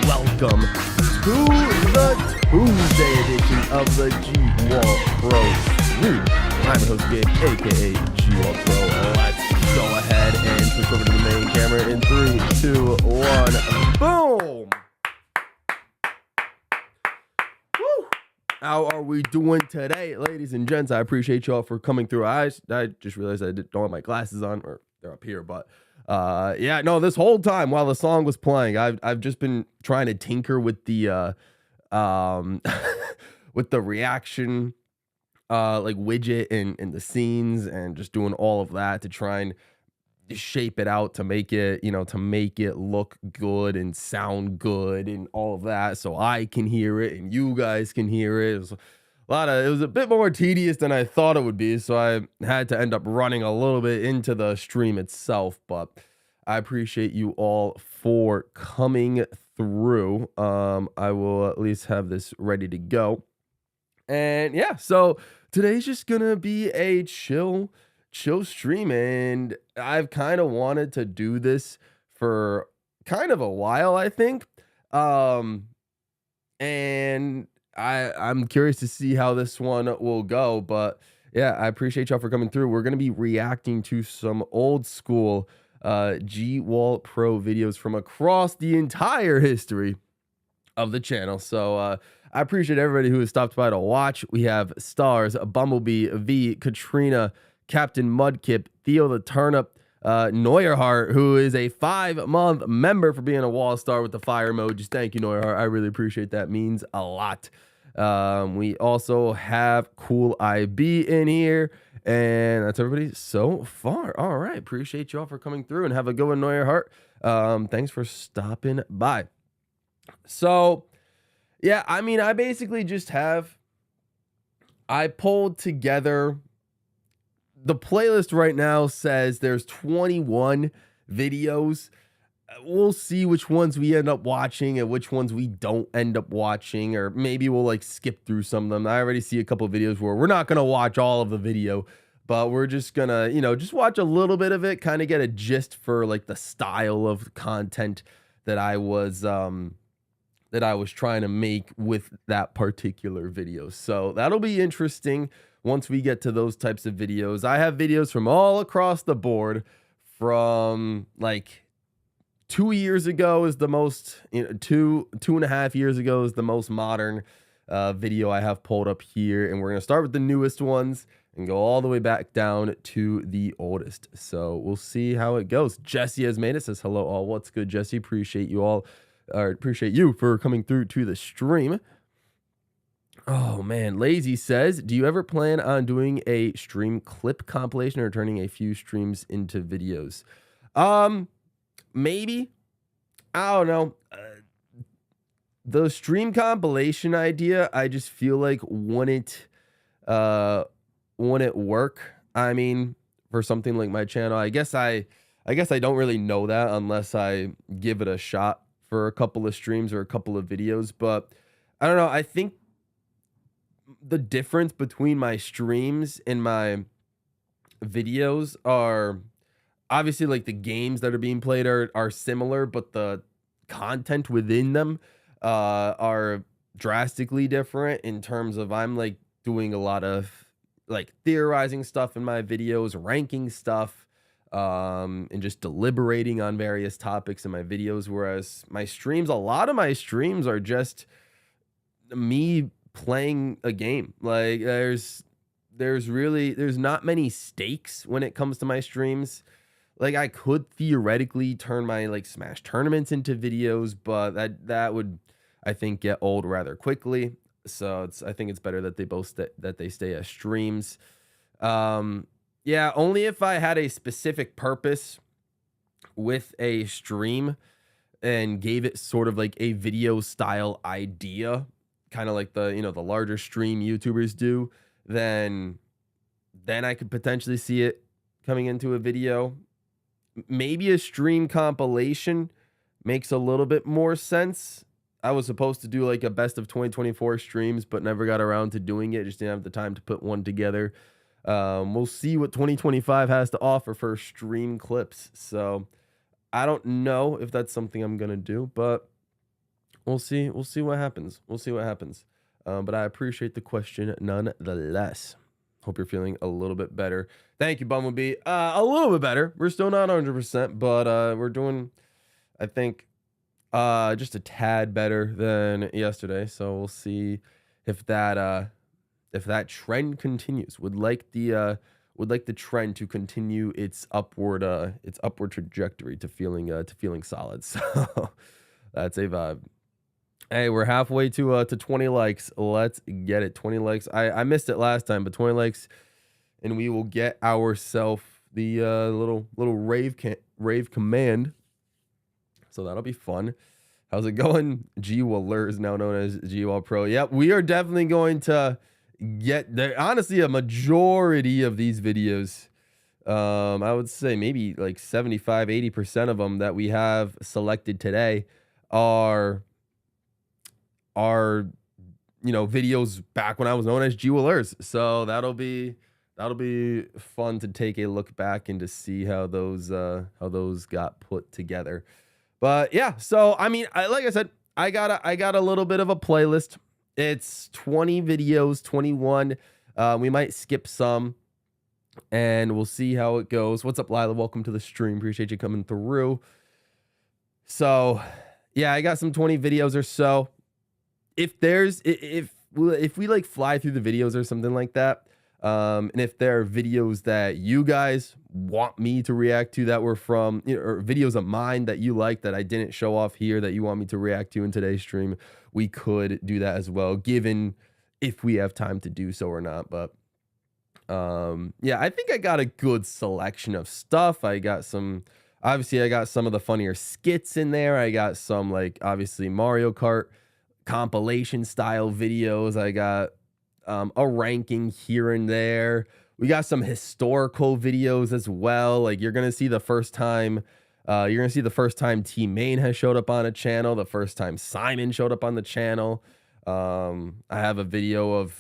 welcome to the Tuesday edition of the GWallPro stream. I'm your host Gabe, aka GWallPro. Let's go ahead and switch over to the main camera in 3, 2, 1. Boom! Woo! How are we doing today, ladies and gents? I appreciate y'all for coming through. I just realized I don't have my glasses on, or they're up here, but yeah, no, this whole time while the song was playing, I've just been trying to tinker with the with the reaction like widget and the scenes, and just doing all of that to try and shape it out to make it, to make it look good and sound good and all of that, so I can hear it and you guys can hear it. It was a bit more tedious than I thought it would be, so I had to end up running a little bit into the stream itself, but I appreciate you all for coming through. I will at least have this ready to go. And yeah, so today's just gonna be a chill stream, and I've kind of wanted to do this for kind of a while, I think. And I'm curious to see how this one will go, but yeah, I appreciate y'all for coming through. We're going to be reacting to some old school GWallPro videos from across the entire history of the channel. So I appreciate everybody who has stopped by to watch. We have Stars, Bumblebee, V, Katrina, Captain Mudkip, Theo the Turnip, Neuerhart, who is a 5-month member for being a wall star with the fire emojis. Thank you, Neuerhart. I really appreciate that. Means a lot. We also have Cool IB in here, and that's everybody so far. All right, appreciate y'all for coming through, and have a good one, Neuerhart. Thanks for stopping by. So yeah, I mean, I basically just I pulled together the playlist. Right now says there's 21 videos. We'll see which ones we end up watching and which ones we don't end up watching, or maybe we'll like skip through some of them. I already see a couple of videos where we're not going to watch all of the video, but we're just gonna, just watch a little bit of it, kind of get a gist for like the style of content that I was trying to make with that particular video. So that'll be interesting once we get to those types of videos. I have videos from all across the board, from like 2 years ago is the most, 2.5 years ago is the most modern video I have pulled up here. And we're going to start with the newest ones and go all the way back down to the oldest. So we'll see how it goes. Jesse has made it, says hello all. What's good, Jesse? Appreciate you all. Appreciate you for coming through to the stream. Oh man, Lazy says, do you ever plan on doing a stream clip compilation or turning a few streams into videos? Maybe. I don't know. The stream compilation idea, I just feel like wouldn't work. I mean, for something like my channel, I guess I don't really know that unless I give it a shot for a couple of streams or a couple of videos. But I don't know. I think the difference between my streams and my videos are obviously like the games that are being played are similar, but the content within them are drastically different in terms of I'm like doing a lot of like theorizing stuff in my videos, ranking stuff, and just deliberating on various topics in my videos. Whereas my streams, a lot of my streams are just me playing a game. Like there's not many stakes when it comes to my streams. Like I could theoretically turn my like Smash tournaments into videos, but that would, I think, get old rather quickly. So I think it's better that they stay as streams. Yeah, only if I had a specific purpose with a stream and gave it sort of like a video style idea, kind of like the larger stream YouTubers do, then I could potentially see it coming into a video. Maybe a stream compilation makes a little bit more sense. I was supposed to do like a best of 2024 streams, but never got around to doing it. Just didn't have the time to put one together. We'll see what 2025 has to offer for stream clips. So I don't know if that's something I'm going to do, but we'll see. We'll see what happens. But I appreciate the question nonetheless. Hope you're feeling a little bit better. Thank you, Bumblebee. A little bit better. We're still not 100%, but we're doing, I think, just a tad better than yesterday. So we'll see if that trend continues. Would like the trend to continue its upward trajectory to feeling solid. So that's a vibe. Hey, we're halfway to 20 likes. Let's get it. 20 likes. I missed it last time, but 20 likes, and we will get ourselves the little rave command. So that'll be fun. How's it going? GWallPro is now known as GWallPro. Yep, we are definitely going to get there. Honestly, a majority of these videos, I would say maybe like 75-80% of them that we have selected today are videos back when I was known as GWallPro. So that'll be fun to take a look back and to see how those got put together. But yeah, so I mean, like I said, I got a little bit of a playlist. It's 20 videos, 21. We might skip some, and we'll see how it goes. What's up, Lila? Welcome to the stream. Appreciate you coming through. So yeah, I got some 20 videos or so. If we like fly through the videos or something like that, and if there are videos that you guys want me to react to that were from, or videos of mine that you like that I didn't show off here that you want me to react to in today's stream, we could do that as well, given if we have time to do so or not. But yeah, I think I got a good selection of stuff. Obviously I got some of the funnier skits in there. I got some, like, obviously Mario Kart compilation style videos. I got a ranking here and there. We got some historical videos as well. Like you're gonna see the first time Team Main has showed up on a channel, the first time Simon showed up on the channel. I have a video of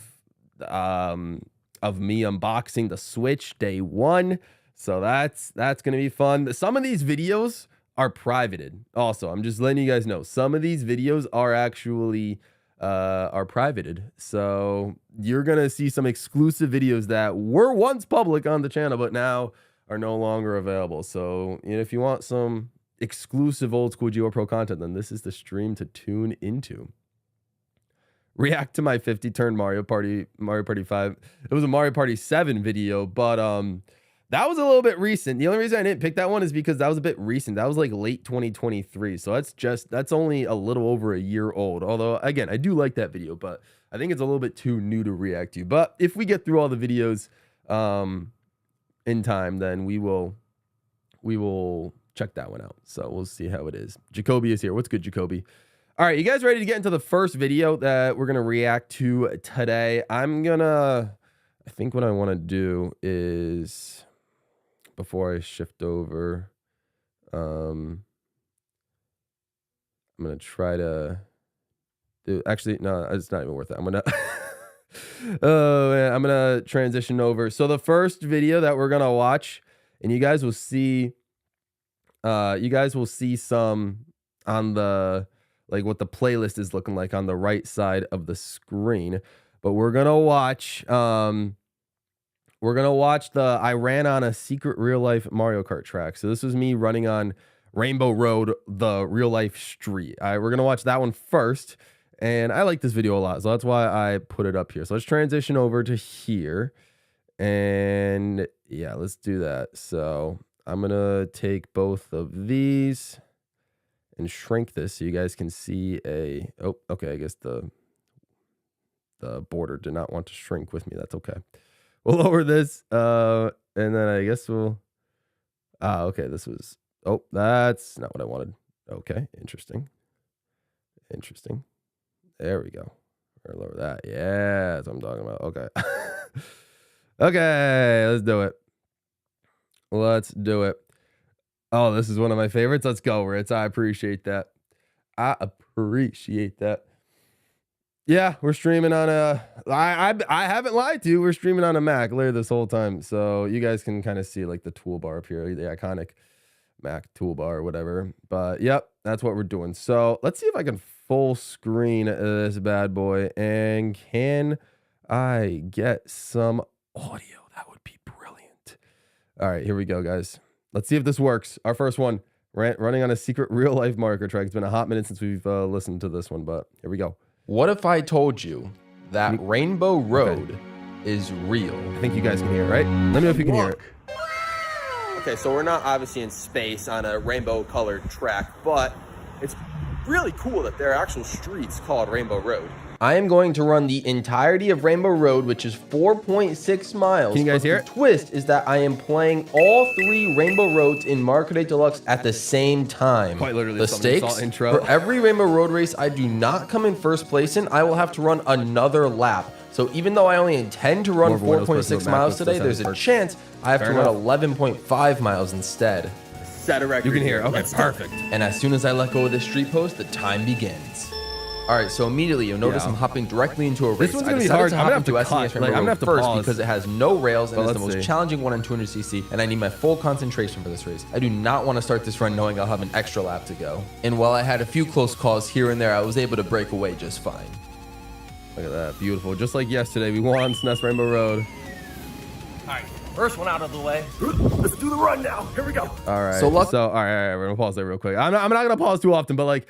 me unboxing the Switch day one. So that's gonna be fun. Some of these videos are privated. Also, I'm just letting you guys know, some of these videos are actually privated. So you're gonna see some exclusive videos that were once public on the channel, but now are no longer available. So if you want some exclusive old school GWallPro content, then this is the stream to tune into. React to my 50-turn Mario Party 5. It was a Mario Party 7 video, but that was a little bit recent. The only reason I didn't pick that one is because that was a bit recent. That was like late 2023. So that's only a little over a year old. Although again, I do like that video, but I think it's a little bit too new to react to. But if we get through all the videos in time, then we will check that one out. So we'll see how it is. Jacoby is here. What's good, Jacoby? All right, you guys ready to get into the first video that we're gonna react to today? I think what I want to do is, before I shift over, I'm gonna try to do. Actually, no, it's not even worth it. I'm gonna. Oh man, I'm gonna transition over. So the first video that we're gonna watch, and you guys will see some on the, like, what the playlist is looking like on the right side of the screen. But we're gonna watch the I ran on a secret real life Mario Kart track. So this was me running on Rainbow Road, the real life street. We're gonna watch that one first. And I like this video a lot, so that's why I put it up here. So let's transition over to here. And yeah, let's do that. So I'm gonna take both of these and shrink this so you guys can see oh, okay, I guess the border did not want to shrink with me. That's okay. We'll lower this, and then I guess we'll, okay, oh, that's not what I wanted. Okay, interesting. There we go. Or lower that. Yeah, that's what I'm talking about. Okay. Okay, let's do it. Oh, this is one of my favorites. Let's go, Ritz. I appreciate that. Yeah, we're streaming on I haven't lied to you. We're streaming on a Mac later this whole time. So you guys can kind of see like the toolbar up here, the iconic Mac toolbar or whatever. But yep, that's what we're doing. So let's see if I can full screen this bad boy. And can I get some audio? That would be brilliant. All right, here we go, guys. Let's see if this works. Our first one, running on a secret real life Mario Kart track. It's been a hot minute since we've listened to this one, but here we go. What if I told you that Rainbow Road is real? I think you guys can hear it, right? Let me know if you can hear it. Okay, so we're not obviously in space on a rainbow colored track, but it's really cool that there are actual streets called Rainbow Road. I am going to run the entirety of Rainbow Road, which is 4.6 miles. Can you guys hear it? The twist is that I am playing all 3 Rainbow Roads in Mario Kart 8 Deluxe at the same time. Quite literally the stakes, for every Rainbow Road race I do not come in first place in, I will have to run another lap. So even though I only intend to run 4.6 miles today, there's a chance I have to run 11.5 miles instead. Set a record. You can hear it. Okay, perfect. And as soon as I let go of this street post, the time begins. All right, so immediately you'll notice I'm hopping directly into a race. This one's gonna be hard. I'm gonna have to SNES Rainbow Road first because it has no rails and it's the most challenging one on 200cc, and I need my full concentration for this race. I do not want to start this run knowing I'll have an extra lap to go. And while I had a few close calls here and there, I was able to break away just fine. Look at that, beautiful. Just like yesterday, we won SNES Rainbow Road. All right, first one out of the way. Let's do the run now. Here we go. All right. So all right, we're gonna pause there real quick. I'm not gonna pause too often, but like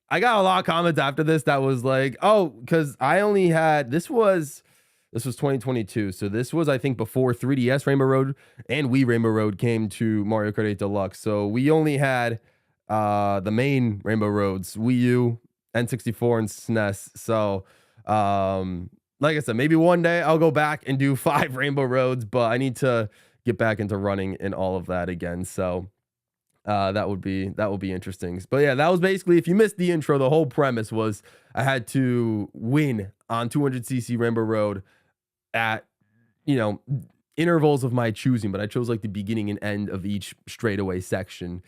I got a lot of comments after this that was like, oh, because I only had this was 2022, so this was, I think, before 3DS Rainbow Road and Wii Rainbow Road came to Mario Kart 8 Deluxe. So we only had the main Rainbow Roads, Wii U, N64, and SNES. So like I said, maybe one day I'll go back and do 5 Rainbow Roads, but I need to get back into running and all of that again. So that would be interesting. But yeah, that was basically, if you missed the intro, the whole premise was I had to win on 200cc Rainbow Road at, intervals of my choosing, but I chose like the beginning and end of each straightaway section.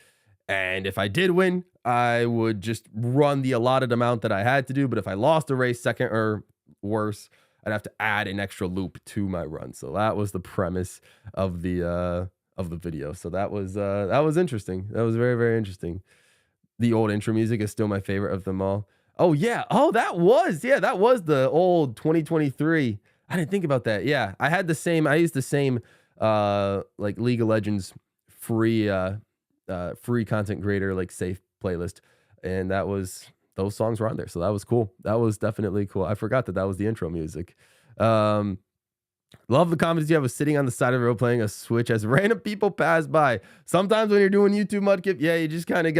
And if I did win, I would just run the allotted amount that I had to do. But if I lost a race, second or worse, I'd have to add an extra loop to my run. So that was the premise of the video. So that was interesting. That was very, very interesting. The old intro music is still my favorite of them all. Oh yeah. Oh, that was the old 2023. I didn't think about that. Yeah. I used the same like League of Legends free free content creator like safe playlist, and those songs were on there, so that was cool. That was definitely cool. I forgot that was the intro music. Love the comments you have of sitting on the side of the road playing a Switch as random people pass by. Sometimes when you're doing YouTube Mudkip, yeah, you just kind of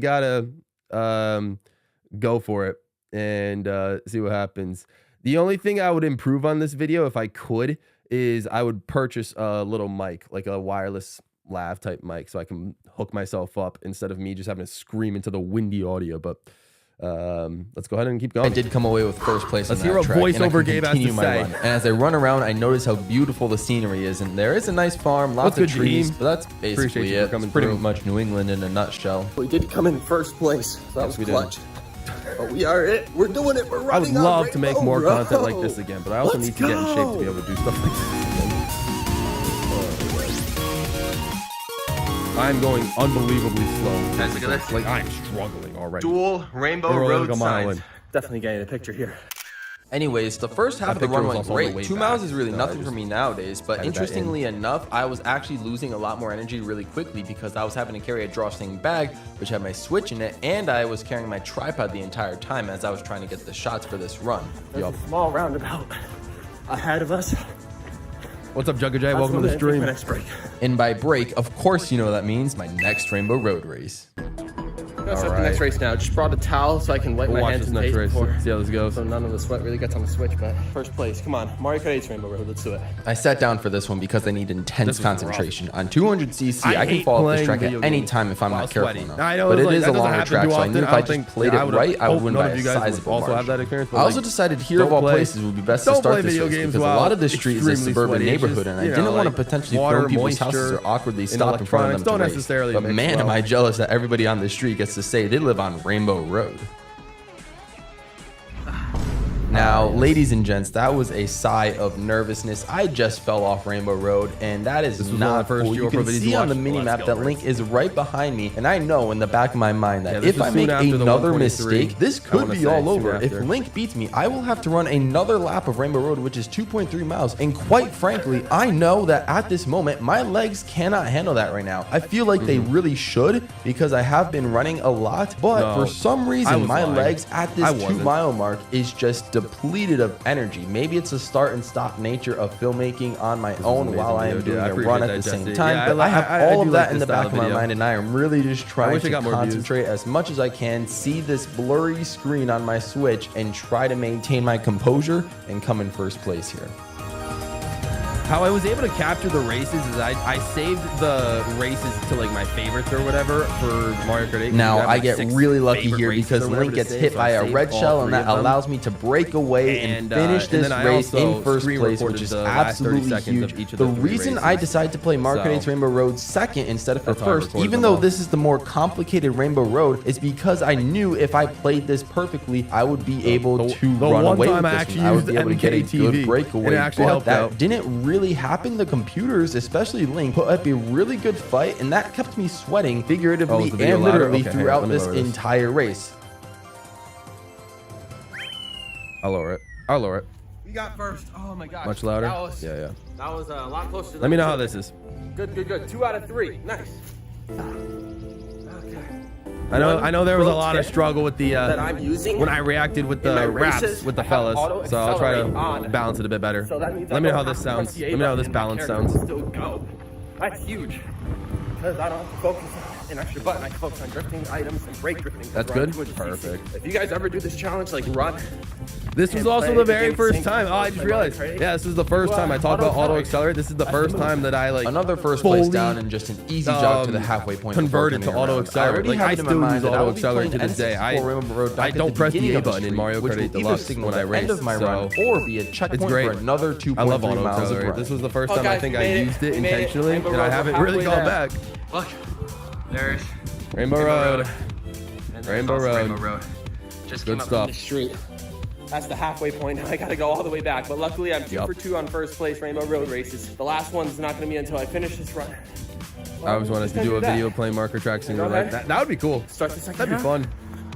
gotta go for it and see what happens. The only thing I would improve on this video, if I could, is I would purchase a little mic, like a wireless lav type mic, so I can hook myself up instead of me just having to scream into the windy audio. But let's go ahead and keep going. I did come away with first place. Let's hear what voiceover Gabe has to say. Run. And as I run around, I notice how beautiful the scenery is, and there is a nice farm, lots of trees, but that's basically it. It's pretty much New England in a nutshell. We did come in first place, so that was clutch. But we are it. We're doing it. We're running. I would love to make more content like this again, but I also need to get in shape to be able to do stuff like this. I'm going unbelievably slow. Guys, look at this. Like, I'm struggling already. Dual rainbow road signs. In. Definitely getting a picture here. Anyways, the first half of the run went great. 2 miles is really so nothing for me nowadays, but interestingly enough, I was actually losing a lot more energy really quickly because I was having to carry a drawstring bag, which had my Switch in it, and I was carrying my tripod the entire time as I was trying to get the shots for this run. There's a small roundabout ahead of us. What's up, Jugga J? Welcome to the stream. And by break, of course you know that means my next Rainbow Road race. Let's start the next race now. Just brought a towel so I can wipe my hands and face before. See how this goes. So none of the sweat really gets on the Switch, but first place. Come on, Mario Kart 8's Rainbow Road. Let's do it. I sat down for this one because I need intense concentration. On 200cc, I can fall off this track at any time if I'm not careful enough. But it is a longer track, so I knew if I just played it right, I would win by a sizable margin. I also decided here of all places would be best to start this race because a lot of this street is a suburban neighborhood, and I didn't want to potentially film people's houses or awkwardly stop in front of them to race. But man, am I jealous that everybody on this street gets to say they live on Rainbow Road. Now, ladies and gents, that was a sigh of nervousness. I just fell off Rainbow Road, and that is not cool. You can see on the mini-map that Link is right behind me, and I know in the back of my mind that if I make another mistake, this could be all over. If Link beats me, I will have to run another lap of Rainbow Road, which is 2.3 miles, and quite frankly, I know that at this moment, my legs cannot handle that right now. I feel like they really should, because I have been running a lot, but for some reason, my legs at this 2 mile mark is just depleted of energy. Maybe it's a start and stop nature of filmmaking on my own while I am doing a run at the same time. But I have all of that in the back of my mind, and I am really just trying to concentrate as much as I can, see this blurry screen on my Switch, and try to maintain my composure and come in first place here. How I was able to capture the races is I saved the races to like my favorites or whatever for Mario Kart 8. Now I get really lucky here because Link gets hit by a red shell, and that allows me to break away and finish this race in first place, which is absolutely huge. The reason I decided to play Mario Kart 8's Rainbow Road second instead of for first, even though this is the more complicated Rainbow Road, is because I knew if I played this perfectly, I would be able to run away with this one. I would be able to get a good breakaway, but that didn't really happen. The computers, especially Link, put up a really good fight, and that kept me sweating figuratively and literally throughout this entire race. I'll lower it. I'll lower it. We got first. Oh my gosh. Much louder? Yeah. That was a lot closer than Let me know how this is. Good. 2 out of 3. Nice. I know there was a lot of struggle with the that I'm using when I reacted with the raps with the fellas, so I'll try to balance it a bit better. So that means Let me know how this sounds. Let me know how this balance sounds. Still go. That's huge because I don't have to focus on an extra button. I can focus on drifting items and brake drifting. That's good. Perfect. If you guys ever do this challenge, like run. This was also the very first time. Oh, I just realized. Yeah, this is the first time I talked about auto accelerate. This is the first time that I like another first place down and just an easy jog to the halfway point. Converted to auto accelerate. Like I still use auto accelerate to this day. I don't press the A button in Mario Kart 8 Deluxe when I race. So or be a checkpoint for another 2.3 I love auto miles accelerate. This was the first time I think I used it intentionally, and I haven't really gone back. Look, there's Rainbow Road. Rainbow Road. Just good stuff. The street. That's the halfway point. I gotta go all the way back. But luckily, I'm 2 for 2 on first place Rainbow Road races. The last one's not gonna be until I finish this run. I always wanted to do a video playing marker tracks in real life. That would be cool. Start the second That'd be fun.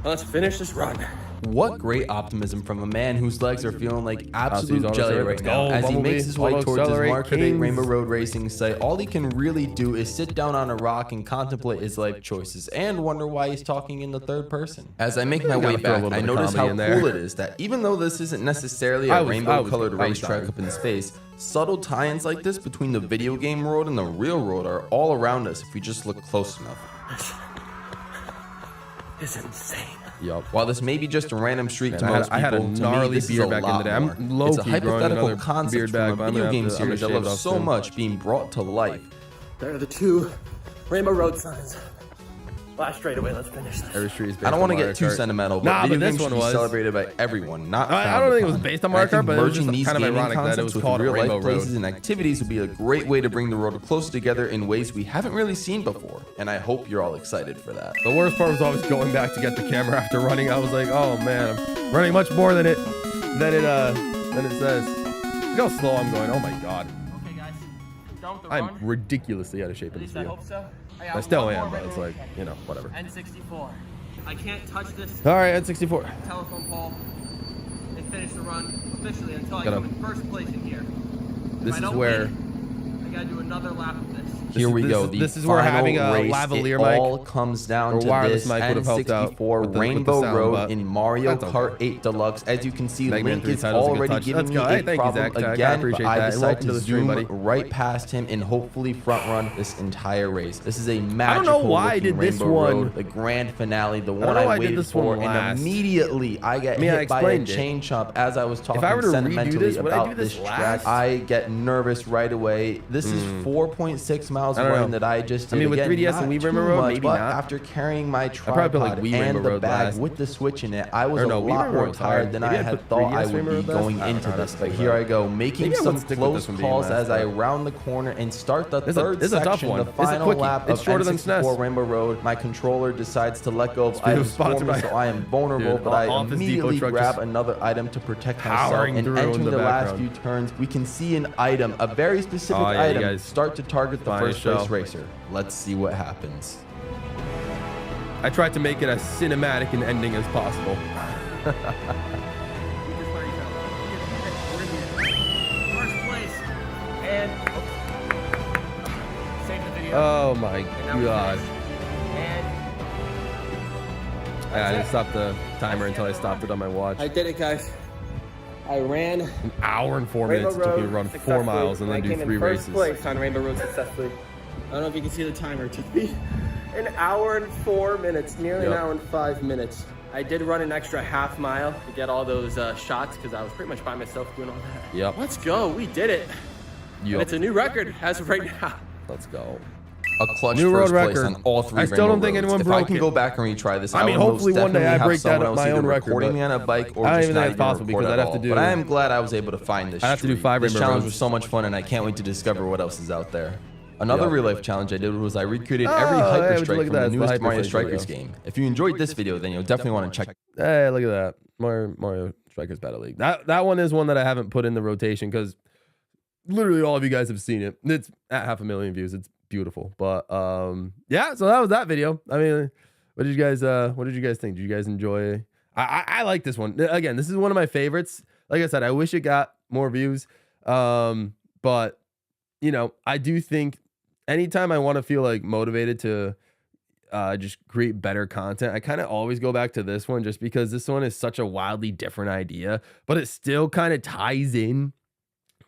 Well, let's finish this run. What great optimism from a man whose legs are feeling like absolute on jelly his right Let's now. go, As he Bumblebee. makes his way Auto towards his accelerate, marketed Kings. Rainbow Road Racing site, all he can really do is sit down on a rock and contemplate his life choices and wonder why he's talking in the third person. As I make my way gotta throw a back, little I bit of notice how comedy in there. cool it is that even though this isn't necessarily I a was rainbow-colored tired. racetrack up in space, subtle tie-ins like this between the video game world and the real world are all around us if we just look close enough. It's insane. Yup. While this may be just a random streak to Man, most I had a people, to gnarly me, this is beard a back in lot the day. I'm more. low-key It's a growing hypothetical another concept beard back, from but a I'm video gonna game have to- I'm series I gonna shave it love off so soon. much being brought to life. There are the 2 Rainbow Road signs. Last straightaway, let's finish this. Every street is based I don't on want to Mario get too Kart. sentimental, but Nah, video but this games should one be was. celebrated by everyone, not I don't think it was frowned based on upon. Mario And I Kart, but think it was merging just these kind of gaming ironic that it concepts was with called real Rainbow life places Road. and activities would be a great way to bring the world closer together in ways we haven't really seen before, and I hope you're all excited for that. The worst part was always going back to get the camera after running. I was like, oh man, I'm running much more than it says. Look how slow I'm going. Oh my god. Okay, guys. Done with the I'm run. ridiculously out of shape At in this least I video. hope so. I still am, but it's like, you know, whatever. N64. I can't touch this All right, at 64. telephone pole and finish the run officially until I Gotta- come in first place in here. This If I is don't where win, I gotta do another lap of this. Here we this go. is- The this is where final having a race, lavalier it mic all comes down or to wireless this mic would have helped out N64 with the Rainbow sound, Road but in Mario that's Kart okay. 8 Deluxe. As you can see, Mega Man Link 3 is title's a good already touch. giving Let's me go. Hey, a thank you, problem Zach. I again, appreciate but I that. And decide welcome to to the stream, zoom buddy. right past him and hopefully front run this entire race. This is a know magical why I looking did this Rainbow one. Road, the grand finale, the don't one know I why I did waited this for, one and last. immediately I get I mean, I hit by a explained it. chain chomp as I was talking I were to redo sentimentally this, would I do about this this last? track. I get nervous right away. This is 4.6 miles I of don't running know. that I just did. I mean, with Again, 3DS not and Wii too Rainbow Road, much, maybe but not. after carrying my probably put, like, tripod Wii and Rainbow the Road bag last. with the Switch in it, I was Or a no, Wii lot Rainbow more Road's tired hard. than Maybe I I had put thought I 3DS would be Rainbow Road going last? I into don't know, this. that's But the here thing. I go, making Maybe I some would stick with close this one being calls last, as I though. round the corner and start the This is a- third this is a tough section, one. the This is a final quickie. lap It's of shorter than N64 SNES. Rainbow Road. My controller decides to let go of video items for sponsored me, by- so I am vulnerable, Dude, but I Office Depot immediately truck grab just another item to protect myself. powering And through in entering the the last background. few turns, we can see an item, a very specific Oh, yeah, you item, guys start to target the find a first place show. racer. Let's see what happens. I tried to make it as cinematic an ending as possible. First place. And save the video. Oh my And now we god. finish. And I didn't stop the timer until I stopped it on my watch. I did it, guys. I ran An hour and 4 Rainbow minutes it took me to Road run 4 successfully. miles and then I do came 3 in first races. place on Rainbow Road successfully. I don't know if you can see the timer. It took me an hour and 4 minutes, nearly an Yep. hour and 5 minutes. I did run an extra half mile to get all those shots because I was pretty much by myself doing all that. Yep. Let's go. We did it. And Yup. it's a new record as of right now. Let's go. A clutch New first road place record. on all 3 I still don't Rainbow think Roads. anyone If I broke can it. go back and retry this, I mean, would most hopefully one day definitely I have break that someone up else my either own record, recording but me on a bike or I don't just even not think it's even possible record because at I'd have all. to do- But I am glad I was able to find this I'd have to do streak. 5 This Rainbow challenge Roads. was so much fun, and I can't wait to discover what else is out there. Another Yep. real life challenge I did was I recreated Oh, every hey, Hyper would you Strike look at from that? the It's the newest Hyper Mario Strike Strikers video. game. If you enjoyed this video, then you'll definitely want to check. Hey, look at that. Mario Strikers Battle League. That one is one that I haven't put in the rotation because literally all of you guys have seen it. It's at 500,000 views. It's beautiful. But yeah, so that was that video. I mean, what did you guys think? Did you guys enjoy? I like this one. Again, this is one of my favorites. Like I said, I wish it got more views. But you know, I do think anytime I want to feel like motivated to just create better content, I kind of always go back to this one just because this one is such a wildly different idea, but it still kind of ties in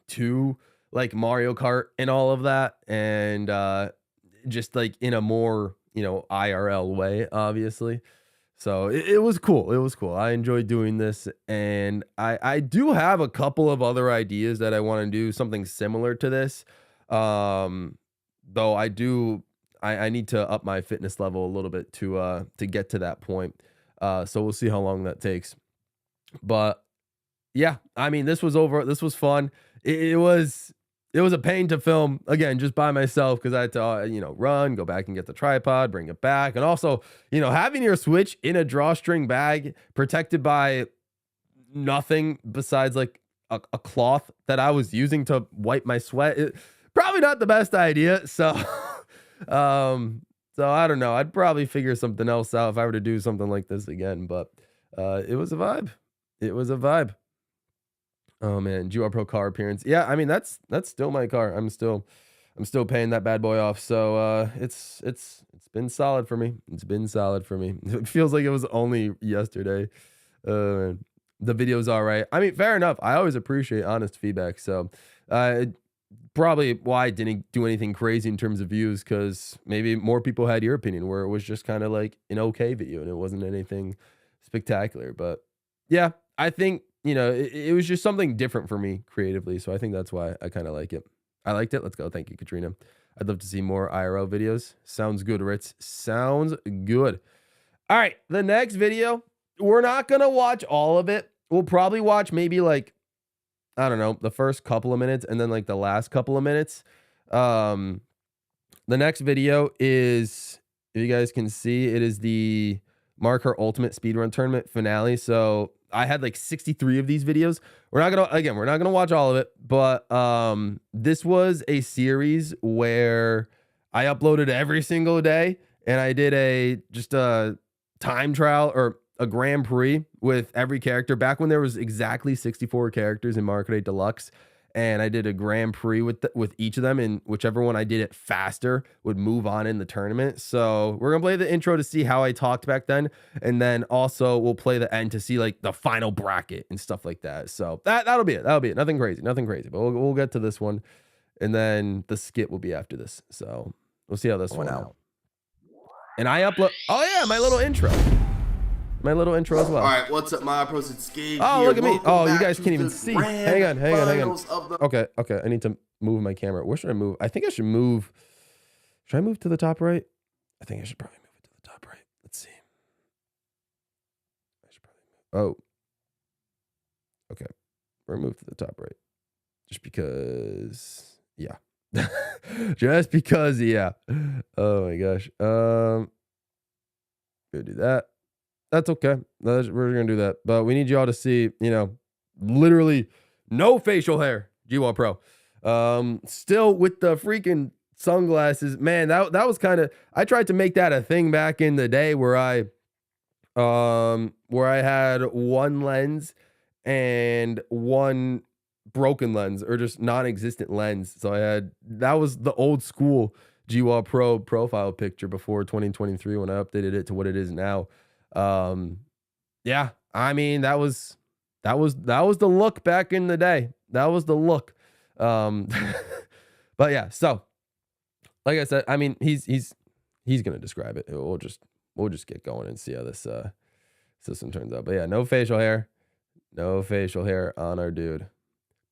to like Mario Kart and all of that, and just like in a more, you know, IRL way, obviously. So it was cool. It was cool. I enjoyed doing this, and I do have a couple of other ideas that I want to do something similar to this. Though I need to up my fitness level a little bit to get to that point. So we'll see how long that takes. But yeah, I mean, this was fun. It was a pain to film, again, just by myself, because I had to, you know, run, go back and get the tripod, bring it back. And also, you know, having your Switch in a drawstring bag protected by nothing besides like a cloth that I was using to wipe my sweat, probably not the best idea. So, so I don't know. I'd probably figure something else out if I were to do something like this again. But It was a vibe. It was a vibe. Oh man, GWallPro car appearance. Yeah, I mean that's still my car. I'm still paying that bad boy off. So it's been solid for me. It's been solid for me. It feels like it was only yesterday. The video's all right. I mean, fair enough. I always appreciate honest feedback. So probably why I didn't do anything crazy in terms of views, because maybe more people had your opinion where it was just kind of like an okay video and it wasn't anything spectacular. But yeah, I think, you know, it was just something different for me creatively. So I think that's why I kind of like it. I liked it. Let's go. Thank you, Katrina. I'd love to see more IRL videos. Sounds good, Ritz. Sounds good. All right. The next video, we're not going to watch all of it. We'll probably watch maybe like, I don't know, the first couple of minutes and then like the last couple of minutes. The next video is, if you guys can see, it is the Marker Ultimate Speedrun Tournament finale. So I had like 63 of these videos. We're not gonna watch all of it, but this was a series where I uploaded every single day and I did just a time trial or a Grand Prix with every character back when there was exactly 64 characters in Market 8 Deluxe. And I did a Grand Prix with each of them, and whichever one I did it faster would move on in the tournament. So we're gonna play the intro to see how I talked back then, and then also we'll play the end to see like the final bracket and stuff like that. So that'll be it. That'll be it. Nothing crazy. But we'll get to this one, and then the skit will be after this. So we'll see how this one out. And I upload. Oh yeah, my little intro. My little intro as well. All right, what's up, my pros? It's Gabe. Oh, here. look at me. Welcome Oh, you back guys to can't even the see. grand Hang on. finals of the- Okay. I need to move my camera. Where should I move? I think I should move. Should I move to the top right? I think I should probably move it to the top right. Let's see. I should probably move. Oh. Okay. We're moved to the top right. Just because. Yeah. Just because. Yeah. Oh my gosh. Go do that. That's okay. We're going to do that. But we need you all to see, you know, literally no facial hair. GWallPro. Still with the freaking sunglasses. Man, that was kind of, I tried to make that a thing back in the day where I had one lens and one broken lens, or just non-existent lens. So that was the old school GWallPro profile picture before 2023 when I updated it to what it is now. Yeah, I mean, that was the look back in the day. That was the look. But yeah, so like I said, I mean, he's gonna describe it. We'll just get going and see how this system turns out. But yeah, no facial hair on our dude.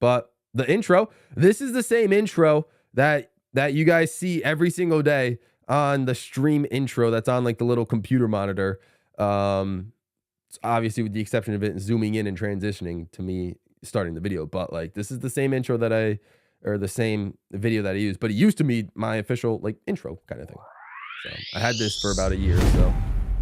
But the intro, this is the same intro that you guys see every single day on the stream intro that's on like the little computer monitor. Obviously with the exception of it zooming in and transitioning to me starting the video, but like this is the same intro or the same video that I used, but it used to be my official like intro kind of thing. So I had this for about a year, so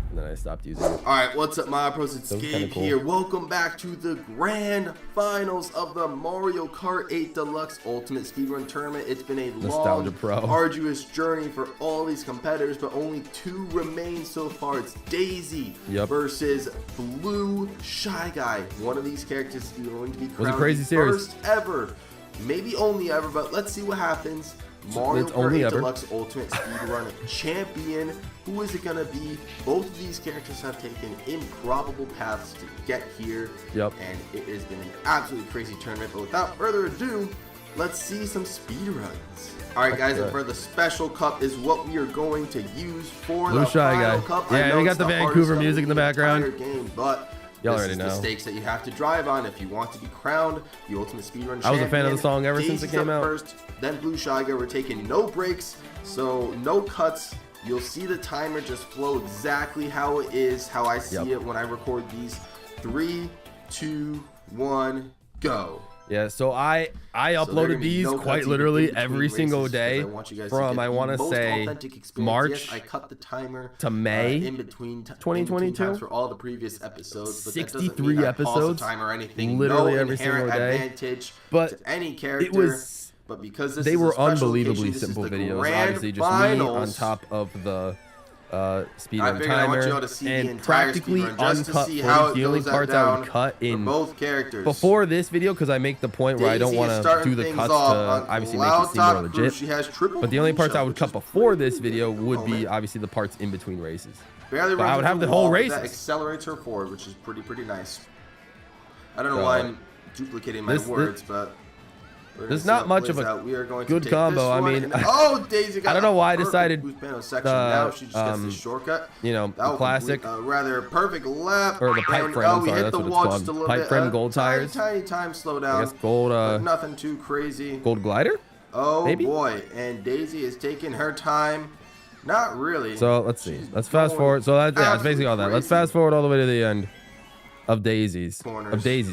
and then I stopped using it. All right, what's up, my pros? It's Gabe cool. here. Welcome back to the grand finals of the Mario Kart 8 Deluxe Ultimate Speedrun Tournament. It's been a long, arduous journey for all these competitors, but only 2 remain so far. It's Daisy versus Blue Shy Guy. One of these characters is going to be crowned was a crazy series. First ever, maybe only ever, but let's see what happens. Mario Kart 8 Deluxe Ultimate Speedrun Champion. Who is it going to be? Both of these characters have taken improbable paths to get here. And it has been an absolutely crazy tournament. But without further ado, let's see some speedruns. All right, guys, and for the special cup is what we are going to use for the final cup. Yeah, we got the Vancouver music in the background. Game, but y'all this already is know the stakes that you have to drive on if you want to be crowned the Ultimate Speedrun Champion. I was a fan of the song ever since it came out. First, then Blue Shy Guy. We're taking no breaks, so no cuts. You'll see the timer just flow exactly how it is, how I see it when I record these. 3, 2, 1, go. Yeah, so I uploaded these quite literally every single day from, I want to say, March I cut the timer to May in between 2022 for all the previous episodes. But 63 episodes, timer or anything. literally no every single day. Advantage but to any character. It was. But because they were unbelievably simple videos, obviously just me on top of the speedrun figured I want you all timer, to see the and entire practically speedrun just to uncut see footage. how it The only goes parts I down would cut for in both characters. before this video, because I make the point where I don't Daisy want is to starting do the things cuts off to on obviously make it Cloud seem more Top Crew. legit. She has triple But the only blue parts I shell, would which cut is before pretty this video good would be moment. obviously the parts in between races. Barely But runs I would into have the wall, whole but races. that accelerates her forward, which is pretty nice. I don't know So, why I'm duplicating my words, but there's not much of a we are going good to take combo. this I one, mean, and oh, Daisy got I don't know why I perfect decided boost panel section. Now she just gets the shortcut. you know, That the classic rather perfect lap, or the pipe and, frame. I'm we sorry, hit that's the what it's wall called. just a little Pipe bit. frame gold tires. Tiny time slowdown. I guess gold. But nothing too crazy. Gold glider. Oh maybe? boy, and Daisy is taking her time. Not really. So let's see. Let's fast forward. So that's it's basically all that. Let's fast forward all the way to the end of Daisy's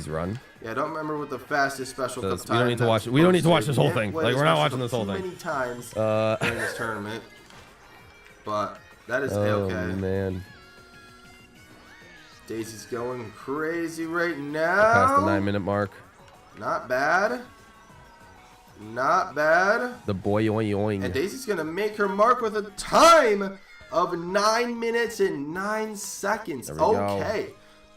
run. Yeah, I don't remember what the fastest special cup We time. don't need to watch. We don't need to watch this whole thing. Like we're not watching this whole thing. Many times during this tournament, but that is okay. Oh man, Daisy's going crazy right now. past the 9-minute mark. Not bad. Not bad. The boy oing. And Daisy's gonna make her mark with a time of 9 minutes and 9 seconds. There we go. Okay.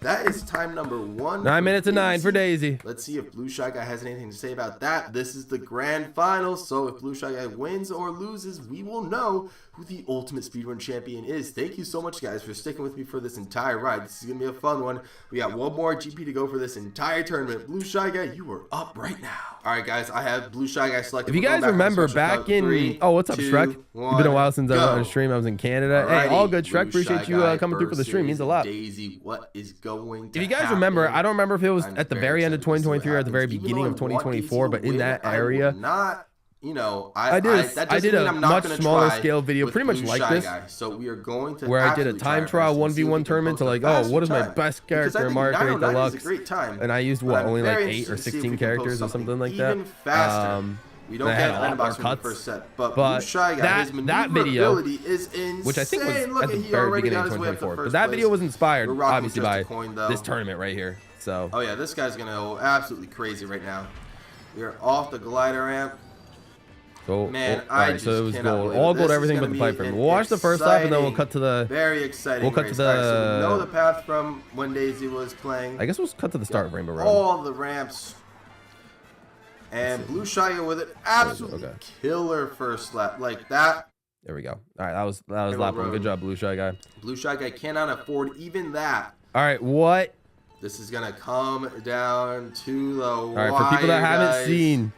That is time number 1. 9 minutes and 9 for Daisy. Let's see if Blue Shy Guy has anything to say about that. This is the grand final, so if Blue Shy Guy wins or loses, we will know who the ultimate speedrun champion is. Thank you so much, guys, for sticking with me for this entire ride. This is going to be a fun one. We got one more GP to go for this entire tournament. Blue Shy Guy, you are up right now. All right, guys, I have Blue Shy Guy selected. If you guys remember back in... 3, oh, what's up, 2, Shrek? It's been a while since I went on a stream. I was in Canada. Alrighty, hey, all good, Shrek. Blue Appreciate Shy you Guy coming through for the stream. Means a lot. Daisy, what is going to If you guys happen? remember, I don't remember if it was I'm at the very very end of excited to see what 2023 or at the very happens. beginning Even of though I want Daisy 2024, to but in win, that I will area... not, you know, I did a much smaller scale video, pretty much like this, so we are going to where I did a time trial 1v1 tournament to like, oh, what is my best character, Mario Kart Deluxe, and I used what, only like 8 or 16 characters or something like that. We don't get an unbox from the first set, but Blue Shy Guy, that his video, maneuverability is insane. which I think was Look at the he very already beginning of got his way up to 2024, but first that place. video was inspired We're rocking obviously just by a coin, though. this tournament right here. So oh yeah, this guy's gonna go absolutely crazy right now. We are off the glider ramp. so Man, alright, so it was cannot gold, believe all it. gold, This everything is but the gonna pipe be frame. an We'll watch the first lap and then we'll cut to the very exciting. we'll cut to race. All right, so we know the the path from when Daisy was playing. I guess we'll cut to the start of Rainbow Road. All the ramps. And Blue Shy Guy with an absolutely killer first lap like that. There we go. All right, that was lap 1. Good job, Blue Shy Guy. Blue Shy Guy cannot afford even that. All right, what? This is gonna come down to the All right, for people that haven't seen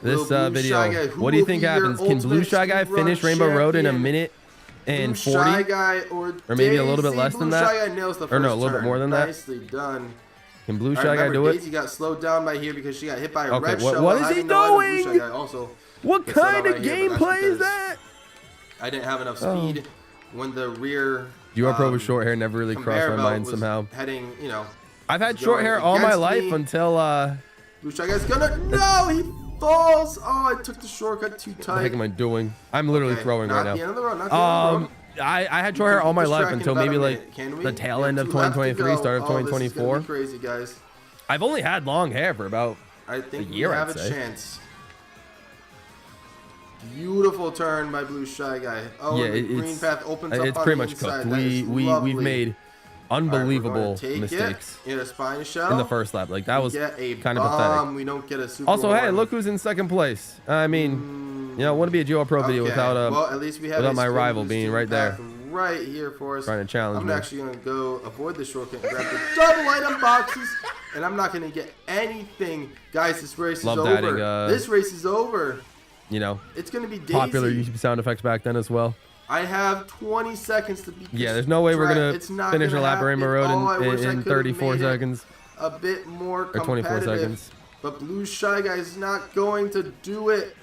this video, what do you think happens? Can Blue Shy Guy finish Rainbow Road in a minute and 40? Or maybe a little bit less than that? Blue Shy Guy nails the first Or no, a little bit more than that? Nicely done. Can Blue Shy Guy do it? Daisy got slowed down by here because she got hit by a red what- shell. what is he doing? Blue Shy Guy also What gets slowed kind down of by here, but gameplay that's is because that? I didn't have enough speed when the rear GWallPro with short hair never really crossed my mind somehow. Heading, you know. I've had short hair all my against life me. until Blue Shy Guy's gonna no, he falls. Oh, I took the shortcut too tight. what the heck am I doing? I'm literally throwing not right the end now. of the road, not the end of the road. I had short hair all my Keep life tracking until about maybe a like minute. Can we? the tail We end have of 2 laps to 2023, go. start of Oh, this is gonna 2024. be crazy, guys. I've only had long hair for about I think a year, we have I'd a say. chance. Beautiful turn by Blue Shy Guy. Oh, yeah, the green path opens up it's on pretty the much inside. cooked. That is We've lovely. made unbelievable mistakes In a spine shell. in the first lap. Like that was Get a kind of bomb. pathetic. We don't get a super Also, hey, one. look who's in second place. I mean, you know, it wouldn't be a GWallPro video Okay, without well, at least we have without a my spin rival boost being in right there, path right here for us. trying to challenge I'm me. actually gonna go avoid the shortcut and grab the double item boxes, and I'm not gonna get anything, guys. This race Loved is adding, over. This race is over. You know, It's gonna be Daisy. popular YouTube sound effects back then as well. I have 20 seconds to beat this Yeah, there's no way we're gonna It's not finish a gonna lap of Rainbow happen. Oh, I Road wish I in could've 34 made it seconds a bit more or 24 competitive. seconds. But Blue Shy Guy is not going to do it.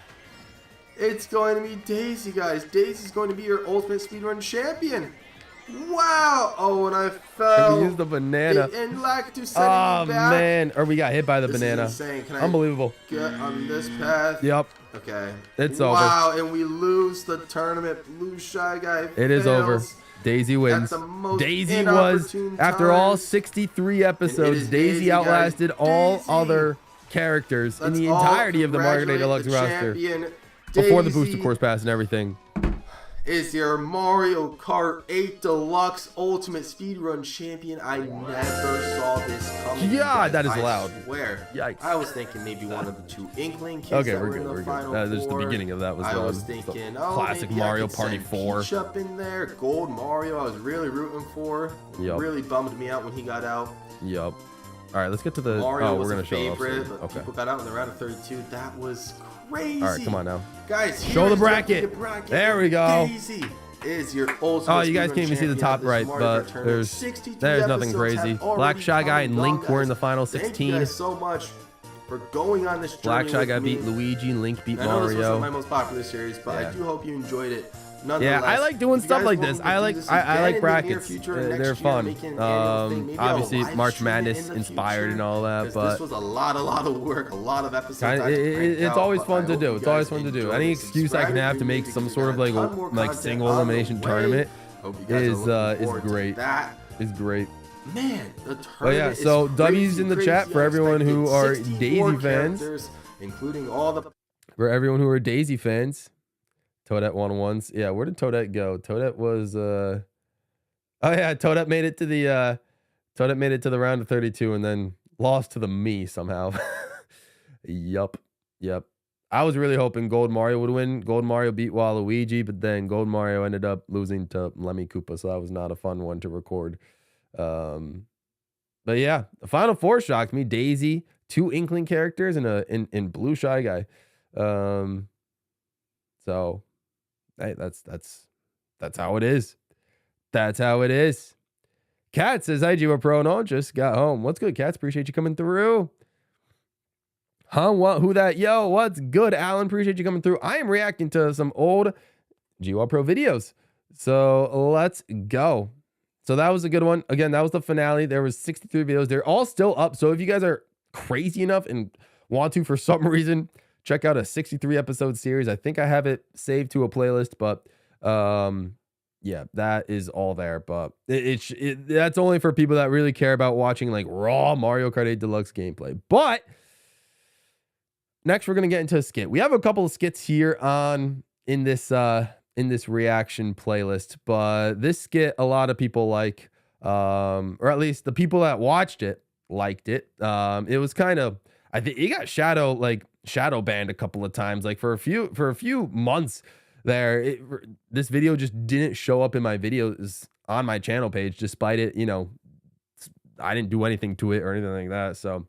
It's going to be Daisy, guys. Daisy's going to be your ultimate speedrun champion. Wow! Oh, and I fell. We used the banana. And lack to send Oh me back. man, or we got hit by the This banana. is insane. Can I Unbelievable. get on this path? Yep, Okay. it's over. Wow, and we lose the tournament. Blue Shy Guy It is over. fails. Daisy wins. the most Daisy was, inopportune after all times. 63 episodes, is Daisy Daisy, guys. outlasted all Daisy. other characters in Let's the all entirety of the Mario Kart congratulate Deluxe the roster. champion, Before the Daisy. booster course pass and everything. is your Mario Kart 8 Deluxe Ultimate Speedrun Champion. I never saw this coming. God, that is loud. I swear. Yikes. I was thinking maybe one of the two Inkling kids Okay, that we're were good. in the We're final good. Just the four. beginning of that was I was the thinking, classic maybe Mario I could Party send 4. Peach up in there. Gold Mario, I was really rooting for. Yep. Really bummed me out when he got out. Yup. All right, let's get to the. Mario we're was gonna a show favorite, off. but Okay. people got out in the round of 32. That was crazy. All right, come on now. Guys, Show here the is bracket. There we go. Daisy is your ultimate. Oh, you guys can't even see the top right, but there's nothing crazy. Black Shy Guy and Link were in the final 16. Thank you guys so much for going on this journey. Black Shy with Guy me. beat Luigi and Link beat I know this wasn't my Mario. most popular series, but Yeah. I do hope you enjoyed it. Yeah, I like doing stuff like this. I like brackets. They're fun. Obviously March Madness inspired and all that, but this was a lot of work, a lot of episodes. it's always fun to do. It's always fun to do. Any excuse I can have to make some sort of like single elimination tournament is great. That Is great. man, the tournament. Oh yeah, is so crazy, W's in the crazy, chat for everyone who are unexpected. Daisy 64 fans. characters, including all the. For everyone who are Daisy fans. Toadette won once. Yeah, where did Toadette go? Toadette was oh yeah, Toadette made it to the round of 32 and then lost to the me somehow. Yup. I was really hoping Gold Mario would win. Gold Mario beat Waluigi, but then Gold Mario ended up losing to Lemmy Koopa, so that was not a fun one to record. But yeah, the final four shocked me. Daisy, 2 Inkling characters, and in Blue Shy Guy. So hey, that's how it is. That's how it is. Cat says, "Hi, GWallPro. No, just got home. What's good, Cats? Appreciate you coming through." Huh? What? Who that? Yo, what's good, Alan? Appreciate you coming through. I am reacting to some old GWallPro videos. So let's go. So that was a good one. Again, that was the finale. There was 63 videos. They're all still up. So if you guys are crazy enough and want to, for some reason, check out a 63 episode series. I think I have it saved to a playlist, but yeah, that is all there. But that's only for people that really care about watching like raw Mario Kart 8 Deluxe gameplay. But next, we're gonna get into a skit. We have a couple of skits here in this reaction playlist, but this skit a lot of people like, or at least the people that watched it liked it. It was kind of, I think it got shadow banned a couple of times, like for a few months there. This video just didn't show up in my videos on my channel page, despite it, I didn't do anything to it or anything like that. So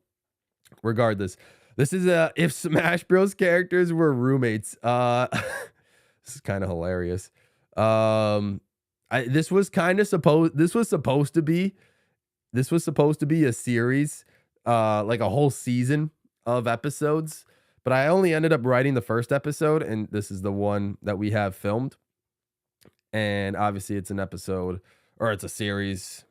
regardless, this is if Smash Bros characters were roommates. This is kind of hilarious. This was supposed to be a series, like a whole season of episodes, but I only ended up writing the first episode, and this is the one that we have filmed. And obviously it's an episode, or it's a series,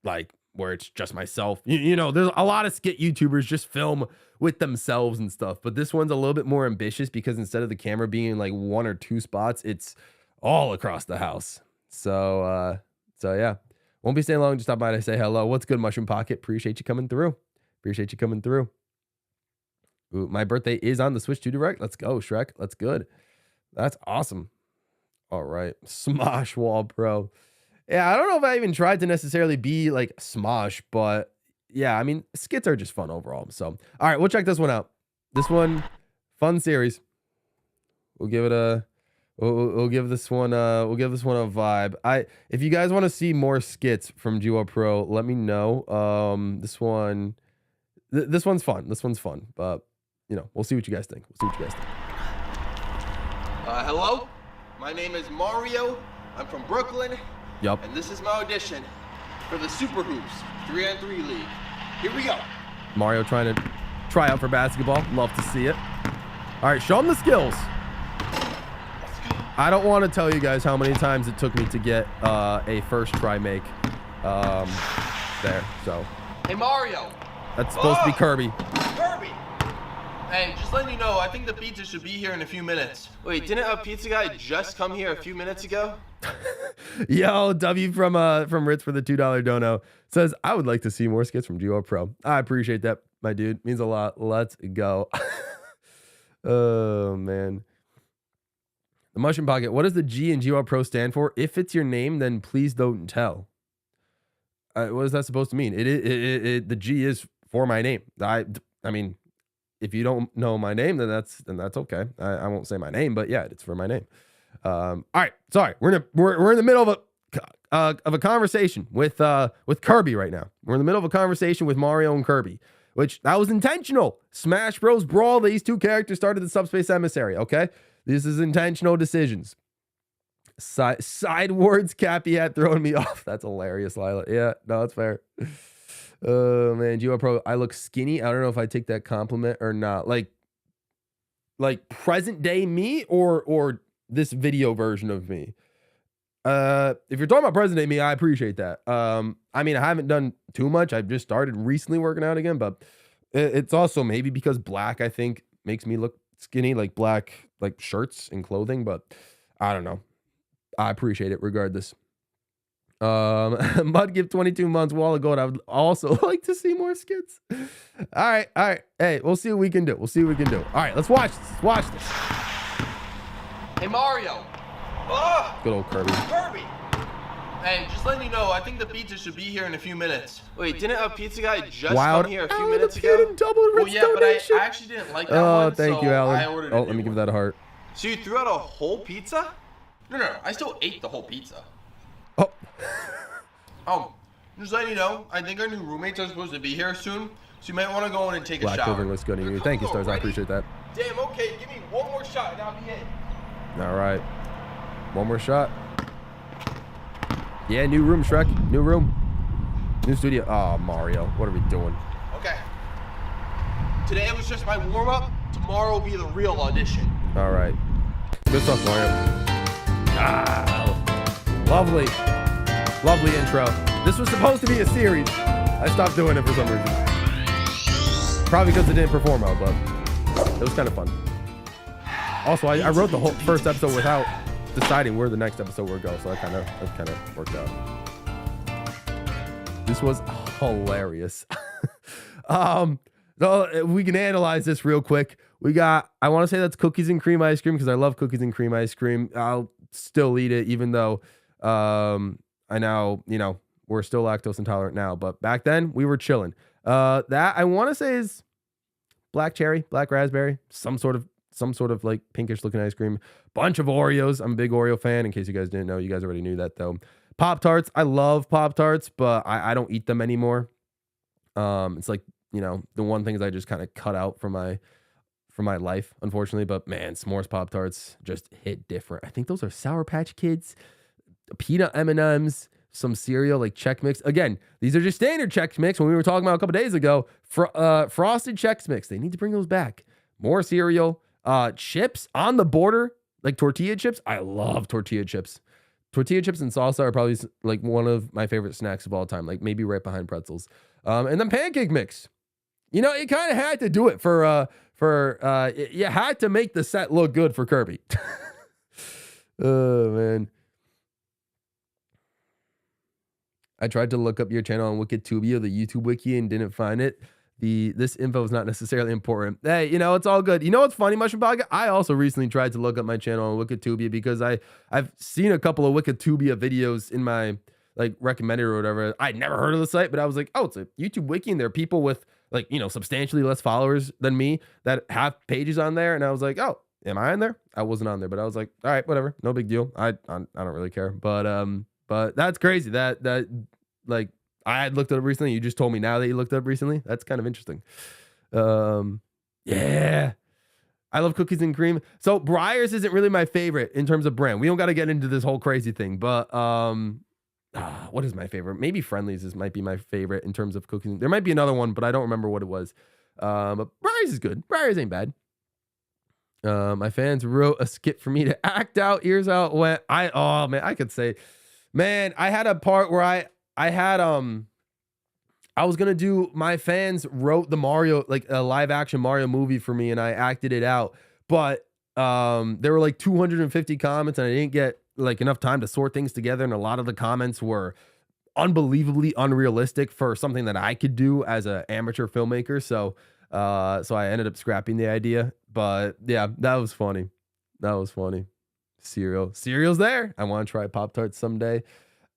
like where it's just myself. There's a lot of skit YouTubers just film with themselves and stuff, but this one's a little bit more ambitious because instead of the camera being in like 1 or 2 spots, it's all across the house. So yeah, won't be staying long. Just stop by to say hello. What's good, Mushroom Pocket? Appreciate you coming through. Ooh, my birthday is on the Switch 2 Direct. Let's go, Shrek. That's good. That's awesome. All right, GWallPro. Yeah, I don't know if I even tried to necessarily be like Smosh, but yeah, I mean, skits are just fun overall. So, all right, we'll check this one out. This one, fun series. We'll give this one a vibe. If you guys want to see more skits from GWallPro, let me know. This one's fun. This one's fun, but we'll see what you guys think. Hello, my name is Mario. I'm from Brooklyn. Yup. And this is my audition for the Super Hoops 3-on-3 League. Here we go. Mario trying to try out for basketball. Love to see it. All right, show him the skills. I don't want to tell you guys how many times it took me to get a first try make there. So. Hey, Mario. That's supposed to be Kirby. Kirby. Hey, just letting you know, I think the pizza should be here in a few minutes. Wait, didn't a pizza guy just come here a few minutes ago? Yo, W from Ritz for the $2 dono says, I would like to see more skits from GWallPro. I appreciate that, my dude. Means a lot. Let's go. Oh, man. The Mushroom Pocket. What does the G in GWallPro stand for? If it's your name, then please don't tell. What is that supposed to mean? The G is for my name. I mean, if you don't know my name, then that's okay. I won't say my name, but yeah, it's for my name. All right, sorry, we're in the middle of a conversation with Kirby right now. We're in the middle of a conversation with Mario and Kirby, which that was intentional. Smash Bros. Brawl. These two characters started the Subspace Emissary. Okay, this is intentional decisions. Sidewards Cappy hat throwing me off. That's hilarious, Lila. Yeah, no, that's fair. Oh man, GWallPro, I look skinny. I don't know if I take that compliment or not. Like present day me or this video version of me. If you're talking about present day me, I appreciate that. I mean, I haven't done too much. I've just started recently working out again, but it's also maybe because black, I think, makes me look skinny, like black, like shirts and clothing, but I don't know. I appreciate it regardless. Mudgive 22 months, wall of gold. I would also like to see more skits. All right. Hey, we'll see what we can do. All right, let's watch this. Hey, Mario. Good old Kirby. Hey, just letting you know, I think the pizza should be here in a few minutes. Wait, didn't a pizza guy just Wild come here a few Alan minutes appeared ago? in double Well, yeah, donation. but I actually didn't like that one. Thank you, Alan. I ordered Let me give that a heart. So you threw out a whole pizza? No, I still ate the whole pizza. Oh, Just letting you know, I think our new roommates are supposed to be here soon, so you might want to go in and take a Black shower. Clover looks good on you. Thank you, Stars. I appreciate that. Damn, okay, give me one more shot and I'll be in. All right. One more shot. Yeah, new room, Shrek. New room. New studio. Oh, Mario. What are we doing? Okay. Today was just my warm-up. Tomorrow will be the real audition. All right. Good stuff, Mario. Lovely. Lovely intro. This was supposed to be a series. I stopped doing it for some reason. Probably because it didn't perform well, but it was kind of fun. Also, I wrote the whole first episode without deciding where the next episode would go, so that kind of worked out. This was hilarious. So we can analyze this real quick. We got, I want to say that's cookies and cream ice cream because I love cookies and cream ice cream. I'll still eat it, even though I now, we're still lactose intolerant now. But back then, we were chilling. That I want to say is black cherry, black raspberry, some sort of like pinkish looking ice cream. Bunch of Oreos. I'm a big Oreo fan. In case you guys didn't know, you guys already knew that though. Pop-Tarts. I love Pop-Tarts, but I don't eat them anymore. It's like, the one thing is I just kind of cut out from my life, unfortunately. But man, s'mores Pop-Tarts just hit different. I think those are Sour Patch Kids, peanut M&Ms, some cereal like Chex Mix. Again, these are just standard Chex Mix. When we were talking about a couple days ago, frosted Chex Mix. They need to bring those back. More cereal, chips on the border, like tortilla chips. I love tortilla chips. Tortilla chips and salsa are probably like one of my favorite snacks of all time, like maybe right behind pretzels. And then pancake mix. You kind of had to do it you had to make the set look good for Kirby. Oh man. I tried to look up your channel on Wikitubia, the YouTube wiki, and didn't find it. This info is not necessarily important. Hey, it's all good. You know what's funny, Mushroom Pocket? I also recently tried to look up my channel on Wikitubia because I've seen a couple of Wikitubia videos in my recommended or whatever. I'd never heard of the site, but I was like, oh, it's a YouTube wiki, and there are people with substantially less followers than me that have pages on there. And I was like, oh, am I on there? I wasn't on there, but I was like, all right, whatever, no big deal. I don't really care. But that's crazy. That I had looked it up recently. You just told me now that you looked it up recently. That's kind of interesting. Yeah. I love cookies and cream. So Breyers isn't really my favorite in terms of brand. We don't got to get into this whole crazy thing, but what is my favorite? Maybe Friendly's might be my favorite in terms of cookies. There might be another one, but I don't remember what it was. But Breyers is good. Breyers ain't bad. My fans wrote a skit for me to act out, ears out, went. I could say, man, I had a part where I was gonna do, my fans wrote the Mario, like a live action Mario movie for me, and I acted it out. But there were like 250 comments, and I didn't get enough time to sort things together, and a lot of the comments were unbelievably unrealistic for something that I could do as an amateur filmmaker. So I ended up scrapping the idea. But yeah, that was funny. Cereal. Cereal's there. I want to try Pop-Tarts someday.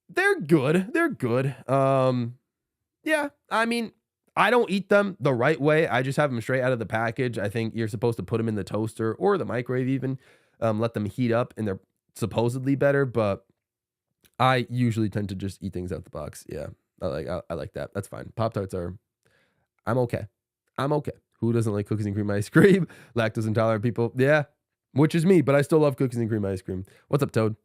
They're good. They're good. Yeah, I mean, I don't eat them the right way. I just have them straight out of the package. I think you're supposed to put them in the toaster or the microwave even. Let them heat up, and they're supposedly better, but I usually tend to just eat things out the box. Yeah, I like that. That's fine. Pop-Tarts are, I'm okay. I'm okay. Who doesn't like cookies and cream ice cream? Lactose intolerant people. Yeah, which is me, but I still love cookies and cream ice cream. What's up, Toad?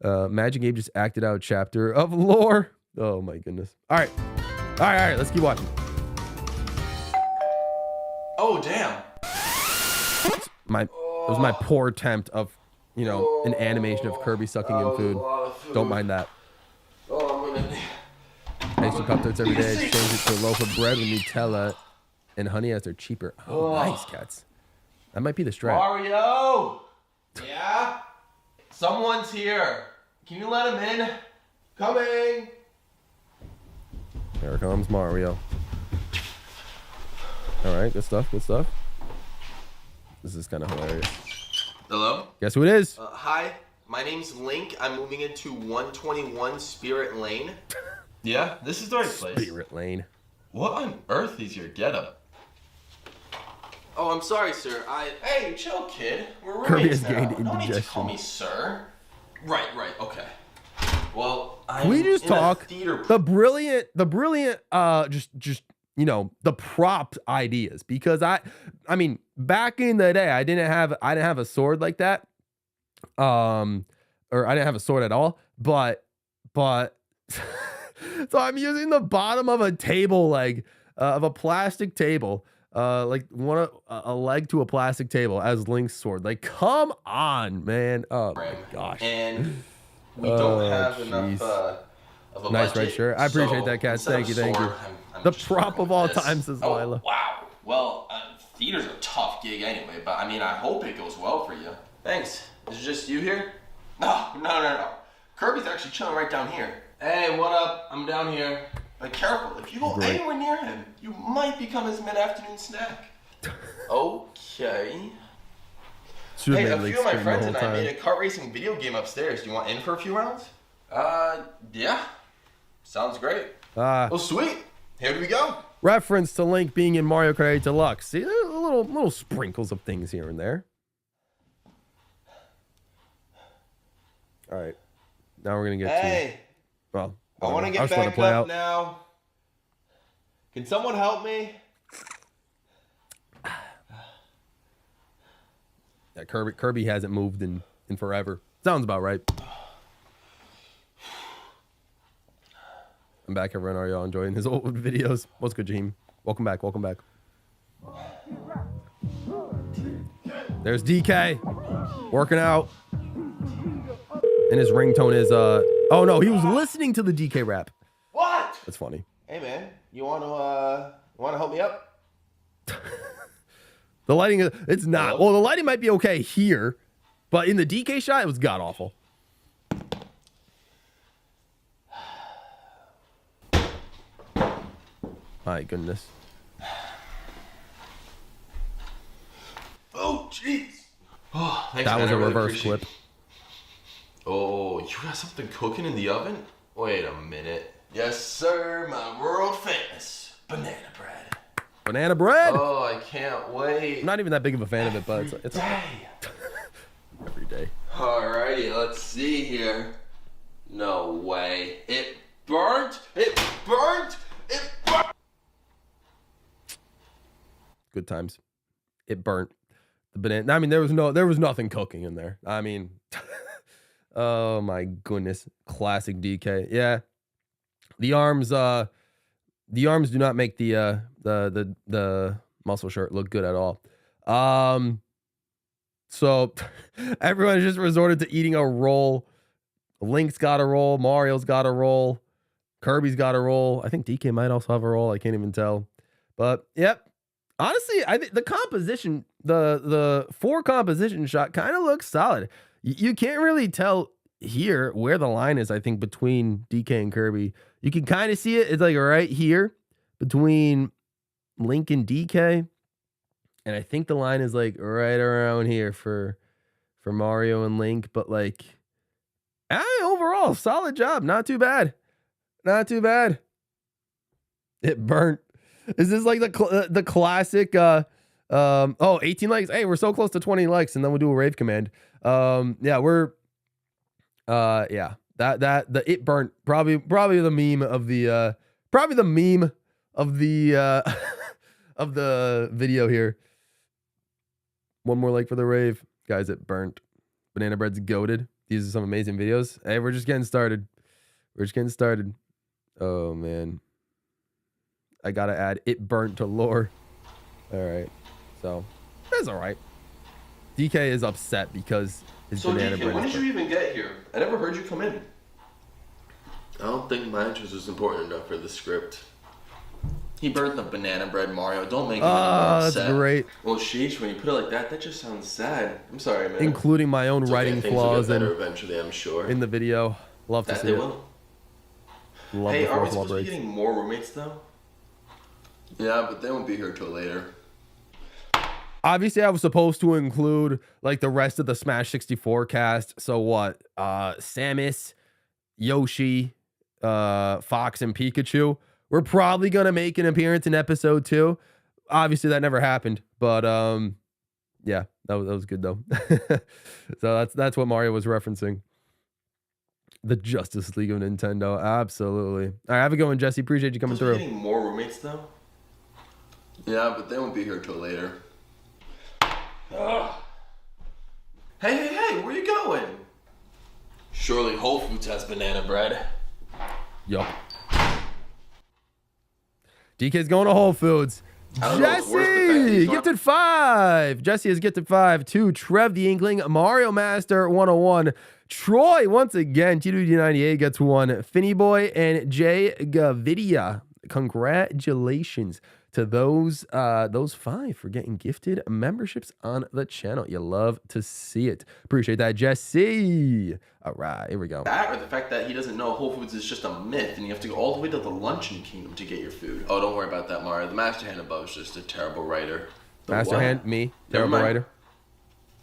Magic Gabe just acted out a chapter of lore. Oh my goodness. All right. All right. Let's keep watching. Oh, damn. It was my poor attempt of, an animation of Kirby sucking in food. Don't mind that. I used to Pop-Tarts every day. I change it to a loaf of bread with Nutella and honey as they're cheaper. Oh, nice, cats. That might be the strat. Mario! Yeah? Someone's here. Can you let him in? Coming! There comes Mario. All right, good stuff, good stuff. This is kind of hilarious. Hello? Guess who it is? Hi, my name's Link. I'm moving into 121 Spirit Lane. Yeah, this is the right place. Spirit Lane. What on earth is your getup? Oh, I'm sorry, sir. Hey, chill, kid. We're Kirby roommates has now. gained No need to indigestion. call me sir. Right, okay. Well, Can we just talk? The brilliant, just the prop ideas, because I mean, back in the day, I didn't have a sword like that, or I didn't have a sword at all, but so I'm using the bottom of a table leg, of a plastic table, like a leg to a plastic table as Link's sword. Like, come on, man. Oh my gosh. And we don't have enough of a nice budget, red shirt. I appreciate that, Cat. Thank you. I'm The just prop working of all with this. time, says Oh, Lila. wow. Well, theater's a tough gig anyway, but I mean, I hope it goes well for you. Thanks. Is it just you here? No. Kirby's actually chilling right down here. Hey, what up? I'm down here. But careful, if you go anywhere near him, you might become his mid-afternoon snack. Okay. Hey, a few of my friends and I made a kart racing video game upstairs. Do you want in for a few rounds? Yeah. Sounds great. Well, sweet. Here we go. Reference to Link being in Mario Kart 8 Deluxe. See, there's little sprinkles of things here and there. All right. Now we're going to get to... Well, I want to get back up now. Can someone help me? Yeah, Kirby hasn't moved in forever. Sounds about right. I'm back, everyone. Are y'all enjoying his old videos? What's good, Jaheim? Welcome back. There's DK working out. And his ringtone is oh no, he was listening to the DK rap. What? That's funny. Hey man, you want to help me up? The lighting it's not. Hello? Well, the lighting might be okay here, but in the DK shot it was god awful. My goodness. Oh jeez. Oh, thanks, That man. was I a really reverse appreciate clip. Oh, you got something cooking in the oven? Wait a minute. Yes, sir. My world famous banana bread. Banana bread? Oh, I can't wait. I'm not even that big of a fan of it, but it's day. every day. Alrighty, let's see here. No way. It burnt. It burnt. It burnt. Good times. It burnt. The banana. I mean, there was nothing cooking in there. I mean, oh my goodness. Classic DK. Yeah. The arms do not make the muscle shirt look good at all. So everyone just resorted to eating a roll. Link's got a roll, Mario's got a roll, Kirby's got a roll. I think DK might also have a roll. I can't even tell. But yep. Honestly, I think the composition, the 4 composition shot kind of looks solid. You can't really tell here where the line is, I think, between DK and Kirby. You can kind of see it. It's like right here between Link and DK. And I think the line is like right around here for for Mario and Link, but like, overall, solid job. Not too bad. Not too bad. It burnt. Is this like the classic? 18 likes. Hey, we're so close to 20 likes, and then we'll do a rave command. Yeah, we're. Yeah, the it burnt. Probably the meme of the. Probably the meme of the of the video here. One more like for the rave, guys. It burnt. Banana Bread's goated. These are some amazing videos. Hey, we're just getting started. We're just getting started. Oh man, I gotta add it burnt to lore. All right, so that's all right. DK is upset because his banana bread. When did you even get here? I never heard you come in. I don't think my interest was important enough for the script. He burnt the banana bread, Mario. Don't make him that's upset. great. Well, sheesh, when you put it like that just sounds sad. I'm sorry, man. Including my own writing Things will flaws get better eventually, I'm sure. in the video. Love to That see they it. will. Love Hey, the are we fourth wall supposed to be breaks. getting more roommates though? Yeah, but they won't be here till later. Obviously, I was supposed to include like the rest of the Smash 64 cast. So what? Samus, Yoshi, Fox, and Pikachu. We're probably gonna make an appearance in episode 2. Obviously, that never happened, but yeah, that was good though. So that's what Mario was referencing. The Justice League of Nintendo, absolutely. All right, have a good one, Jesse. Appreciate you coming through. Getting more roommates though? Yeah, but they won't be here till later. Hey, where you going? Surely Whole Foods has banana bread. Yup. DK's going to Whole Foods. I don't know what's worse, the fact that Jesse he's not- gifted 5. Jesse has gifted 5 to Trev the Inkling, Mario Master 101. Troy once again, GWD98 gets 1. Finny Boy and Jay Gavidia. Congratulations to those 5 for getting gifted memberships on the channel. You love to see it. Appreciate that, Jesse. All right, here we go. That or the fact that he doesn't know Whole Foods is just a myth and you have to go all the way to the Luncheon Kingdom to get your food. Oh, don't worry about that, Mario. The master hand above is just a terrible writer. Master what? hand, me, Never terrible mind. witer.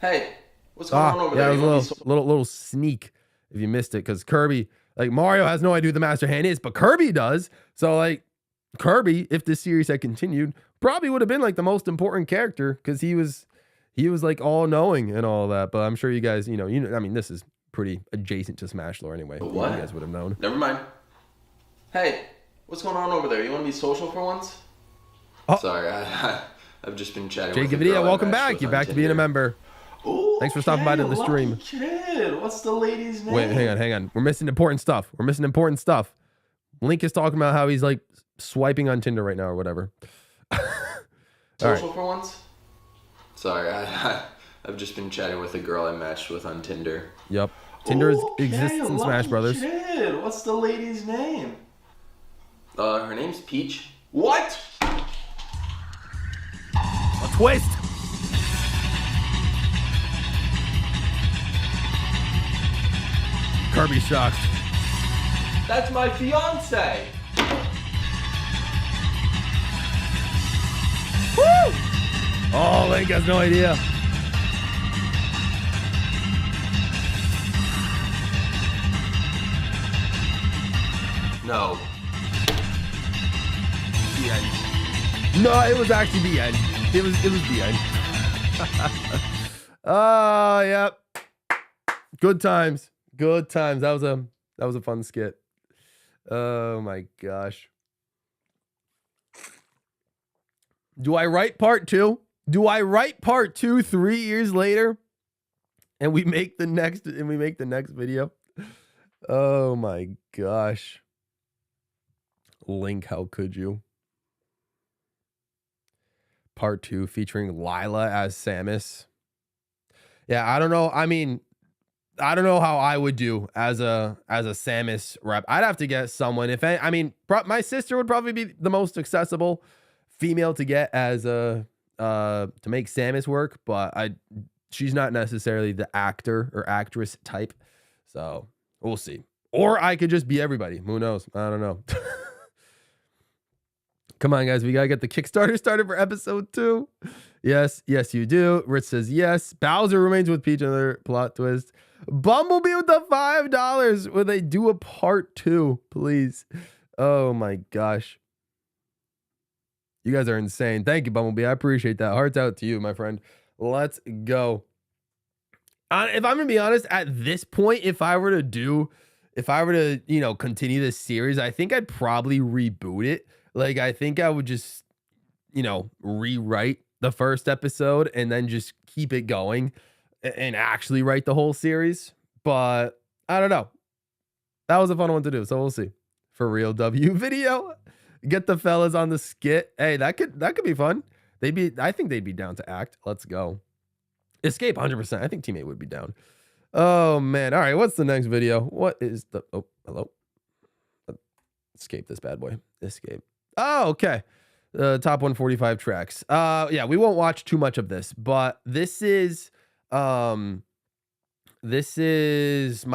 Hey, what's going on over Yeah, there? it You wanna was a little sneak if you missed it, because Kirby, like Mario has no idea who the Master Hand is, but Kirby does. So like Kirby, if this series had continued, probably would have been like the most important character because he was like all knowing and all that. But I'm sure you guys, I mean, this is pretty adjacent to Smash lore anyway. What? You guys would have known. Never mind. Hey, what's going on over there? You want to be social for once? Sorry, I've just been chatting Jake with a Video, girl I welcome matched back. with You're on back to being a Tinder. member. Ooh, Thanks for stopping by to the stream. lucky kid. What's the lady's name? Wait, hang on. We're missing important stuff. Link is talking about how he's like swiping on Tinder right now or whatever. Social for once? Sorry, I've just been chatting with a girl I matched with on Tinder. Yep. Tinder Okay, exists in Smash lucky Brothers. Kid. What's the lady's name? Her name's Peach. What? A twist. Kirby shocked. That's my fiance. Woo! Oh, Link has no idea. No. The end. No, it was actually the end. It was the end. Oh, yep. Good times. That was a fun skit. Oh my gosh. Do I write part 2? 3 years later? And we make the next video? Oh my gosh. Link, how could you? Part 2 featuring Lila as Samus. Yeah, I don't know. I mean, I don't know how I would do as a Samus rep. I'd have to get someone. My sister would probably be the most accessible female to get as a to make Samus work, but she's not necessarily the actor or actress type. So we'll see. Or I could just be everybody. Who knows? I don't know. Come on, guys. We got to get the Kickstarter started for episode 2. Yes, yes, you do. Rich says yes. Bowser remains with Peach, another plot twist. Bumblebee with the $5. Will they do a part 2, please? Oh, my gosh. You guys are insane. Thank you, Bumblebee. I appreciate that. Hearts out to you, my friend. Let's go. If I'm going to be honest, at this point, if I were to, you know, continue this series, I think I'd probably reboot it. Like, I think I would just, you know, rewrite the first episode and then just keep it going and actually write the whole series. But I don't know. That was a fun one to do. So we'll see. For real W video. Get the fellas on the skit. Hey, that could be fun. I think they'd be down to act. Let's go. Escape 100%. I think teammate would be down. Oh man. All right. What's the next video? What is the, oh, hello. Escape this bad boy. Escape. Oh, okay. Top 145 tracks. Yeah, we won't watch too much of this, but this is my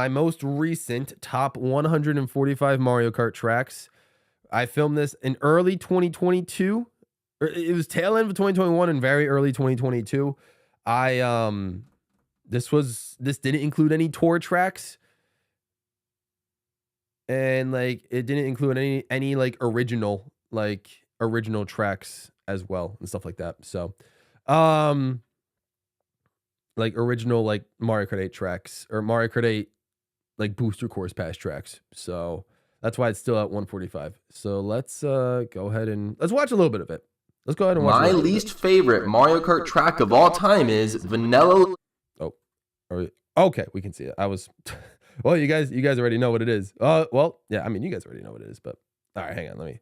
most recent top 145 Mario Kart tracks. I filmed this in early 2022. It was tail end of 2021 and very early 2022. This didn't include any tour tracks. And like it didn't include any like original tracks as well and stuff like that. So like original like Mario Kart 8 tracks or Mario Kart 8 like booster course pass tracks. So that's why it's still at 145. So let's go ahead and let's watch a little bit of it. Let's go ahead and watch. My least favorite Mario Kart track of all time is Vanilla. Oh, okay, we can see it. I was well, you guys already know what it is. Well, yeah, I mean, you guys already know what it is, but all right, hang on, let me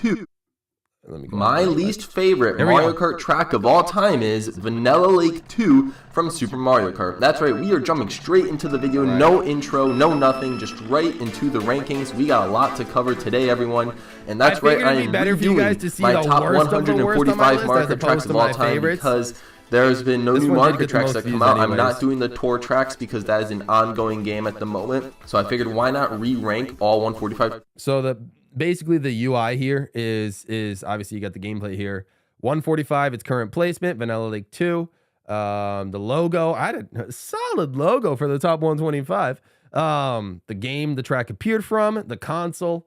go. My least favorite Mario Kart track of all time is Vanilla Lake 2 from Super Mario Kart. That's right, we are jumping straight into the video. No intro, no nothing, just right into the rankings. We got a lot to cover today, everyone. And that's right, I am redoing my top 145 Mario Kart tracks of all time because there's been no new Mario Kart tracks that come out. I'm not doing the tour tracks because that is an ongoing game at the moment. So I figured why not re-rank all 145. So basically the UI here is obviously you got the gameplay here. 145, its current placement, Vanilla Lake 2. The logo, I had a solid logo for the top 125. The game the track appeared from, the console.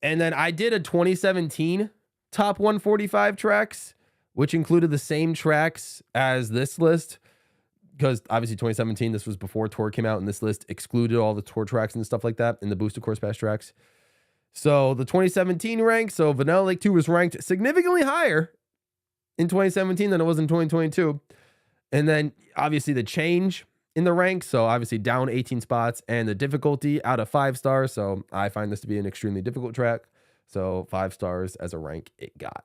And then I did a 2017 top 145 tracks, which included the same tracks as this list. Because obviously 2017, this was before Tour came out, and this list excluded all the Tour tracks and stuff like that in the Booster Course Pass tracks. So the 2017 rank, so Vanilla Lake 2 was ranked significantly higher in 2017 than it was in 2022. And then obviously the change in the rank, so obviously down 18 spots, and the difficulty out of 5 stars. So I find this to be an extremely difficult track. So 5 stars as a rank it got.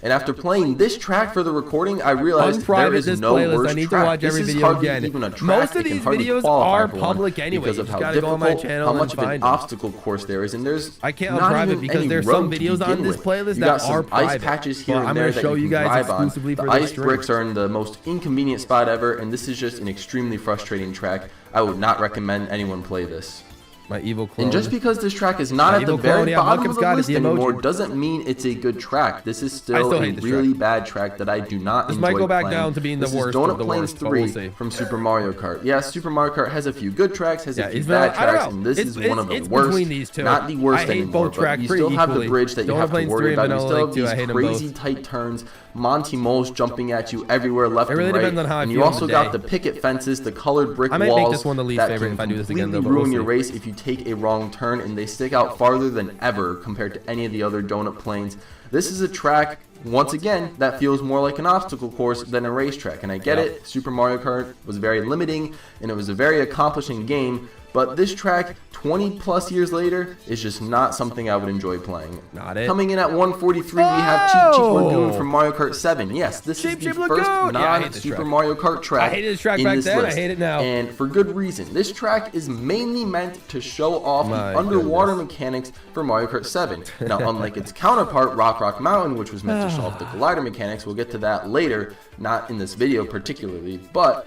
And after playing this track for the recording, I realized there is no worse track. I need to watch every video again. Most of these videos are public anyway. Because of how difficult, how much of an obstacle course there is, and there's I can't unprivate it because there's some videos on this playlist that are private. Ice patches here and there that you can drive on. The ice bricks are in the most inconvenient spot ever, and this is just an extremely frustrating track. I would not recommend anyone play this. My evil clone. And just because this track is not at the very bottom of the list anymore doesn't mean it's a good track. This is still a really bad track that I do not enjoy playing. This might go back down to being the worst of the worst. Donut Plains 3 from Super Mario Kart. Yeah, Super Mario Kart has a few good tracks, has a few bad tracks, and this is one of the worst. Not the worst anymore, but you still have the bridge that you have to worry about. You still have these crazy tight turns, Monty moles jumping at you everywhere left and right. And you also got the picket fences, the colored brick walls that can completely ruin your race if you take a wrong turn, and they stick out farther than ever compared to any of the other donut plains. This is a track, once again, that feels more like an obstacle course than a racetrack, and I get it. Super Mario Kart was very limiting, and it was a very accomplishing game, but this track, 20 plus years later, is just not something I would enjoy playing. Not it. Coming in at 143, we have Cheep Cheep Lagoon from Mario Kart 7. Yes, this is the first non-Super Mario Kart track. I hated this track back then, I hate it now. And for good reason. This track is mainly meant to show off the underwater mechanics for Mario Kart 7. Now, unlike its counterpart, Rock Mountain, which was meant to show off the glider mechanics, we'll get to that later, not in this video particularly, but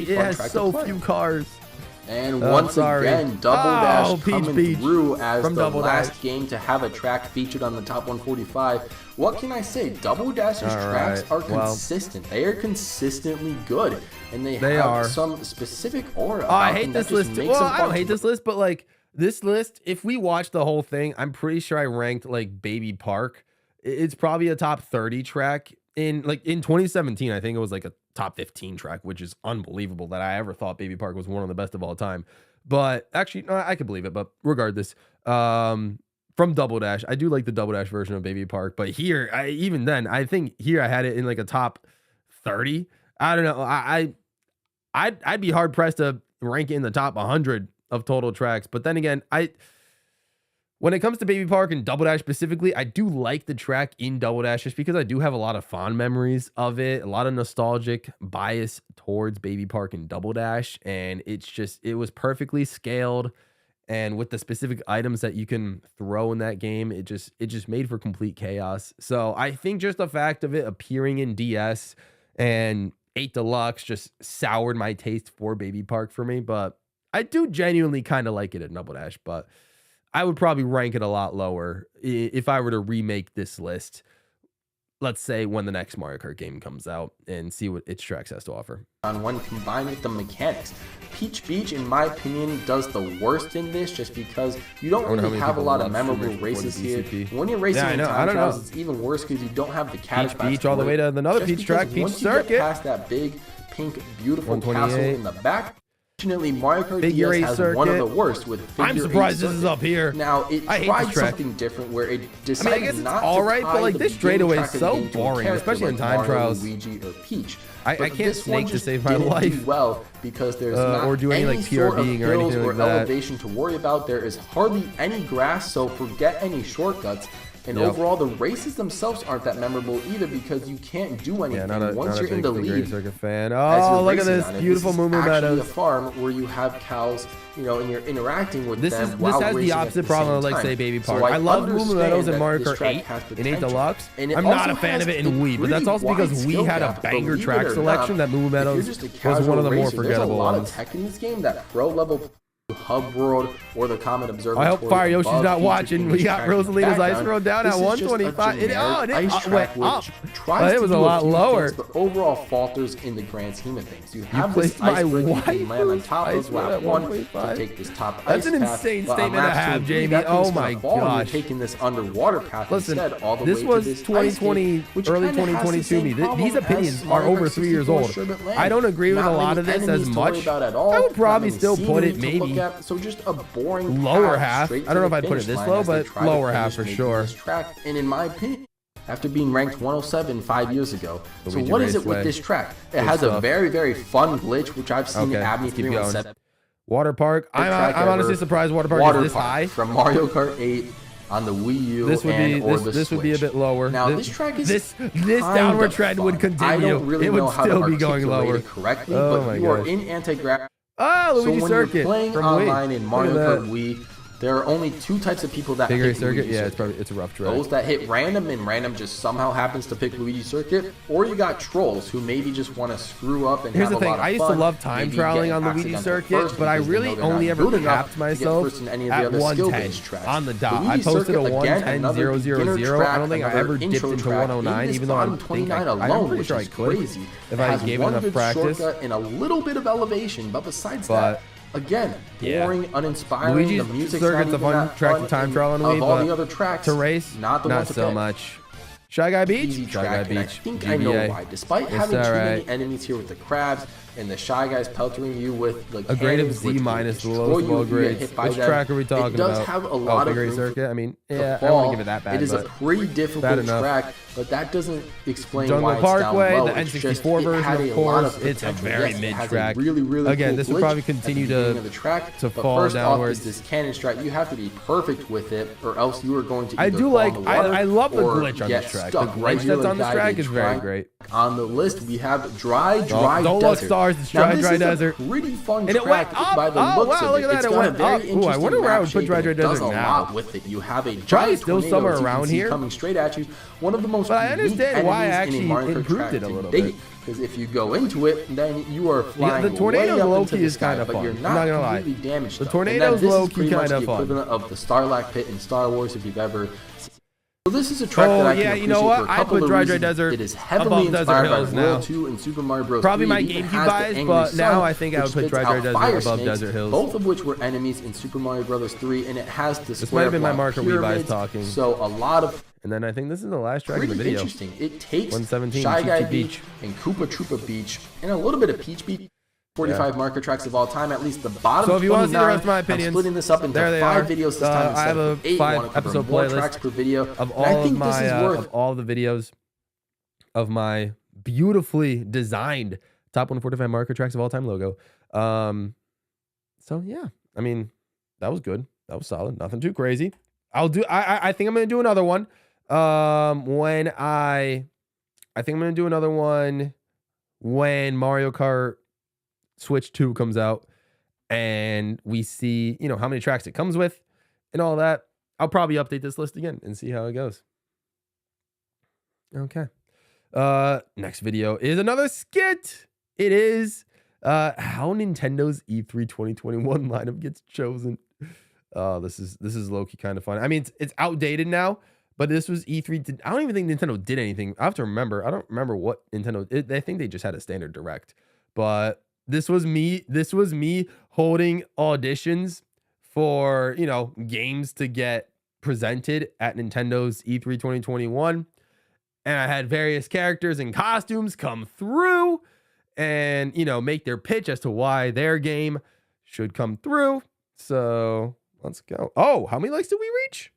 like it fun has track to so play. few cars. And once again, Double Dash coming through as the last game to have a track featured on the top 145. What can I say? Double Dash's tracks are consistent. They are consistently good, and they have some specific aura. I hate this list. Well, I don't hate this list, but like this list, if we watch the whole thing, I'm pretty sure I ranked like Baby Park. It's probably a top 30 track in 2017. I think it was like a top 15 track, which is unbelievable that I ever thought Baby Park was one of the best of all time. But actually, no, I could believe it. But regardless, from Double Dash, I do like the Double Dash version of Baby Park. But here, even then, I think here I had it in like a top 30. I don't know. I'd be hard pressed to rank it in the top 100 of total tracks. But then again, when it comes to Baby Park and Double Dash specifically, I do like the track in Double Dash just because I do have a lot of fond memories of it, a lot of nostalgic bias towards Baby Park and Double Dash. And it was perfectly scaled. And with the specific items that you can throw in that game, it just made for complete chaos. So I think just the fact of it appearing in DS and 8 Deluxe just soured my taste for Baby Park for me. But I do genuinely kind of like it in Double Dash, but I would probably rank it a lot lower if I were to remake this list, let's say when the next Mario Kart game comes out, and see what its tracks has to offer. On when combined with the mechanics, Peach Beach, in my opinion, does the worst in this just because you don't really have a lot of memorable races here. When you're racing in time trials, it's even worse because you don't have the cash Peach Beach all the way to another Peach track, Peach Circuit. Once you get past that big, pink, beautiful castle in the back, unfortunately, Mario Kart DS has one of the worst with figure I'm surprised this is up here. Now, it tried something different where it decided I guess it's not all to right, tie but like the this straightaway is so game to a boring, character especially in like time Mario, trials. Luigi, or Peach. I can't snake to save my life. Didn't do well because there's not or do any like sort of PRBing or hills anything or like that. elevation to worry about. There is hardly any grass, so forget any shortcuts. And overall, the races themselves aren't that memorable either because you can't do anything. Once you're in the lead, fan. Oh, look at this beautiful Moo Moo Meadows. A farm where you have cows, and you're interacting with them. This has the opposite problem of, like, say, Baby Park. So I love Moo Moo Meadows in Mario Kart 8 and 8 Deluxe. I'm not a fan of it in Wii, but that's also because Wii had a banger track selection that Moo Moo Meadows was one of the more forgettable ones. There's a lot of tech in this game that pro level Hub World or the Comet Observatory. I hope Fire Yoshi's not watching. We got Rosalina's Ice Road down at 125. It went up. But it was a lot lower. But overall falters in the grand scheme of things. You have this ice ring you can land on top of lap 1 to take this top ice path. That's an insane statement to have, Jamie. Oh my gosh. Taking this underwater path Listen, instead all the way this was to this 2020, early 2022 me. These opinions are over 3 years old. I don't agree with a lot of this as much. I would probably still put it maybe so just a boring lower half. I don't know if I'd put it this low, but lower half for sure. Track, and in my opinion, after being ranked 107 5 years ago, so what is it with this track? It has a very, very fun glitch, which I've seen in Abney 317. Water Park. I'm honestly surprised Water Park is this high. From Mario Kart 8 on the Wii U this would be a bit lower. Now this track is this downward trend would continue. I don't really it would know how still to be going lower. Correctly, but you are in anti-gravity. Luigi so when Circuit you're playing from online Wii. in Mario Kart Wii, there are only two types of people that pick hit Circuit. Luigi Circuit. It's a rough track. Those that hit random and random just somehow happens to pick Luigi Circuit, or you got trolls who maybe just want to screw up and Here's have the thing. a lot of fun. I used to love time trialing on Luigi Circuit, but I really only ever capped myself at 110 on the dot. I posted a 110.000. I don't think I ever dipped into 109, even though I'm pretty sure I could if I gave it enough practice. And a little bit of elevation, but besides that. Again, boring, uninspiring. Luigi's the music's Circuit's a fun track to time trial on Wii, all but the other tracks, to race, not so much. Shy Guy Beach? Shy Guy Beach. I think I know why. Despite having too many enemies here with the crabs and the Shy Guys peltering you with like a grade of Z minus, the lowest of all grades. Which track are we talking about? It does have a lot of Figure Circuit. I mean, yeah, I don't want to give it that bad. It is a pretty difficult track, but that doesn't explain why it's Parkway, down low. the N64 version, of course, it's a very mid track. Again, this would probably continue to fall downwards. First off, this cannon strike, you have to be perfect with it, or else you are going to. I do like. I love the glitch on this track. The glitch that's on this track is very great. On the list, we have dry Don't desert. cars. It's Now, Dry this is Desert. a pretty fun And it went track up. by the Oh, looks wow, of look it. at that. It's It got a went very up. Ooh, I interesting wonder where I map would put shape, Dry and it does Desert a now. lot with it. You have a Probably giant still tornado, somewhere as you can around see, here. coming straight at you. One of the most But I unique understand why I enemies actually in a Mario Kart improved track it a to little date, bit. because if you go into it, then you are flying the tornadoes way up low-key into the is sky, kinda but fun. you're I'm not not gonna lie. completely damaged. The though. tornadoes and then low-key this is pretty much kinda the fun. equivalent of the Starlight Pit in Star Wars, if you've ever. So this is a track that I can yeah, appreciate you know what? for a I couple put of Dry reasons. Desert It is heavily above Desert inspired by Hills World now. 2 and Super Mario Bros. Probably 3. my It even GameCube has the bias, Angry but Sun, now I think I which would put spits Dry out Desert fire above snakes, Desert Hills. both of which were enemies in Super Mario Bros. 3, and it has the This might have been my square block marker Wii bias pyramids, talking. So a lot of And then I think this is the last track of pretty the video. interesting. It takes 117, Shy Cheap Guy Cheap Beach Beach. and Koopa Troopa Beach and a little bit of Peach Beach. 45 marker tracks of all time, at least the bottom. So if you want to see the 29, rest of my I'm opinions, splitting this up into there they 5 are. videos this time I have instead of a 8. I want to cover 5-episode more playlist tracks per video. of And I all think of my this is worth of all the videos of my beautifully designed top 145 marker tracks of all time logo. So yeah, I mean, that was good. That was solid. Nothing too crazy. I think I'm gonna do another one. I think I'm gonna do another one when Mario Kart Switch 2 comes out and we see, you know, how many tracks it comes with and all that. I'll probably update this list again and see how it goes. Okay. Next video is another skit. It is how Nintendo's E3 2021 lineup gets chosen. This is low-key kind of fun. I mean, it's outdated now, but this was E3. I don't even think Nintendo did anything. I have to remember. I don't remember what Nintendo did. I think they just had a standard direct. But this was me holding auditions for, you know, games to get presented at Nintendo's E3 2021. And I had various characters and costumes come through and, you know, make their pitch as to why their game should come through. So let's go. Oh, how many likes did we reach?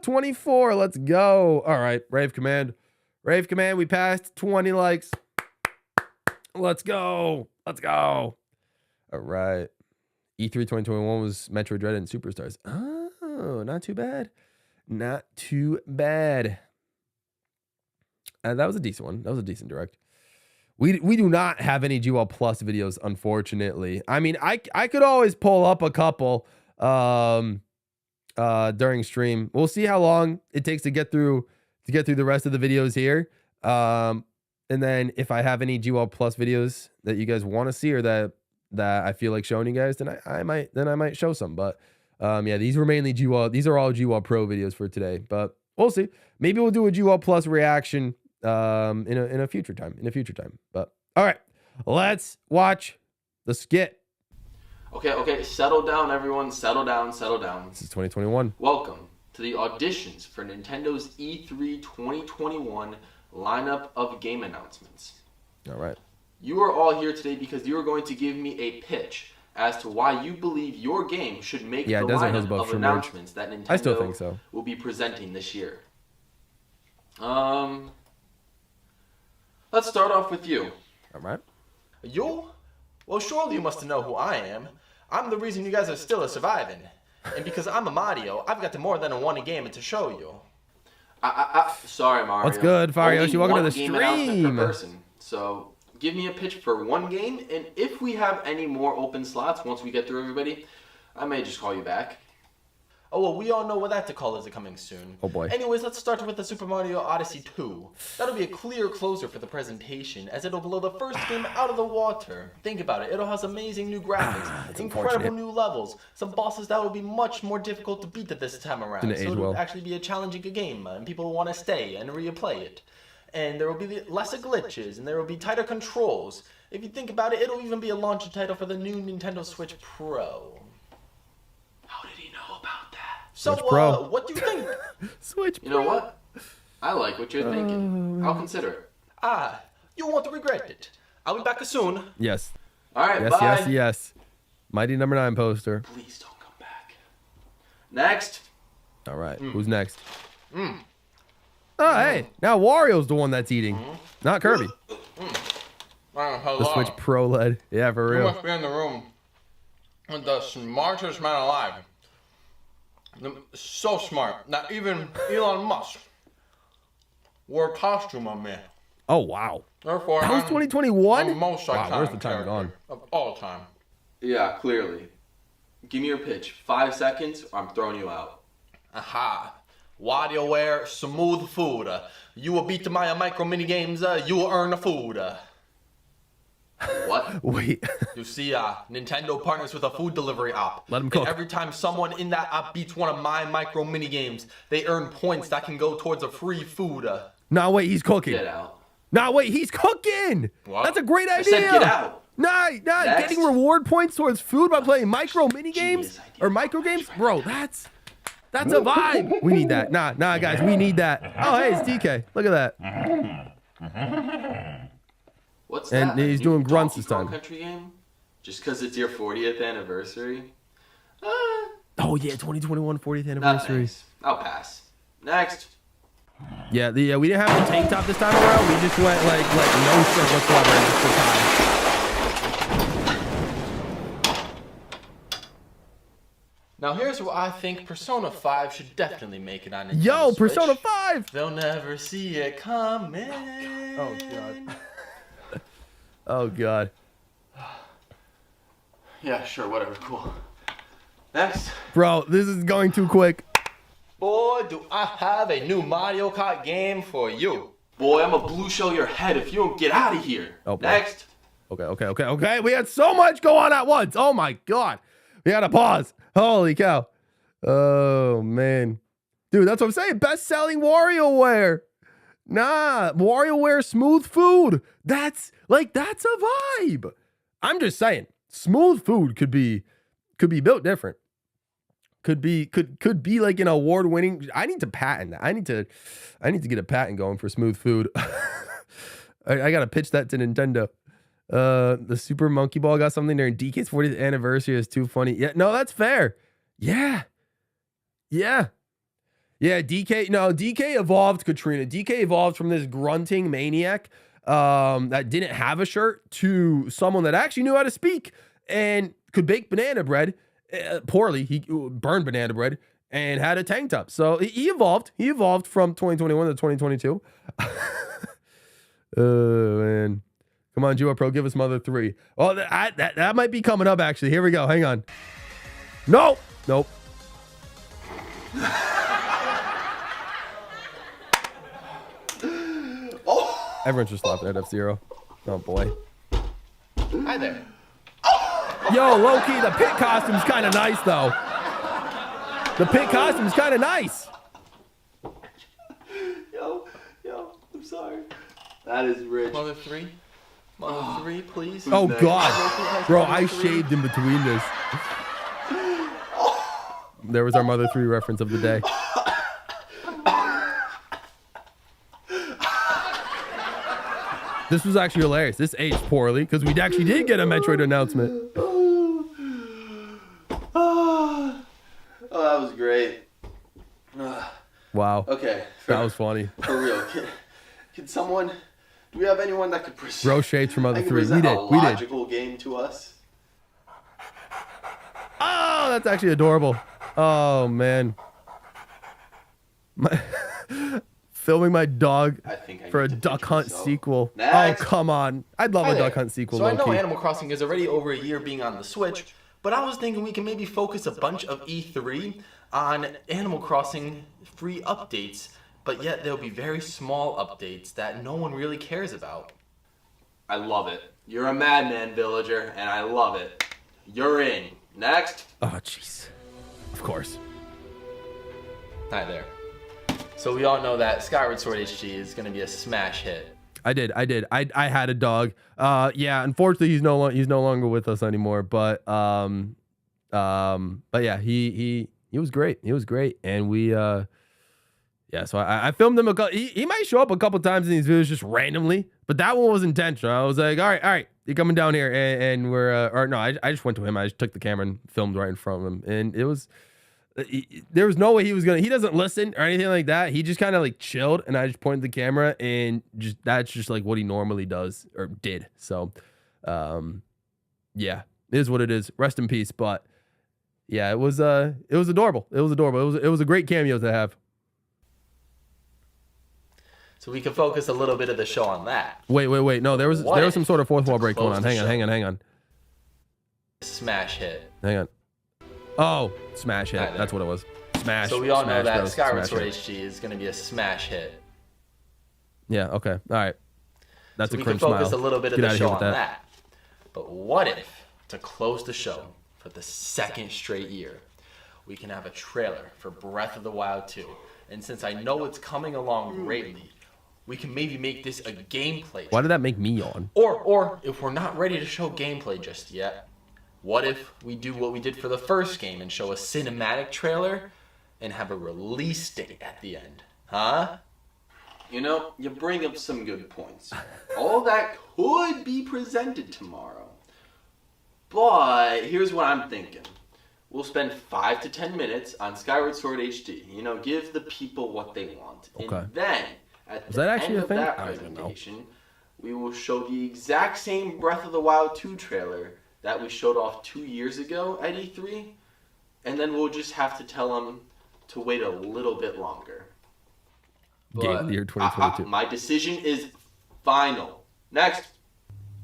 24. Let's go. All right. Rave Command. Rave Command. We passed 20 likes. Let's go. Let's go. All right. E3 2021 was Metroid Dread and Superstars. Oh, not too bad. Not too bad. That was a decent one. That was a decent direct. We do not have any GWall Plus videos, unfortunately. I mean, I could always pull up a couple during stream. We'll see how long it takes to get through the rest of the videos here. And then if I have any GWall Plus videos that you guys want to see or that I feel like showing you guys, then I might show some. But yeah, these were mainly GWall. These are all GWallPro videos for today. But we'll see. Maybe we'll do a GWall Plus reaction in a future time. But all right, let's watch the skit. Okay, settle down, everyone. Settle down. This is 2021. Welcome to the auditions for Nintendo's E3 2021 lineup of game announcements. All right. You are all here today because you are going to give me a pitch as to why you believe your game should make the lineup of announcements that Nintendo I still think so. will be presenting this year. Let's start off with you. All right. You? Well, surely you must know who I am. I'm the reason you guys are still surviving. And because I'm a Mario, I've got more than one game to show you. Sorry, Mario. What's good, Farioshi? Welcome to the Game announcement per stream. person. So give me a pitch for one game, and if we have any more open slots once we get through everybody, I may just call you back. Oh, well, we all know what that call is coming soon. Oh, boy. Anyways, let's start with the Super Mario Odyssey 2. That'll be a clear closer for the presentation, as it'll blow the first game out of the water. Think about it. It'll have amazing new graphics, incredible new levels, some bosses that will be much more difficult to beat this time around. Didn't So age it'll well. actually be a challenging game, and people will want to stay and replay it. And there will be less glitches, and there will be tighter controls. If you think about it, it'll even be a launch title for the new Nintendo Switch Pro. How did he know about that? So, Switch Pro. what do you think? Switch. You know what? I like what you're thinking. I'll consider it. You won't regret it. I'll be back soon. Yes. All right, Yes. bye. Yes. Mighty number 9 poster. Please don't come back. Next. All right. Who's next? Oh, hey. Now Wario's the one that's eating, not Kirby. Hello. The Switch Pro LED. Yeah, for You real. must be in the room with the smartest man alive. So smart that even Elon Musk wore a costume on me. Oh, wow. Therefore, That was I'm 2021? the most iconic Wow, where's the time character gone? of all time. Yeah, clearly. Give me your pitch. 5 seconds, or I'm throwing you out. Aha. WarioWare smooth food. You will beat my micro mini games. You will earn the food. What? Wait. You see, Nintendo partners with a food delivery app. Let 'em And cook. every time someone in that app beats one of my micro mini games, they earn points that can go towards a free food. Nah, wait, he's cooking. Get out. Nah, wait, he's cooking. What? That's a great I idea. said get out. Nah, Next. getting reward points towards food by playing micro mini games Genius idea. or micro games, bro. That's a vibe. We need that. Nah, guys, we need that. Oh, hey, it's DK. Look at that. What's And that? he's A doing new grunts Donkey this time. Kong Country game? Just because it's your 40th anniversary? Oh yeah, 2021 40th No anniversary. thanks. I'll pass. Next. Yeah, we didn't have the tank top this time around. We just went like no shirt whatsoever just for time. Now here's what I think Persona 5 should definitely make it on Nintendo Yo, Switch. Persona 5. They'll never see it coming. Oh god. Oh god. Yeah, sure, whatever, cool. Next. Bro, this is going too quick. Boy, do I have a new Mario Kart game for you. Boy, I'm a blue shell your head if you don't get out of here. Oh, boy. Next. Okay. We had so much go on at once. Oh my god. We had to pause. Holy cow. Oh man. Dude, that's what I'm saying. Best-selling WarioWare. Nah, WarioWare smooth food. That's a vibe. I'm just saying. Smooth food could be built different. Could be like an award-winning. I need to patent that. I need to get a patent going for smooth food. I gotta pitch that to Nintendo. The Super Monkey Ball got something there, and DK's 40th anniversary is too funny. Yeah, no, that's fair. Yeah. DK evolved, Katrina. DK evolved from this grunting maniac that didn't have a shirt to someone that actually knew how to speak and could bake banana bread poorly. He burned banana bread and had a tank top. So he evolved. He evolved from 2021 to 2022. Oh, man. Come on, GWallPro, give us Mother 3. Oh, that might be coming up, actually. Here we go. Hang on. Nope. Everyone's just laughing at F-Zero. Oh, boy. Hi there. Yo, low-key, the pit costume's kind of nice, though. The pit costume's kind of nice. Yo, I'm sorry. That is rich. Mother 3? Mother 3, please. Oh, next? God. Bro, I shaved in between this. There was our Mother 3 reference of the day. This was actually hilarious. This aged poorly because we actually did get a Metroid announcement. Oh, that was great. Wow. Okay. That was funny. For real. Can someone... Do we have anyone that could present... Bro shades from Mother 3. We present did. a logical game to us? Oh, that's actually adorable. Oh, man. Filming my dog for a Duck Hunt sequel. Next. Oh, come on. I'd love Hi a there. Duck Hunt sequel, So I know low-key. Animal Crossing is already over a year being on the Switch, but I was thinking we can maybe focus a bunch of E3 on Animal Crossing free updates, but yet there'll be very small updates that no one really cares about. I love it. You're a madman, villager, and I love it. You're in. Next. Oh, jeez. Of course. Hi there. So we all know that Skyward Sword HD is going to be a smash hit. I did. I had a dog. Yeah, unfortunately he's no longer with us anymore, but yeah, he was great. He was great. And we yeah, so I filmed him he might show up a couple times in these videos just randomly, but that one was intentional. I was like, all right, you're coming down here, and we're or no, I just went to him. I just took the camera and filmed right in front of him, and it was there was no way he doesn't listen or anything like that. He just kind of like chilled, and I just pointed the camera, and that's just like what he normally does or did. So yeah, it is what it is. Rest in peace. But yeah, it was adorable. It was a great cameo to have. So we can focus a little bit of the show on that. Wait. No, there was some sort of fourth wall break going on. Hang on. Smash hit. Hang on. Oh, smash hit. That's what it was. Smash. So we all know that bros, Skyward Sword hit. HD is going to be a smash hit. Yeah. Okay. All right. That's So a we can cringe focus smile. a little bit of Get the outta show here with on that. But what if, to close the show for the second straight year, we can have a trailer for Breath of the Wild 2? And since I know it's coming along greatly, we can maybe make this a gameplay. Why did that make me yawn? Or if we're not ready to show gameplay just yet, what if we do what we did for the first game and show a cinematic trailer and have a release date at the end? Huh? You know, you bring up some good points. All that could be presented tomorrow. But here's what I'm thinking. We'll spend 5 to 10 minutes on Skyward Sword HD. You know, give the people what they want. Okay. And then, at Is the that actually end a of thing? that I don't even know. presentation, we will show the exact same Breath of the Wild 2 trailer that we showed off 2 years ago at E3. And then we'll just have to tell them to wait a little bit longer. Game of the year 2022. My decision is final. Next.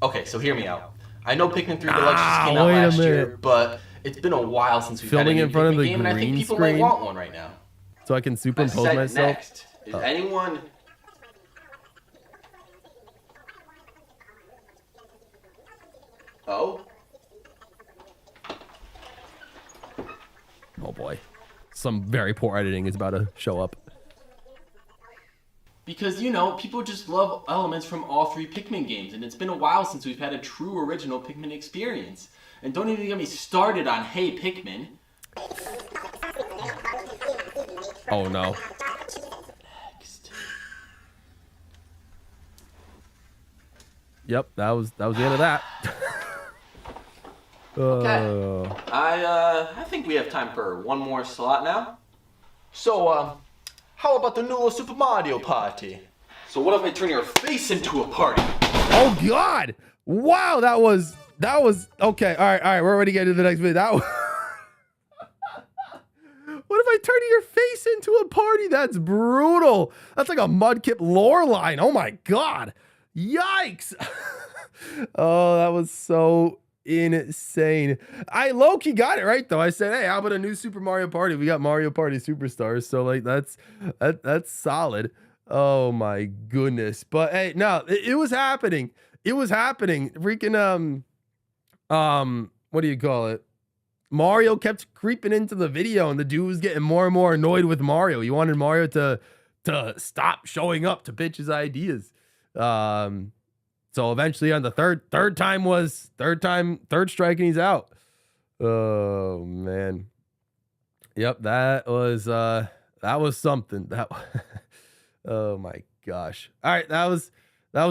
Okay, so hear me out. I know Pikmin 3 Deluxe just came out wait a last year, minute. but it's been a while since we've Filming had a in new front of Pikmin the game, and I think green people screen? might want one right now. So I can I superimpose said myself. next. Is anyone... Oh? Oh boy. Some very poor editing is about to show up. Because, you know, people just love elements from all 3 Pikmin games, and it's been a while since we've had a true original Pikmin experience. And don't even get me started on Hey Pikmin. Oh no. Next. Yep, that was the end of that. Okay. I think we have time for one more slot now. So, how about the new Super Mario Party? So what if I turn your face into a party? Oh god! Wow, that was okay. All right, we're ready to get to the next video. That was what if I turn your face into a party? That's brutal. That's like a Mudkip lore line. Oh my god. Yikes. Oh, that was so insane. I low-key got it right though. I said, hey, how about a new Super Mario Party? We got Mario Party Superstars. So like that's solid. Oh my goodness. But hey, no, it was happening. It was happening. Freaking what do you call it? Mario kept creeping into the video and the dude was getting more and more annoyed with Mario. He wanted Mario to stop showing up to pitch his ideas. So eventually on the third strike and he's out. Oh man. Yep, that was something. That oh my gosh. All right, that was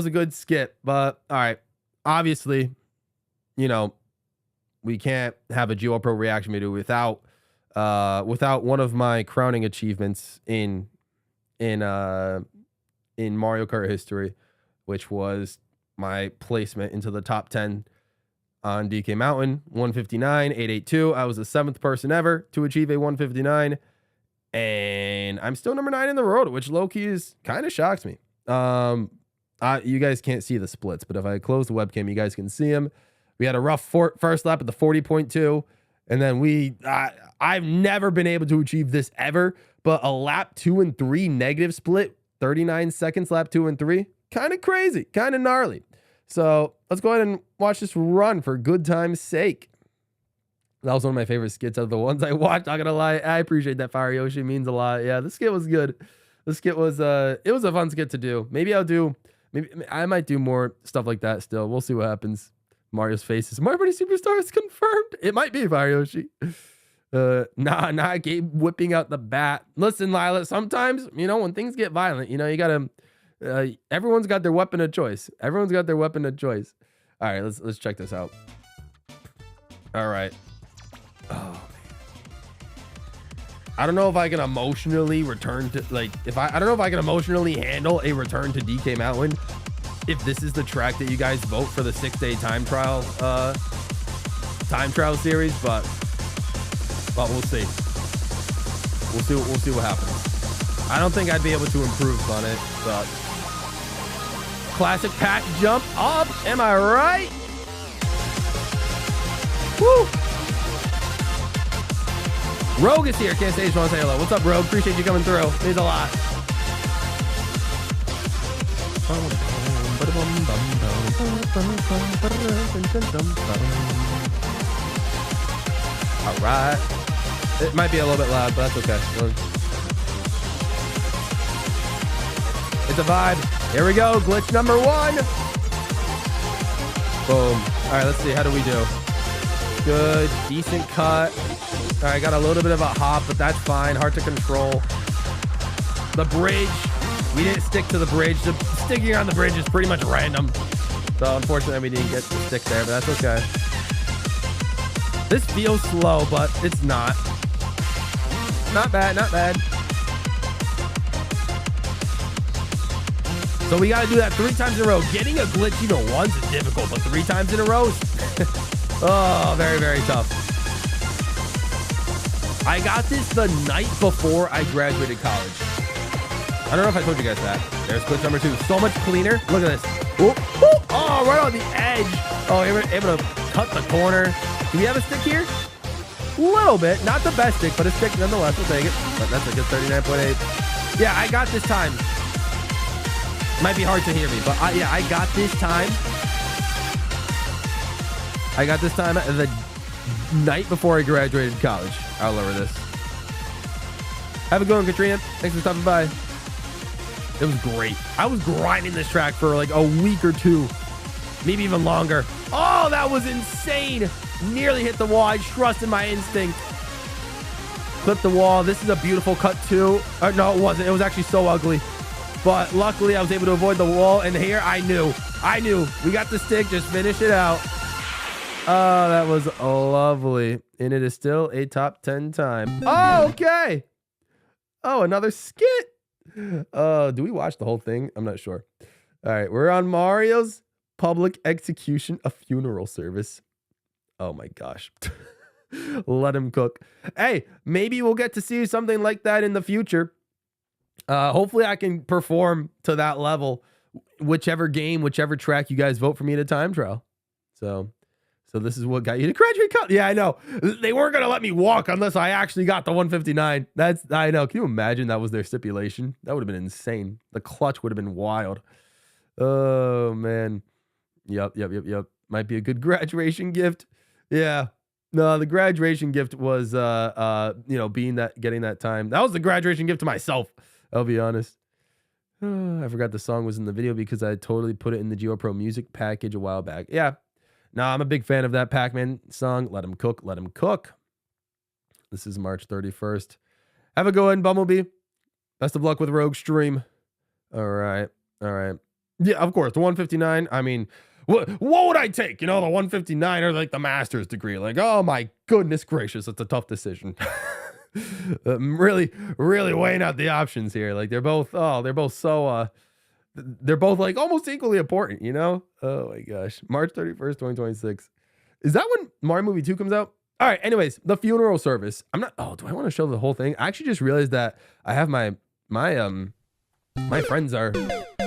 a good skit, but all right. Obviously, you know, we can't have a GWallPro reaction video without one of my crowning achievements in Mario Kart history, which was my placement into the top 10 on DK Mountain, 159.882. I was the 7th person ever to achieve a 159, and I'm still number 9 in the world, which low-key is kind of shocks me. You guys can't see the splits, but if I close the webcam, you guys can see them. We had a rough first lap at the 40.2, and then I've never been able to achieve this ever, but a lap 2 and 3 negative split, 39 seconds, lap 2 and 3. Kind of crazy, kind of gnarly. So let's go ahead and watch this run for good time's sake. That was one of my favorite skits out of the ones I watched. Not gonna lie, I appreciate that. Fire Yoshi means a lot. Yeah, this skit was good. This skit was it was a fun skit to do. Maybe I might do more stuff like that still. We'll see what happens. Mario's face is Mario Party Superstars confirmed. It might be Fire Yoshi. Nah, Gabe whipping out the bat. Listen, Lila, sometimes, you know, when things get violent, you know, you gotta everyone's got their weapon of choice. Everyone's got their weapon of choice. All right, let's check this out. All right. Oh man. I don't know if I can emotionally return to I don't know if I can emotionally handle a return to DK Mountain if this is the track that you guys vote for the 6-day time trial series, but we'll see. We'll see what happens. I don't think I'd be able to improve on it, but Classic pack jump up. Am I right? Woo! Rogue is here. Can't say just want to say hello. What's up, Rogue? Appreciate you coming through. Means a lot. All right. It might be a little bit loud, but that's okay. It's a vibe. Here we go. Glitch number 1. Boom. All right, let's see. How do we do? Good. Decent cut. All right, got a little bit of a hop, but that's fine. Hard to control. The bridge. We didn't stick to the bridge. The sticking on the bridge is pretty much random. So unfortunately, we didn't get to stick there, but that's okay. This feels slow, but it's not. Not bad, not bad. So we got to do that 3 times in a row. Getting a glitch even once is difficult, but 3 times in a row is oh, very, very tough. I got this the night before I graduated college. I don't know if I told you guys that. There's glitch number 2. So much cleaner. Look at this. Ooh, ooh. Oh, right on the edge. Oh, able to cut the corner. Do we have a stick here? A little bit. Not the best stick, but a stick nonetheless. We'll take it. But that's a good 39.8. Yeah, I got this time. Might be hard to hear me, but yeah, I got this time. I got this time the night before I graduated college. I'll lower this. Have a good one, Katrina. Thanks for stopping by. It was great. I was grinding this track for like a week or 2, maybe even longer. Oh, that was insane. Nearly hit the wall. I trusted my instinct. Clip the wall. This is a beautiful cut too. No, it wasn't. It was actually so ugly. But luckily, I was able to avoid the wall. And here, I knew. We got the stick. Just finish it out. Oh, that was lovely. And it is still a top 10 time. Oh, okay. Oh, another skit. Do we watch the whole thing? I'm not sure. All right, we're on Mario's public execution, a funeral service. Oh my gosh. Let him cook. Hey, maybe we'll get to see something like that in the future. Hopefully I can perform to that level, whichever game, whichever track you guys vote for me to time trial. So this is what got you to graduate college. Yeah, I know. They weren't going to let me walk unless I actually got the 159. I know. Can you imagine that was their stipulation? That would have been insane. The clutch would have been wild. Oh, man. Yep. Might be a good graduation gift. Yeah. No, the graduation gift was, getting that time. That was the graduation gift to myself. I'll be honest. I forgot the song was in the video because I totally put it in the GWallPro music package a while back. Yeah. No, I'm a big fan of that Pac-Man song. Let him cook. Let him cook. This is March 31st. Have a go ahead, Bumblebee. Best of luck with Rogue Stream. All right. Yeah, of course. The 159. I mean, what would I take? The 159 or like the master's degree? Like, oh my goodness gracious. It's a tough decision. Really, really weighing out the options here. Like they're both so, they're both like almost equally important, Oh my gosh. March 31st, 2026. Is that when Mario Movie 2 comes out? All right. Anyways, the funeral service. Do I want to show the whole thing? I actually just realized that I have my friends are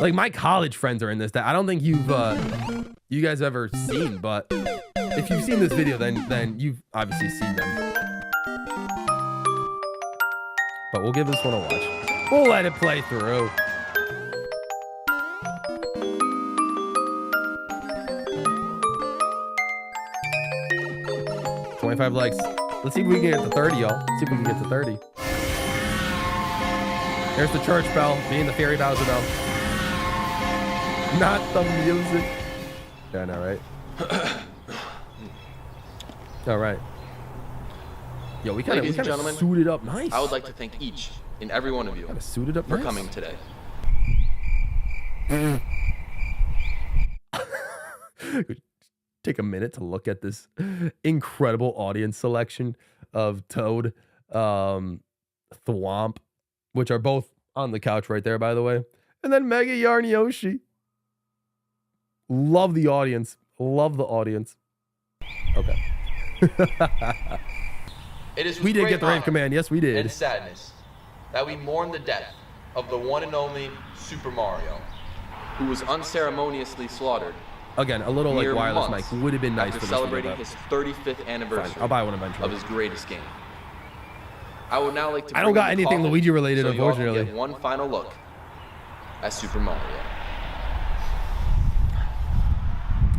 like my college friends are in this that I don't think you guys ever seen, but if you've seen this video, then you've obviously seen them. But we'll give this one a watch. We'll let it play through. $25 likes. Let's see if we can get to 30, y'all. Let's see if we can get to 30. There's the church bell, being the fairy Bowser bell. Not the music. Yeah, I know, right? All right. Yo, we kind of suited up nice. I would like to thank each and every one of you suited up for nice. Coming today. Take a minute to look at this incredible audience selection of Toad, Thwomp, which are both on the couch right there, by the way. And then Mega Yarn Yoshi. Love the audience. Love the audience. Okay. It is we did get the rave command. Yes, we did. And sadness that we mourn the death of the one and only Super Mario. who was unceremoniously slaughtered Again, a little like mere wireless months mic would have been nice after for this celebrating video, his 35th anniversary I'll buy one eventually. of his greatest game. I would now like to I don't bring got up the anything coffin Luigi related, so you all can unfortunately. get one final look at Super Mario.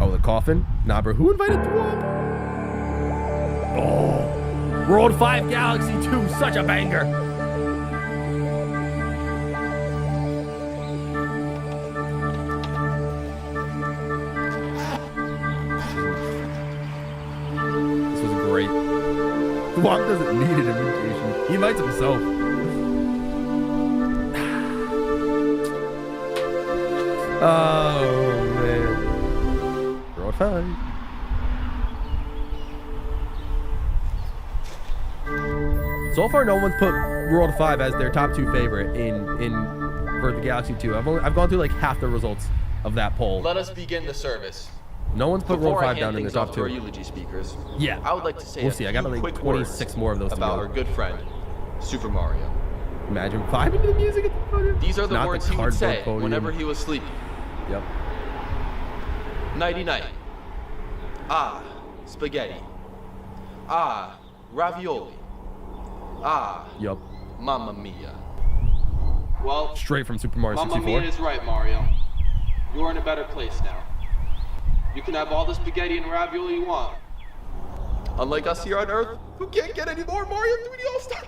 Oh, the coffin? Nah, bro. Who invited Dwop? Oh, World 5 Galaxy 2, such a banger. This was great. Dwop doesn't need an invitation. He invites himself. Oh, man. World 5. So far, no one's put World 5 as their top 2 favorite for the Galaxy 2. I've gone through like half the results of that poll. Let us begin the service. No one's put World Before I 5 hand down in the things top off to our 2. eulogy speakers, Yeah. I would like to say We'll a see. I got few like quick 26 words more of those to about go. our good friend, Super Mario. Imagine vibing to the music at the podium. These are the Not words he would cardboard say podium. whenever he was sleeping. Yep. Nighty night. Ah, spaghetti. Ah, ravioli. Ah, Yep. mamma mia. Well, Straight from Super Mario Mamma 64. Mia is right, Mario. You're in a better place now. You can have all the spaghetti and ravioli you want. Unlike us here on Earth, who can't get any more Mario 3D All-Star.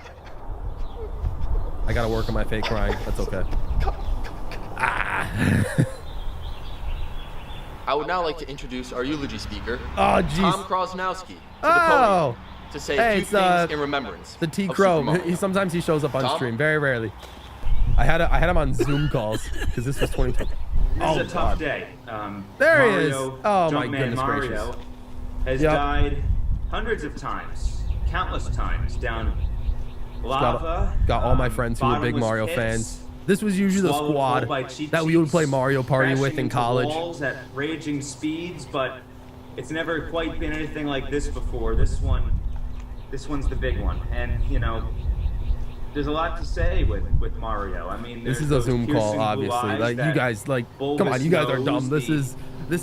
I gotta work on my fake crying. That's okay. I would now like to introduce our eulogy speaker, Oh, Tom jeez. Krosnowski, to the Oh! podium to say a Hey, few it's, things in remembrance. The T of Crow. Super Mario. Sometimes he shows up on Tom? stream. Very rarely. I had him on Zoom calls because this was 2020. This is a tough day. There he Mario, is. Oh, my Jumpman goodness Mario gracious. has Yep. died hundreds of times, countless times, down lava. Got all my friends who were big bottomless Mario pits, fans. This was usually the swallowed whole by squad cheap that we would play cheeks, Mario Party with crashing in into college. walls at raging speeds, but it's never quite been anything like this before. This one's the big one, and you know, there's a lot to say with Mario. I mean, This there's is a those Zoom call, piercing blue obviously. eyes, Like you that guys, like, come on, bulbous you guys are nose, dumb. This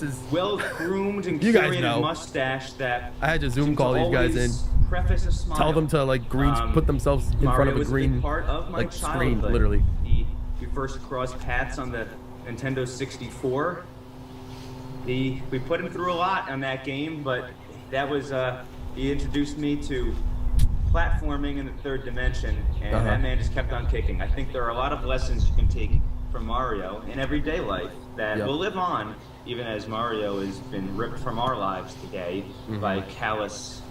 the is. well-groomed and You guys curated know. mustache that I had to Zoom seems call these guys in. always preface a smile. Tell them to like put themselves in front Mario of a was green big part of my like screen, childhood. literally. We first crossed paths on the Nintendo 64. We put him through a lot on that game, but that was he introduced me to platforming in the third dimension, and that man just kept on kicking. I think there are a lot of lessons you can take from Mario in everyday life that will live on, even as Mario has been ripped from our lives today by callous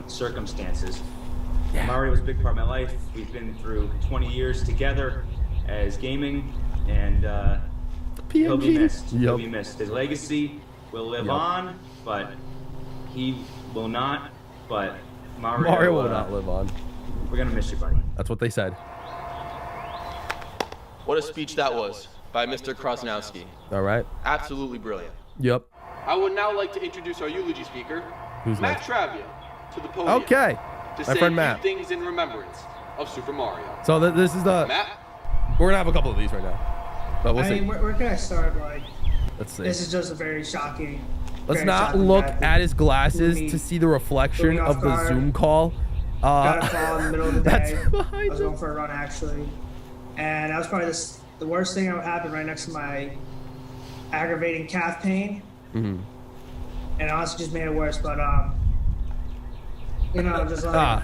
circumstances. Mario was a big part of my life. We've been through 20 years together as gaming, and he'll be missed. He'll be missed. His legacy will live on, but he will not. But Mario will not live on. We're gonna miss you, buddy. That's what they said. What a speech that was by Mr. Krosnowski. All right. Absolutely brilliant. Yep. I would now like to introduce our eulogy speaker, Who's Matt next? Travia, to the podium. Okay. To My say friend a Matt. few things in remembrance of Super Mario. So this is the. Matt? We're gonna have a couple of these right now, but we'll I see. mean, where can I start? Like, Let's see. this is just a very shocking. Let's very not shocking look death. at his glasses Threw me- to see the reflection threw me off of the guard. Zoom call. Got a call in the middle of the That's day. I behind was him. going for a run actually, and that was probably the worst thing that would happen right next to my aggravating calf pain. Mhm. And it honestly just made it worse. But you know, just like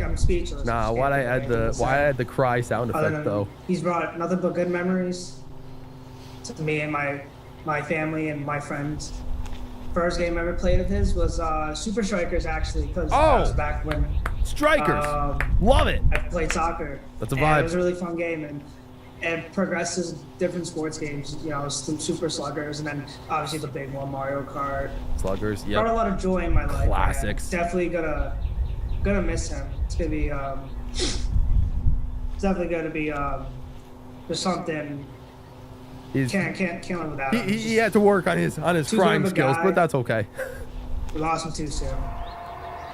I'm speechless. Nah, Just why can't I think of add anything the to why I say. had the cry sound Other effect than though? He's brought nothing but good memories to me and my family and my friends. First game I ever played of his was Super Strikers actually, because that was back when Strikers, love it. I played soccer. That's a And vibe. it was a really fun game, and it progresses different sports games. You know, some Super Sluggers, and then obviously the big one, Mario Kart. Sluggers, Brought a yep. lot of joy in my life. Classics. Man. Definitely gonna miss him. It's gonna be it's definitely gonna be there's something. He's, Can't live without him. he had to work on his Too crying good of a skills, guy. but that's okay. We lost him too soon.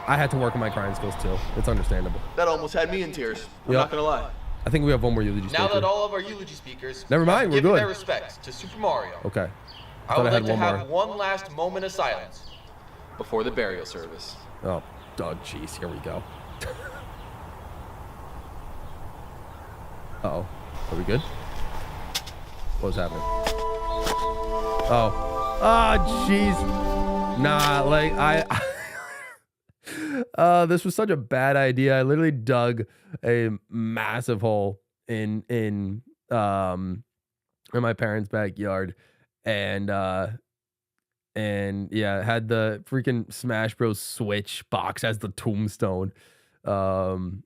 I had to work on my crying skills too. It's understandable. That almost had me in tears. I'm Yep. not gonna lie. I think we have one more eulogy Now speaker. that all of our eulogy speakers Never mind, have we're given good. their respects to Super Mario, Okay. I thought would I had like to one have more. one last moment of silence before the burial service. Oh, jeez. Here we go. Uh-oh. Are we good? What was happening? Oh. Oh, jeez. Nah, like, this was such a bad idea. I literally dug a massive hole in my parents' backyard, and yeah, had the freaking Smash Bros. Switch box as the tombstone, and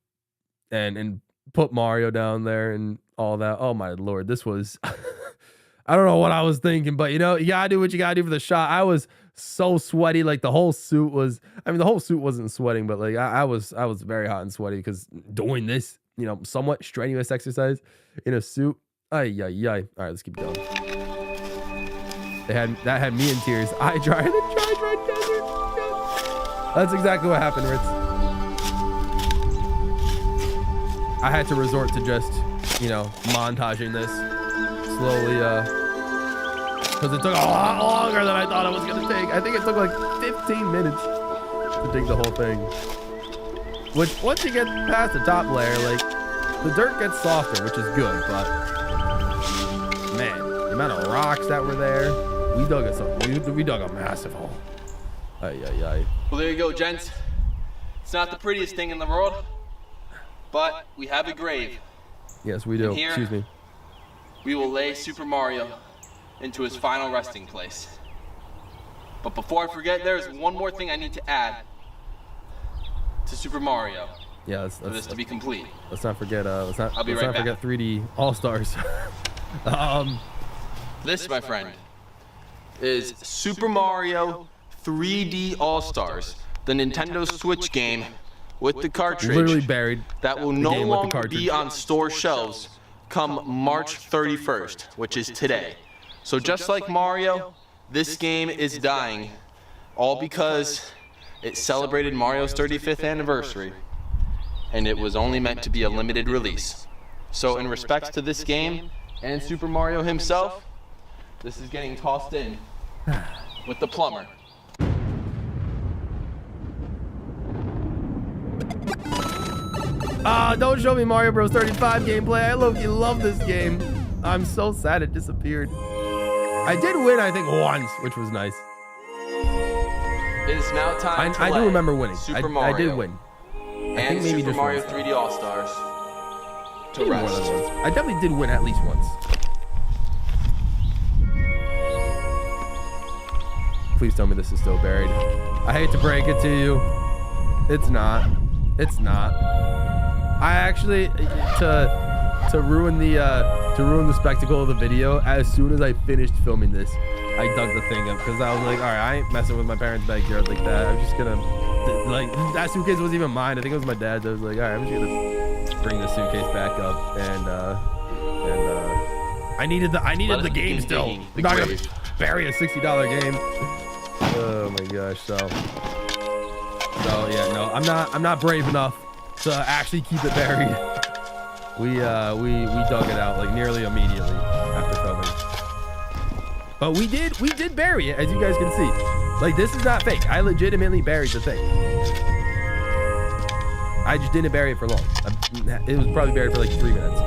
put Mario down there and all that. Oh my lord, this was I don't know what I was thinking, but you know, you gotta do what you gotta do for the shot. I was so sweaty, like the whole suit was. I mean, the whole suit wasn't sweating, but like I was very hot and sweaty because doing this, you know, somewhat strenuous exercise in a suit. Ay. All right, let's keep going. That had me in tears. I tried Red Desert. Yeah. That's exactly what happened, Ritz. I had to resort to just, you know, montaging this slowly, because it took a lot longer than I thought it was gonna take. I think it took like 15 minutes to dig the whole thing. Which, once you get past the top layer, like, the dirt gets softer, which is good, but man, the amount of rocks that were there, we dug a massive hole. Ay. Well, there you go, gents. It's not the prettiest thing in the world, but we have a grave. Yes, we do. And here, Excuse me. we will lay Super Mario into his final resting place. But before I forget, there is one more thing I need to add to Super Mario Yeah, for this to be complete. let's not forget. Let's not I'll be right back. forget 3D All Stars. This, my friend, is Super Mario 3D All-Stars, the Nintendo Switch game with the cartridge Literally buried. that will the no game with the longer cartridge. be on store shelves come March 31st, which is today. So just like Mario, this game is dying, all because it celebrated Mario's 35th anniversary, and it was only meant to be a limited release. So in respects to this game and Super Mario himself, this is getting tossed in with the plumber. Don't show me Mario Bros 35 gameplay. I love this game. I'm so sad it disappeared. I did win, I think, once, which was nice. It is now time to I do lay remember winning. Super I Mario did win. and maybe Super just Mario once. 3D All-Stars to Maybe more than rest. once. I definitely did win at least once. Please tell me this is still buried. I hate to break it to you. It's not. It's not. I actually, to ruin the spectacle of the video, as soon as I finished filming this, I dug the thing up because I was like, all right, I ain't messing with my parents' backyard like that. I'm just gonna, like, that suitcase wasn't even mine. I think it was my dad's. I was like, all right, I'm just gonna bring the suitcase back up, and I needed the game still. I'm not gonna bury a $60 game. Oh my gosh, so yeah, no, I'm not brave enough to actually keep it buried. We dug it out like nearly immediately after filming. But we did bury it, as you guys can see. Like, this is not fake. I legitimately buried the thing. I just didn't bury it for long. It was probably buried for like 3 minutes.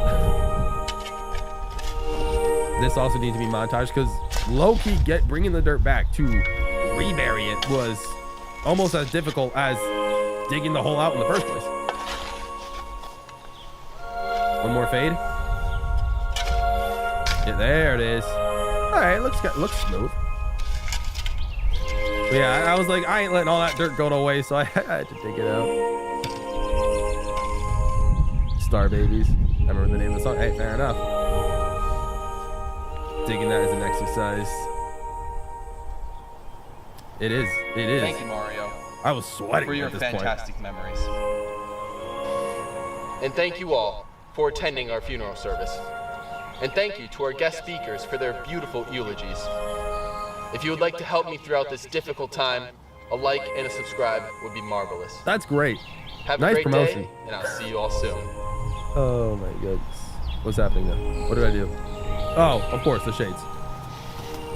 This also needs to be montaged because low-key bringing the dirt back to rebury it was almost as difficult as digging the hole out in the first place. One more fade. Yeah, there it is. All right, looks smooth. But yeah, I was like, I ain't letting all that dirt go to waste, so I had to dig it out. Star Babies. I remember the name of the song. Hey, fair enough. Digging that as an exercise. It is. Thank you, Mario, I was sweating for your at this fantastic memories. And thank you all for attending our funeral service. And thank you to our guest speakers for their beautiful eulogies. If you would like to help me throughout this difficult time, a like and a subscribe would be marvelous. That's great. Have Nice a great promotion. day, and I'll see you all soon. Oh my goodness. What's happening now? What did I do? Oh, of course, the shades.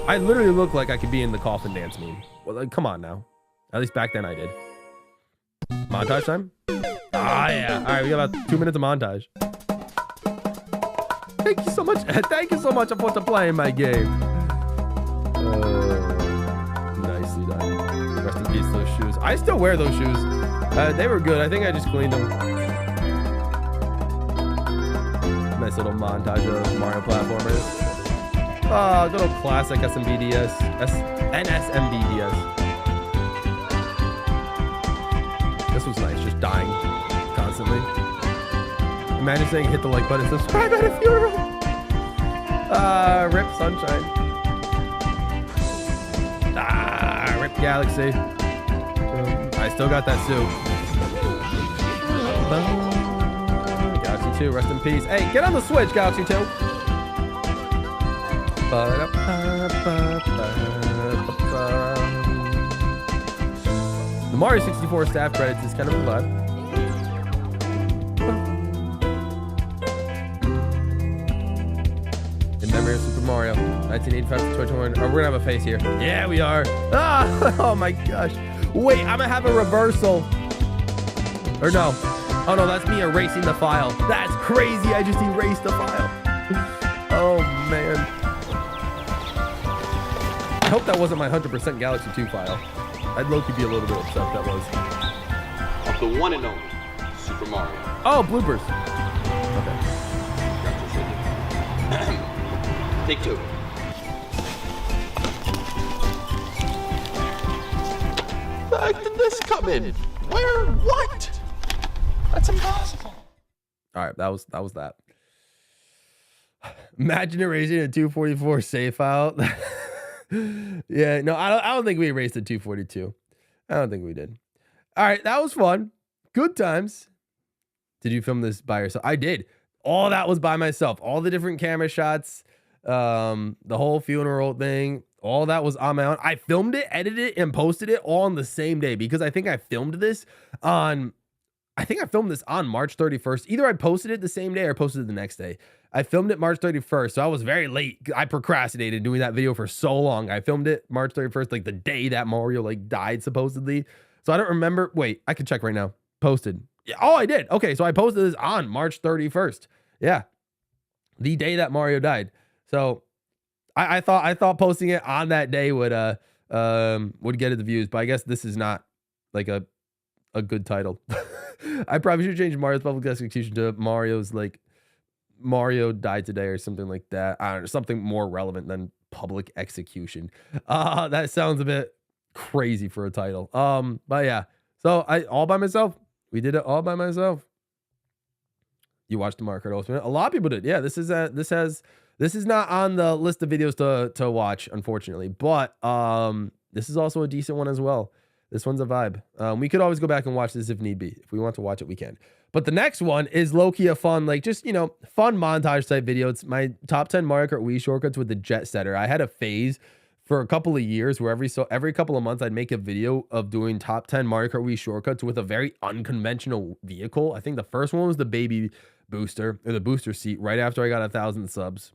I literally look like I could be in the coffin dance meme. Well, like, come on now. At least back then I did. Montage time? Ah, yeah. All right, we got about 2 minutes of montage. Thank you so much. Thank you so much for playing my game. Nicely done. Rest in peace, those shoes. I still wear those shoes. They were good. I think I just cleaned them. Nice little montage of Mario platformers. Oh, good old classic SMBDS. NSMBDS. This was nice, just dying constantly. Imagine saying hit the like button, subscribe at a funeral. Rip Sunshine. Rip Galaxy. I still got that suit. Galaxy 2, rest in peace. Hey, get on the Switch, Galaxy 2. The Mario 64 staff credits is kind of a vibe. In memory of Super Mario, 1985 to 2021. Oh, we're gonna have a face here. Yeah, we are. Ah, oh my gosh. Wait, I'm gonna have a reversal. Or no. Oh no, that's me erasing the file. That's crazy. I just erased the file. Oh man. I hope that wasn't my 100% Galaxy 2 file. I'd low-key be a little bit upset if that was. Of the one and only Super Mario. Oh, bloopers. Okay. Take two. How did this come in? Where? What? That's impossible. All right, that was that. Imagine erasing a 244 save file. Yeah, no, I don't think we erased the 242. I don't think we did. All right, that was fun. Good times. Did you film this by yourself? I did. All that was by myself. All the different camera shots, the whole funeral thing, all that was on my own. I filmed it, edited it, and posted it all on the same day because I think I filmed this on March 31st. Either I posted it the same day or posted it the next day. I filmed it March 31st, so I was very late. I procrastinated doing that video for so long. I filmed it March 31st, like the day that Mario like died supposedly. So I don't remember. Wait, I can check right now. Posted. Yeah, oh, I did. Okay, so I posted this on March 31st. Yeah, the day that Mario died. So I thought posting it on that day would get it the views, but I guess this is not like a good title. I probably should change Mario's public execution to Mario's like Mario died today or something like that. I don't know, something more relevant than public execution. That sounds a bit crazy for a title. But yeah, so I all by myself. We did it all by myself. You watched the Mario Kart Ultimate. A lot of people did. Yeah, this is not on the list of videos to watch, unfortunately. But this is also a decent one as well. This one's a vibe. We could always go back and watch this if need be. If we want to watch it, we can. But the next one is low-key a fun, like just, you know, fun montage type video. It's my top 10 Mario Kart Wii shortcuts with the jet setter. I had a phase for a couple of years where every couple of months I'd make a video of doing top 10 Mario Kart Wii shortcuts with a very unconventional vehicle. I think the first one was the baby booster or the booster seat right after I got 1,000 subs.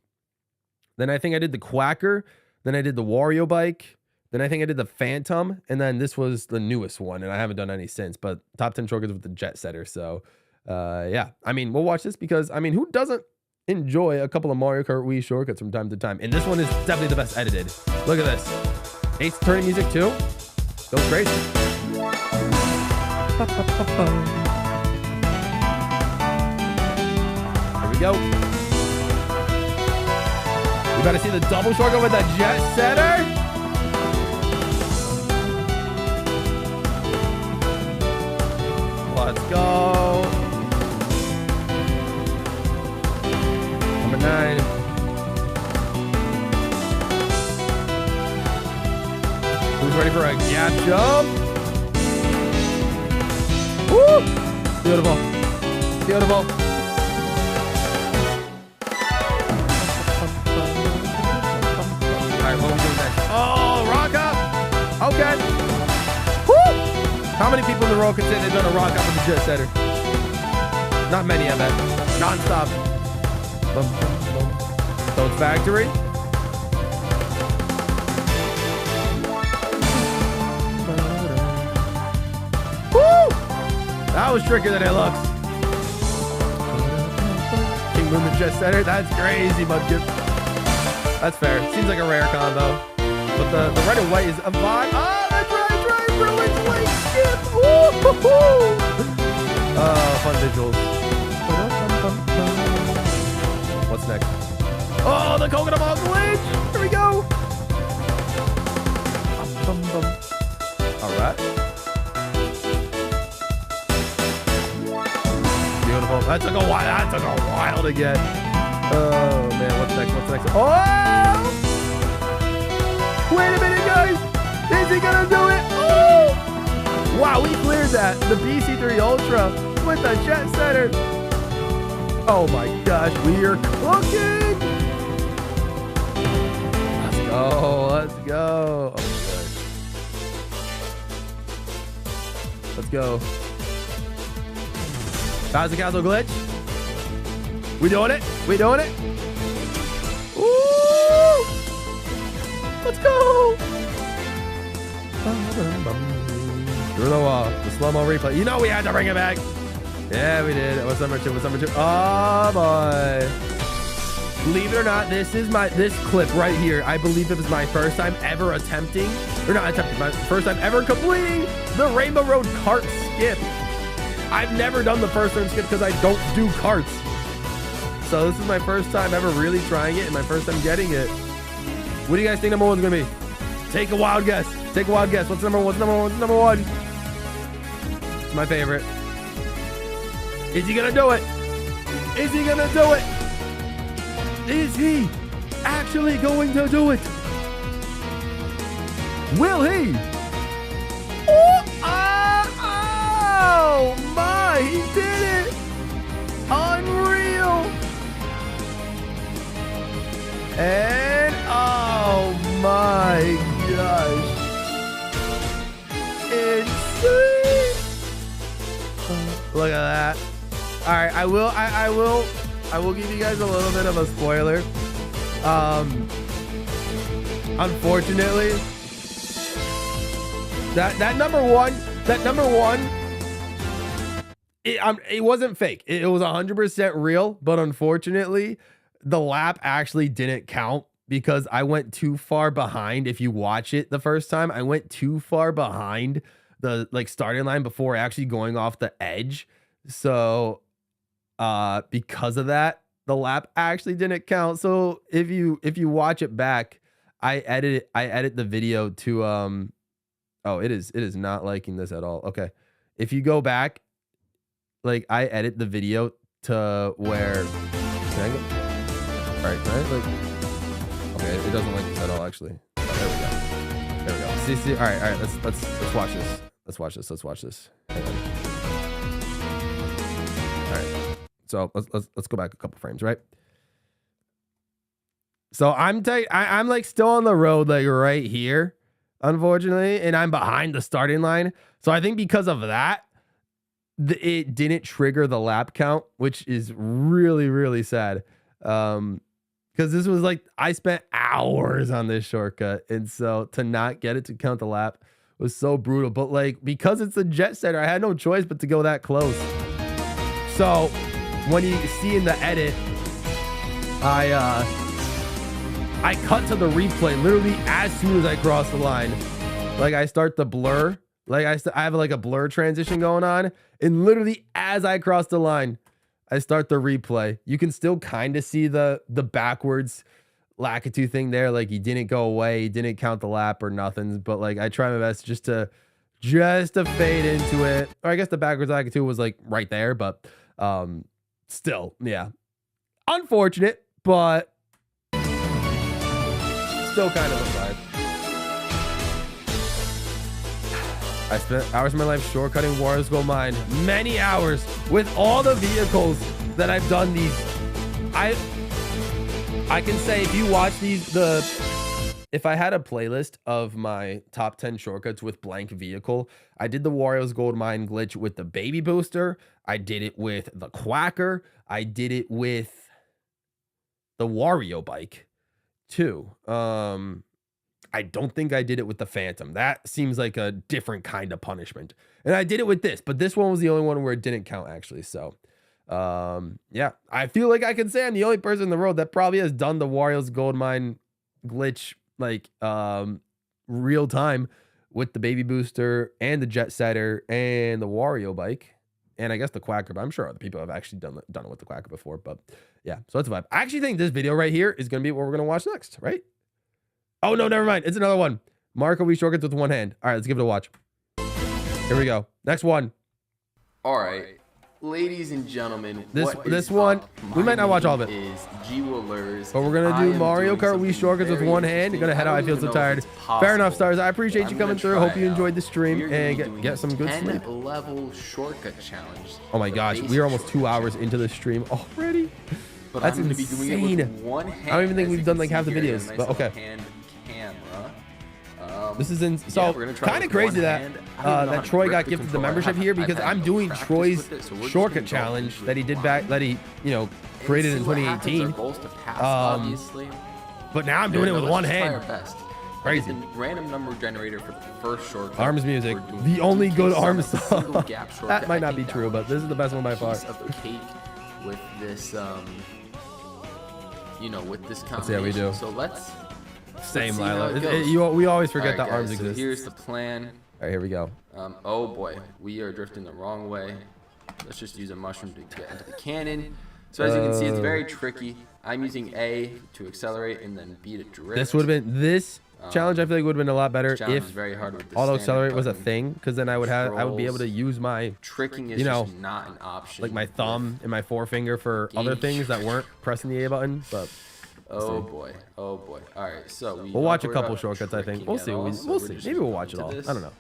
Then I think I did the Quacker. Then I did the Wario bike. Then I think I did the Phantom. And then this was the newest one. And I haven't done any since. But top 10 shortcuts with the jet setter. So, yeah. I mean, we'll watch this because, I mean, who doesn't enjoy a couple of Mario Kart Wii shortcuts from time to time? And this one is definitely the best edited. Look at this. Ace turning music too. Goes crazy. Here we go. We gotta see the double shortcut with the jet setter. Let's go. Number 9. Who's ready for a gap jump? Woo! Beautiful. Beautiful. Alright, what are we doing next? Oh, rock up! Okay. Woo! How many people in the row can say they've done a rock up with the jet setter? Not many, I bet. Non-stop. Bum, bum, bum. Toad Factory. Woo! That was trickier than it looks. King Boom the Jet Setter. That's crazy, Mudkip. That's fair. Seems like a rare combo. But the red and white is a vibe. Ah, that's right. Bruins white skip. Fun visuals. What's next? Oh, the coconut ball glitch. Here we go. All right. Beautiful. That took a while to get. Oh man, what's next? Oh! Wait a minute, guys. Is he gonna do it? Oh! Wow, we cleared that. The BC3 Ultra with the Jet Setter. Oh my gosh, we are cooking. Let's go. Oh my gosh. Let's go. Thousand Castle glitch. We doing it? Woo! Let's go. Through the wall. The slow-mo replay. You know we had to bring it back. Yeah, we did. What's number two? Oh boy. Believe it or not, this clip right here, I believe it was my first time ever my first time ever completing the Rainbow Road cart skip. I've never done the first turn skip because I don't do carts. So this is my first time ever really trying it and my first time getting it. What do you guys think number one's gonna be? Take a wild guess. What's number one? It's my favorite. Is he gonna do it? Is he actually going to do it? Will he? Oh my, he did it! Unreal! And oh my gosh. Insane! Look at that. All right, I will give you guys a little bit of a spoiler. Unfortunately, that number one, it wasn't fake. It was 100% real, but unfortunately, the lap actually didn't count because I went too far behind. If you watch it the first time, I went too far behind the starting line before actually going off the edge. So because of that, the lap actually didn't count. So if you watch it back, I edit the video to oh, it is not liking this at all. Okay. If you go back, I edit the video to where can I go? All right, okay, it doesn't like this at all actually. Oh, there we go. See. All right, let's watch this. Let's watch this. Hang on. All right. So let's go back a couple frames, right? So I'm still on the road right here, unfortunately, and I'm behind the starting line. So I think because of that, it didn't trigger the lap count, which is really, really sad. Because this was I spent hours on this shortcut, and so to not get it to count the lap was so brutal. But because it's a Jet Setter, I had no choice but to go that close. So when you see in the edit, I cut to the replay literally as soon as I cross the line. I start the blur. I have a blur transition going on, and literally as I cross the line, I start the replay. You can still kind of see the backwards Lakitu thing there. He didn't go away, he didn't count the lap or nothing. But I try my best just to fade into it. Or I guess the backwards Lakitu was right there, but still, yeah, unfortunate, but still kind of a vibe. I spent hours of my life shortcutting Warriors Gold Mine. Many hours with all the vehicles that I've done these. I can say if you watch if I had a playlist of my top 10 shortcuts with blank vehicle, I did the Wario's Gold Mine glitch with the baby booster. I did it with the Quacker. I did it with the Wario bike too. I don't think I did it with the Phantom. That seems like a different kind of punishment. And I did it with this, but this one was the only one where it didn't count actually. So, yeah, I feel like I can say I'm the only person in the world that probably has done the Wario's Gold Mine glitch like real time with the baby booster and the jet setter and the Wario bike. And I guess the Quacker, but I'm sure other people have actually done it with the Quacker before. But yeah, so that's a vibe. I actually think this video right here is going to be what we're going to watch next, right? Oh, no, never mind. It's another one. Marco, we shortcuts with one hand. All right, let's give it a watch. Here we go. Next one. All right. Ladies and gentlemen, this one, we might not watch all of it. Is GWallPro's. But we're going to do Mario Kart Wii shortcuts with one hand. You're going to head out. I feel so tired. Fair enough, stars. I appreciate you coming through. Hope you enjoyed the stream and get some good sleep. 10-level shortcut challenge. Oh my gosh, we are almost 2 hours into the stream already. But That's I'm going to be doing insane. it with one hand. I don't even think we've done like half the videos, but okay. Hand camera. This is in, so kind of crazy that Troy got gifted the membership here because I'm doing Troy's shortcut challenge that he did back, that he, you know, created in 2018. But now I'm doing it with one hand. Crazy. Random number generator for the first shortcut. Arms music, the only good arms song. That might not be true, but this is the best one by far. Of the cake with this, you know, with this combination. Let's see how we do. So let's. Same, see how it Lila. goes. We always forget All right, that arms guys, so exist. here's the plan. All right, here we go. Oh boy, we are drifting the wrong way. Let's just use a mushroom to get into the cannon. So as you can see, it's very tricky. I'm using A to accelerate and then B to drift. This would have been challenge. I feel like would have been a lot better if very hard with auto accelerate was a thing, because then I would be able to use my tricking is, you know, just not an option. like my thumb and my forefinger for other things that weren't pressing the A button. But oh boy. All right, so we'll watch a couple shortcuts. I think we'll see. We'll see. Maybe we'll watch it all. I don't know.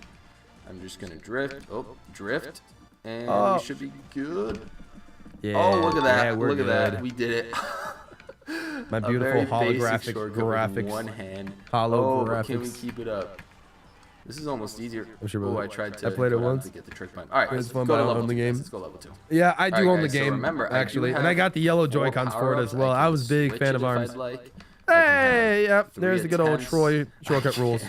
I'm just gonna drift. Drift, and we should be good. Yeah. Oh, look at that! Yeah, Look at that! We did it. My beautiful holographic graphics. One hand. Holographics. Can we keep it up? This is almost easier. Oh, I tried to. I played it once. To get the trick point. All right, it's let's fun go to on level the 2. game. Let's go level 2. Yeah, I do own the guys, so game remember, actually, and I got the yellow Joy-Cons for it as well. I was a big fan of arms. Hey, yep. There's the good old Troy shortcut rules.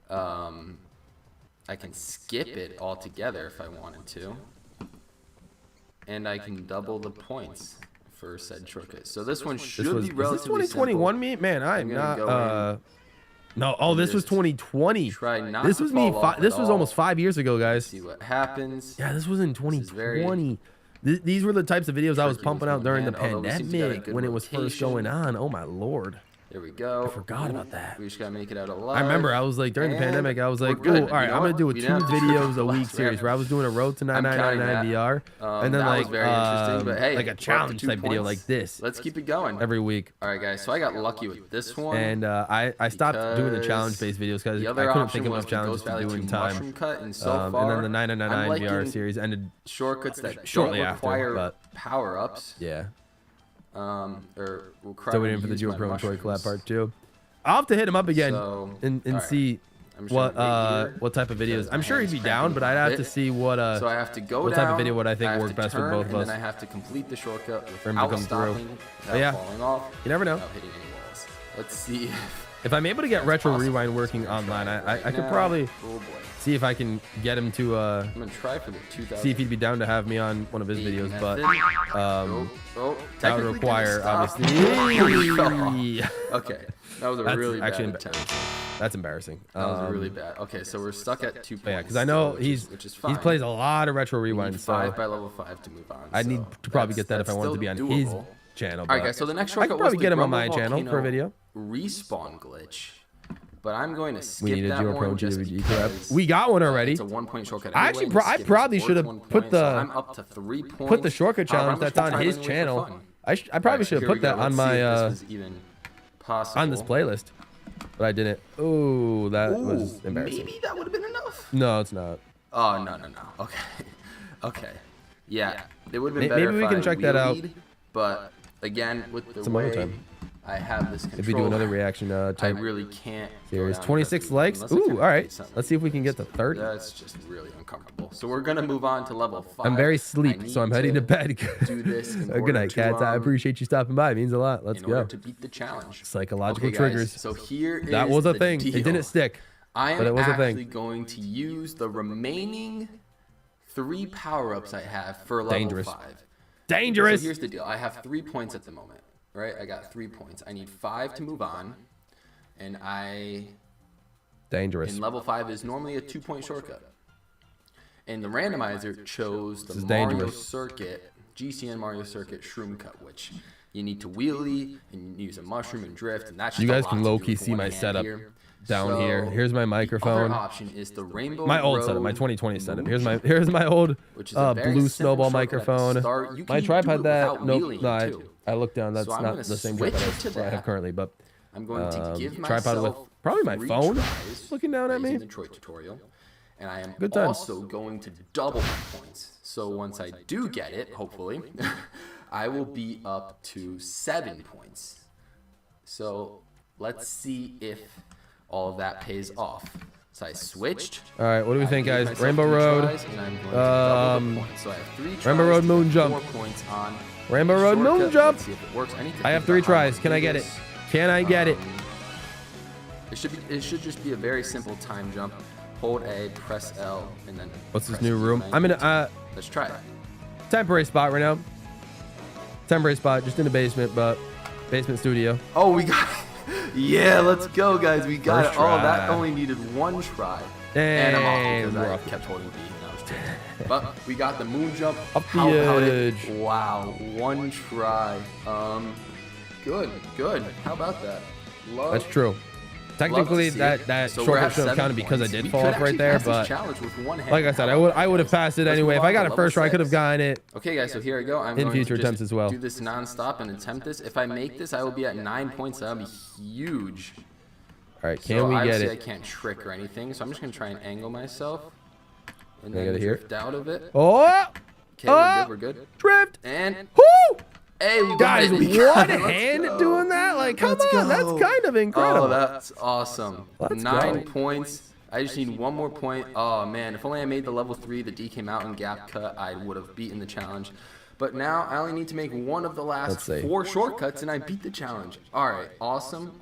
I can skip it altogether if I wanted to, and I can double the points for said shortcut. So this one should be relatively Is this 2021 simple. me? Man, I am not. No, this was just 2020. Try not This to was me. fall off This at was all. almost 5 years ago, guys. See what happens. Yeah, this was in is very 2020. These were the types of videos I was tricky pumping with out one during the hand, although we seem to get a pandemic good when it was first rotation. going on. Oh my lord. There we go. I forgot about that. We just gotta make it out alive. I remember I was like during the And pandemic, I was like, we're "Ooh, good. all right, You know I'm gonna what? do a We 2 didn't have to videos a triple week X series where I was doing a road to I'm counting 9999 VR, and then that like was very interesting, but hey, like a we're up to challenge 2 type video points. like this Let's keep it going. every week. All right, guys. So I got lucky with this one. And I stopped doing the because challenge based videos because the I other couldn't option think of was enough challenges Ghost to Valley do in 2 time. mushroom cut, and so And far, then the 999 I'm VR liking series ended shortcuts that shortly don't after, require but power-ups. yeah. Or So waiting for the GWallPro and Troy collab part 2. I'll have to hit him up again So, and all right. see I'm just gonna wait here what type of videos. because I'm my sure he'd hand's be down, but I'd cramping have a to bit. see what So I have to go what down. type of video would I think have work to best with turn, both of and us. then I have to complete the shortcut For him to without come through. stopping, But without yeah, falling off, you never know. without hitting any walls. Let's see If I'm able to get Retro possible. Rewind working I'm gonna online, try I right could now. probably Oh boy. see if I can get him to I'm gonna try for the 2000. see if he'd be down to have me on one of his videos, but that would technically require gonna stop. obviously. Okay, that was a That's really bad actually attempt. That's embarrassing. That was really bad. Okay, so we're stuck at 2 points. Yeah, because I know still, which is he fine. plays a lot of Retro We Rewind, need so 5 by level 5 to move on. I need so to probably get that if I that's wanted to be on still his doable. channel. All right, but guys. So the next I shortcut could probably was get the him on Grumble my channel for a video. Respawn glitch, but I'm going to skip We need a that GWallPro one just GWG collab. because We got one already. it's a 1-point shortcut. I anyway, actually and I skipping probably is should have 1 put point, so the I'm up to 3 points. the shortcut However, challenge I'm just that's on gonna his try it anyway channel. for fun. I probably should have Here we put that go. on Let's see my if this was even possible. on this playlist, but I didn't. Oh, that was Ooh, embarrassing. Maybe that would have been enough. No, it's not. Oh no. Okay, okay. Yeah, it would have been better Maybe we if can I check that out wheelied, but again, with the some other way time. I have this control. If we do another reaction I type really can't. series, go down 26 pressing likes. unless I can Ooh, all right. do something. Let's see if we can get to 30. That's just really uncomfortable. So we're gonna move on to level 5. I'm very I sleep, so I'm need heading to bed. do this in Good order night, to, cats. I appreciate you stopping by. It means a lot. Let's in order go. to beat the challenge. Psychological Okay, triggers. Guys, so here That is was a the thing. deal. It didn't stick. I am but it was a thing. actually going to use the remaining 3 power-ups I have for level Dangerous. 5. Dangerous. So here's the deal. I have 3 points at the moment, right? I got 3 points. I need 5 to move on, and Dangerous. in level 5 is normally a 2-point shortcut. And the randomizer chose the is Mario dangerous. Circuit, GCN Mario Circuit Shroom Cut, which you need to wheelie and use a mushroom and drift, and that's just You guys a lot can to do low-key with see one my hand setup here. down So here. Here's my the microphone. other option is the Rainbow My old setup, Road my 2020 setup. Mooch, Here's my old which is a very blue simple snowball shortcut at the microphone. start. You My can do tripod it that without nope. wheeling, No, too. I looked down. That's So I'm not gonna the same switch tripod to I have that. currently, but I'm going to give tripod with myself probably my 3 phone tries looking down at using me. the Detroit tutorial, and I am Good times. also going to double my points. So once I do get it, hopefully, I will be up to 7 points. So let's see if all of that pays off. So I switched. All right, what do we think, gave guys? myself Rainbow 3 Road. tries, and I'm going to double the points. So I have 3 tries Rainbow Road to moon get jump. 4 points on Rainbow the Road moon shortcut. jump. Let's see if it works. I need to I have think 3 about how I'm tries. Can gonna I do get it? this. Can I get it? It should just be a very simple time jump. Hold A, press L, and then. What's this press new E room? when I'm in need to. a Let's try it. temporary spot right now. Temporary spot, just in the basement, but basement studio. Oh, we got it. Yeah, let's go, guys. We got First it. Oh, that try. only needed 1 try. And I'm off we're because I off. kept holding B and I was tilted. But we got the moon jump. Up the How about edge. it? Wow, 1 try. Good. How about that? Love. That's true. Love to Technically, see that it. So we're shortcut at should have 7 counted because I points. did We fall could off right actually there. pass this But challenge with 1 hand. like I said, How about I would have passed it Let's anyway. move If I on got to it level first try, I could have 6. gotten it. Okay, guys, so here I go. I'm In going future to just attempts as well. do this nonstop and attempt this. If I make this, I will be at 9 points. That'll be huge. All right, can So we get obviously I it? can't trick or anything, so I'm just gonna try and angle myself and Can I then get it here? drift out of it. Oh, Okay, we're good. drift. And Woo! hey, we got Guys, it. We got one it. Let's hand go. doing that? Like, come Let's on, that's go. kind of incredible. Oh, that's awesome. Let's 9 go. points. I just need 1 more point. Oh man, if only I made the level 3, the D came out and gap cut, I would have beaten the challenge. But now I only need to make 1 of the Let's last see. 4 shortcuts and I beat the challenge. All right, awesome.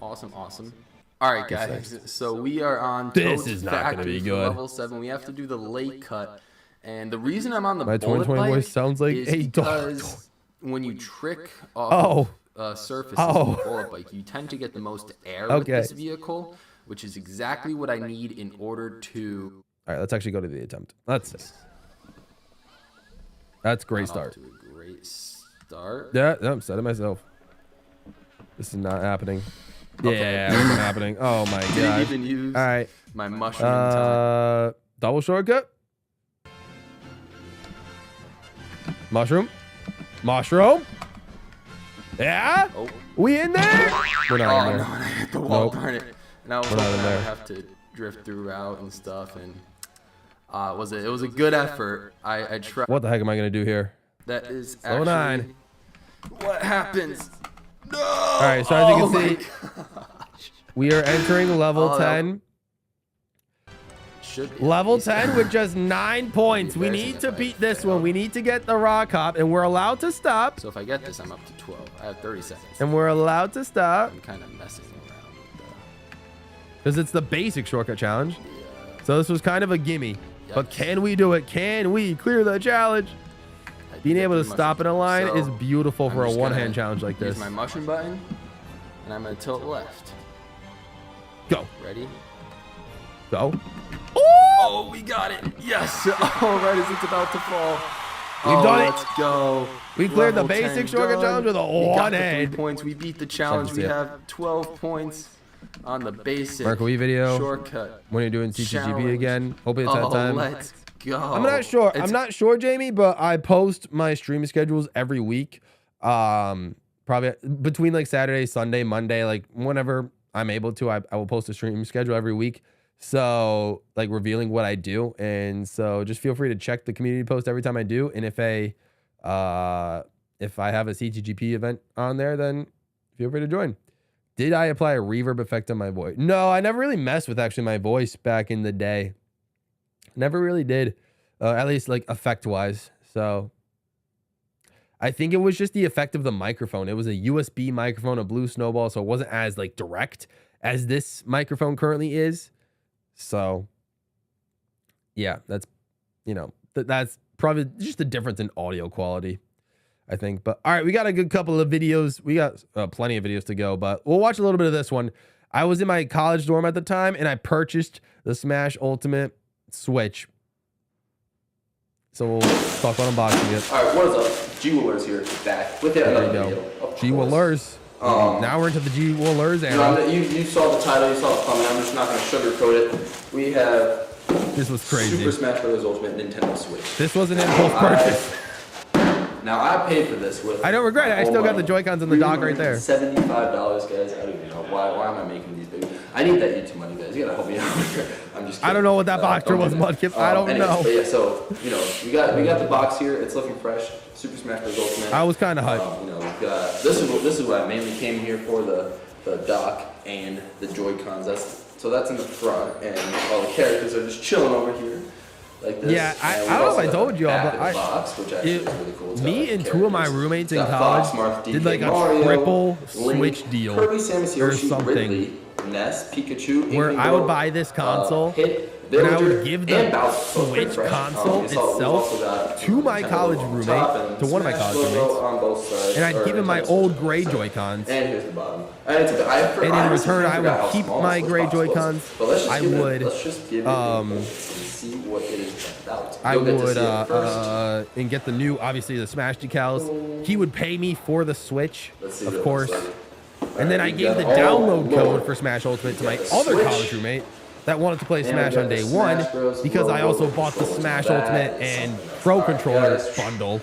All right, guys. So we are on. This Toad's is not gonna Factory be for good. Level 7. We have to do the lake cut, and the reason I'm on the My bullet 2020 bike voice sounds like is a dog. because when you trick off surfaces Oh. with the bullet bike, you tend to get the most air with Okay. this vehicle, which is exactly what I need in order to. All right, let's actually go to the attempt. Let's see. That's a great Off start. to a great start. Yeah, I'm set it myself. This is not happening. Okay. Yeah, it's not happening. Oh my Didn't god. even use All right. my mushroom in time. Double shortcut. Mushroom. Yeah. Oh. We in there? We're not Oh in no, there. and I hit the wall, Nope. darn it. And I was We're not hoping in I there. would have to drift throughout and stuff, and it was a good effort. I tried. What the heck am I gonna do here? That is Slow actually 9. what happens. No! All right, so as you can see, we are entering level Oh, that- 10. Should be Level at least- 10 with just 9 points. We Embarrassing need to if I beat this fail. one. We need to get the rock hop, and we're allowed to stop. So if I get this, I'm up to 12. I have 30 seconds. And we're allowed to stop I'm kind of messing around with because it's the basic shortcut challenge. the. So this was kind of a gimme. But Yikes. can we do it? Can we clear the challenge? I Being did able to pretty much stop in a line so is beautiful I'm for a just one-hand gonna challenge like use this. my mushroom button, and I'm gonna tilt left. Go, Ready? go. Oh, we got it! Yes! Oh, right as it's about to fall. We've done it. Let's go. We cleared the Level basic 10 shortcut done. challenge with a We got one the 3 hand. points. We beat the challenge. We it. have 12 points on the basic Merkle video. shortcut. When you're doing CGGB Challenge. again, hopefully it's that Oh, time. let's go. I'm not sure. It's- I'm not sure, Jamie, but I post my stream schedules every week. Probably between like Saturday, Sunday, Monday, like whenever I'm able to, I will post a stream schedule every week. So like revealing what I do. And so just feel free to check the community post every time I do. And if I have a CTGP event on there, then feel free to join. Did I apply a reverb effect on my voice? No, I never really messed with actually my voice back in the day. Never really did, at least like effect wise. So I think it was just the effect of the microphone. It was a USB microphone, a Blue Snowball, so it wasn't as like direct as this microphone currently is. So yeah, that's, you know, that's probably just the difference in audio quality, I think. But all right, we got a good couple of videos. We got plenty of videos to go, but we'll watch a little bit of this one. I was in my college dorm at the time, and I purchased the Smash Ultimate Switch. So we'll talk about unboxing it. All right, what is up? GWallers here, back with yet another video. GWallers. Now we're into the GWallers era. You saw the title, you saw the thumbnail. I'm just not going to sugarcoat it. We have this was crazy. Super Smash Bros. Ultimate Nintendo Switch. This was an impulse purchase. Now I paid for this with. I don't regret it. I still got the Joy-Cons in the dock right there. $75, guys. I don't even know why am I making these big. I need that YouTube money, guys. You gotta help me out here. I'm just kidding. I don't know what that box was, Mudkip. I don't know. But yeah, so you know, we got the box here. It's looking fresh. Super Smash Bros. Ultimate. I was kind of hyped. You know, we've got this is what I mainly came here for, the dock and the Joy-Cons. That's in the front, and all the characters are just chilling over here. Like this. Yeah, I don't know if I told you all, but me and two of my roommates in college did like a triple Switch deal or something, Ness, Pikachu, where I would buy this console and I would give the Switch console itself to my college roommate, to one of my college roommates, and I'd give him my old gray Joy-Cons. And here's the bottom. And in return, I would keep my gray Joy-Cons. I would, what it is about. I would and get the new, obviously the Smash decals. He would pay me for the Switch, of course. And then I gave the download code for Smash Ultimate to my other college roommate that wanted to play Smash on day one, because I also bought the Smash Ultimate and Pro Controller bundle.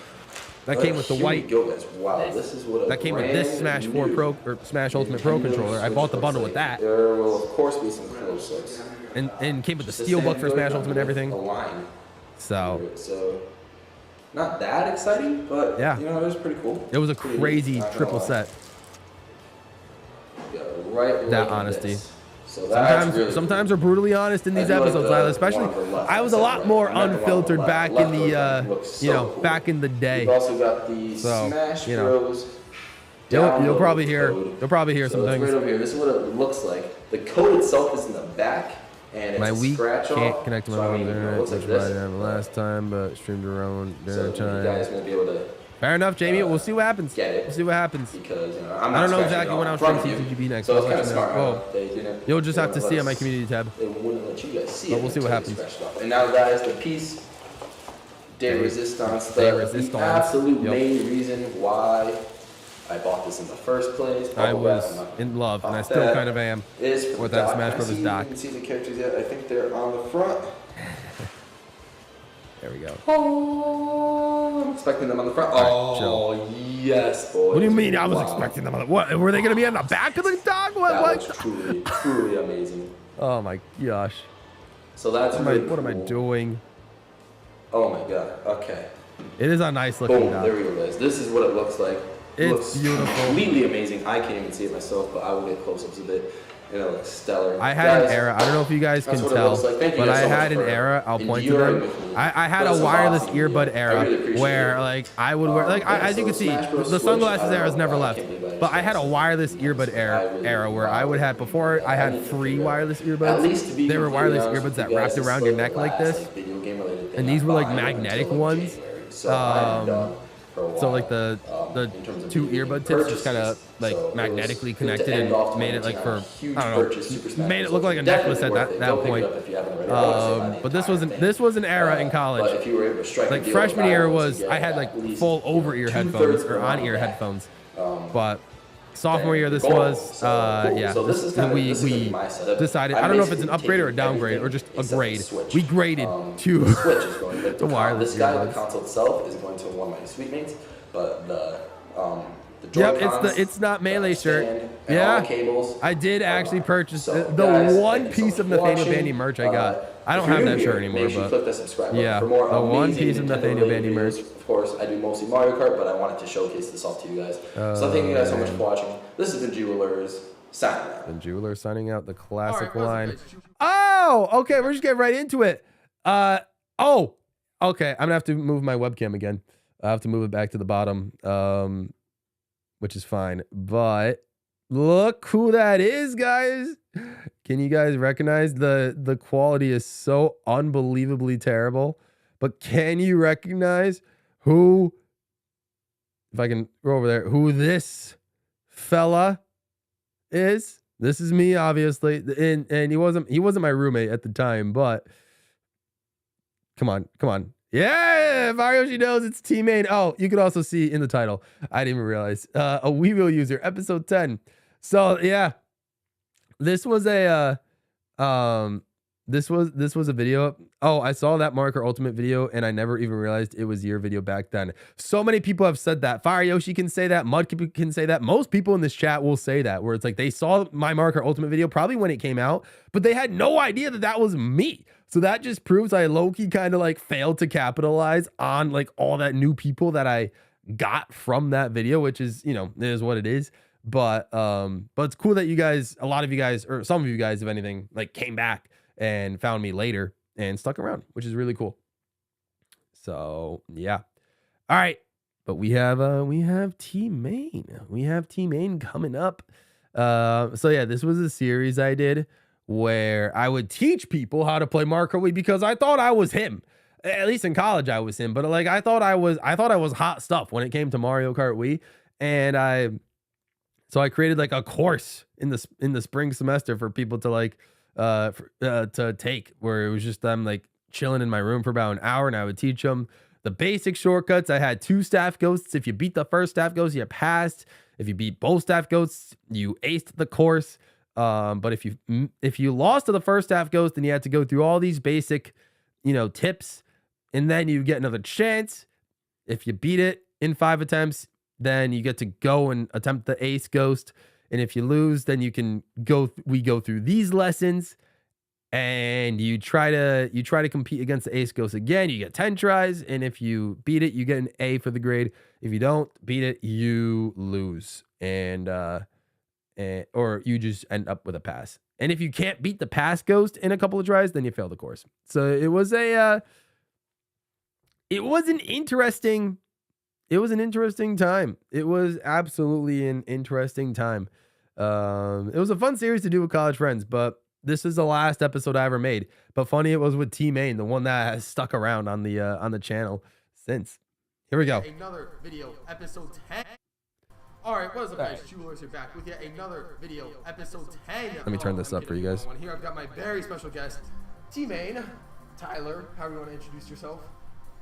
That came with the white. That came with this Smash 4 Pro or Smash Ultimate Pro Controller. I bought the bundle with that. There will of course be some close-ups. And came with the steelbook for Smash Ultimate and everything. So not that exciting, but yeah, you know, it was pretty cool. It was a crazy triple set. Right, that honesty. So sometimes we're brutally honest in these episodes, especially. I was a lot more unfiltered back in the back in the day. We've also got the Smash Bros. You'll probably hear some things. Right over here. This is what it looks like. The code itself is in the back, and it's my weak can't connect to my phone internet. Which I didn't have last time, but streamed around dinner time. You guys won't be able to. Fair enough, Jamie. We'll see what happens. We'll see what happens. Because I don't know exactly when I'll stream CTGB next. So it's kind of smart. You'll just have to see on my community tab. They wouldn't let you guys see it. But we'll see what happens. And now, guys, the piece de resistance, the absolute main reason why I bought this in the first place. I was in love, and I still kind of am with that Smash Brothers dock. You can see the characters yet? I think they're on the front. There we go. Oh, I'm expecting them on the front. Oh, yes, boys. What do you mean I was expecting them on the... What? Were they going to be on the back of the dock? What? That was truly amazing. Oh, my gosh. So that's what am I doing? Oh, my God. Okay. It is a nice looking dock. There we go, guys. This is what it looks like. It's beautiful. Completely amazing. I can't even see it myself, but I will get close-ups of it. You know, like stellar. I had an era. I don't know if you guys can tell, but I had an era. I'll point to them. I had a wireless earbud era where, like, I would wear, like, as you can see, the sunglasses era has never left. But I had a wireless earbud era where I would have, before I had free wireless earbuds, there were wireless earbuds that wrapped around your neck like this, and these were like magnetic ones. So like the two earbud tips just kind of like magnetically connected and made it like for, I don't know, made it look like a necklace at that point. But this was an era in college. Like freshman year was, I had like full over ear headphones or on ear headphones. But sophomore year, this was, yeah, we decided, I don't know if it's an upgrade or a downgrade or just a grade. We graded to the wireless. This guy, the console itself, is going to one of my suite mates, but the Yep, it's not Melee shirt. Yeah, I did actually purchase the one piece of Nathaniel Bandy merch I got. I don't have that shirt anymore, but yeah, the one piece of Nathaniel Bandy merch. Of course, I do mostly Mario Kart, but I wanted to showcase this off to you guys. So thank you guys so much for watching. This has been GWallers signing out. And Jeweler signing out the classic All right, line. what's up, guys? Oh, okay. We're just getting right into it. Oh, okay. I'm gonna have to move my webcam again. I have to move it back to the bottom, which is fine. But look who that is, guys. Can you guys recognize the quality is so unbelievably terrible? But can you recognize who, if I can go over there, who this fella is? This is me, obviously, and he wasn't my roommate at the time, but come on. Yeah, Marioshi knows it's T-Main. Oh, you could also see in the title. I didn't even realize. A Weevil user, episode 10. So yeah, this was a this was a video. Oh, I saw that Marker Ultimate video, and I never even realized it was your video back then. So many people have said that. Fire Yoshi can say that. Mud can say that. Most people in this chat will say that, where it's like they saw my Marker Ultimate video probably when it came out, but they had no idea that that was me. So that just proves I low-key kind of like failed to capitalize on like all that new people that I got from that video, which is, you know, it is what it is. But it's cool that you guys, a lot of you guys, or some of you guys, if anything, like came back and found me later and stuck around, which is really cool. So yeah. All right. But we have T-Main. We have T-Main coming up. So yeah, this was a series I did where I would teach people how to play Mario Wii because I thought I was him. At least in college I was him. But like I thought I was hot stuff when it came to Mario Kart Wii. And I created like a course in the spring semester for people to like to take, where it was just them like chilling in my room for about an hour, and I would teach them the basic shortcuts. I had 2 staff ghosts. If you beat the first staff ghost, you passed. If you beat both staff ghosts, you aced the course. But if you lost to the first staff ghost, then you had to go through all these basic, you know, tips, and then you get another chance. If you beat it in 5 attempts, then you get to go and attempt the ace ghost. And if you lose, then you can go. We go through these lessons, and you try to compete against the ace ghost again. You get 10 tries, and if you beat it, you get an A for the grade. If you don't beat it, you lose, or you just end up with a pass. And if you can't beat the pass ghost in a couple of tries, then you fail the course. So it was an interesting time. It was absolutely an interesting time. It was a fun series to do with college friends, but this is the last episode I ever made. But funny, it was with T-Main, the one that has stuck around on the channel since. Here we go. Another video, episode 10. All right, what is up, guys? GWallPro here, back with yet another video, episode 10. Let me turn this up for you guys. Here I've got my very special guest, T-Main, Tyler. How do you want to introduce yourself?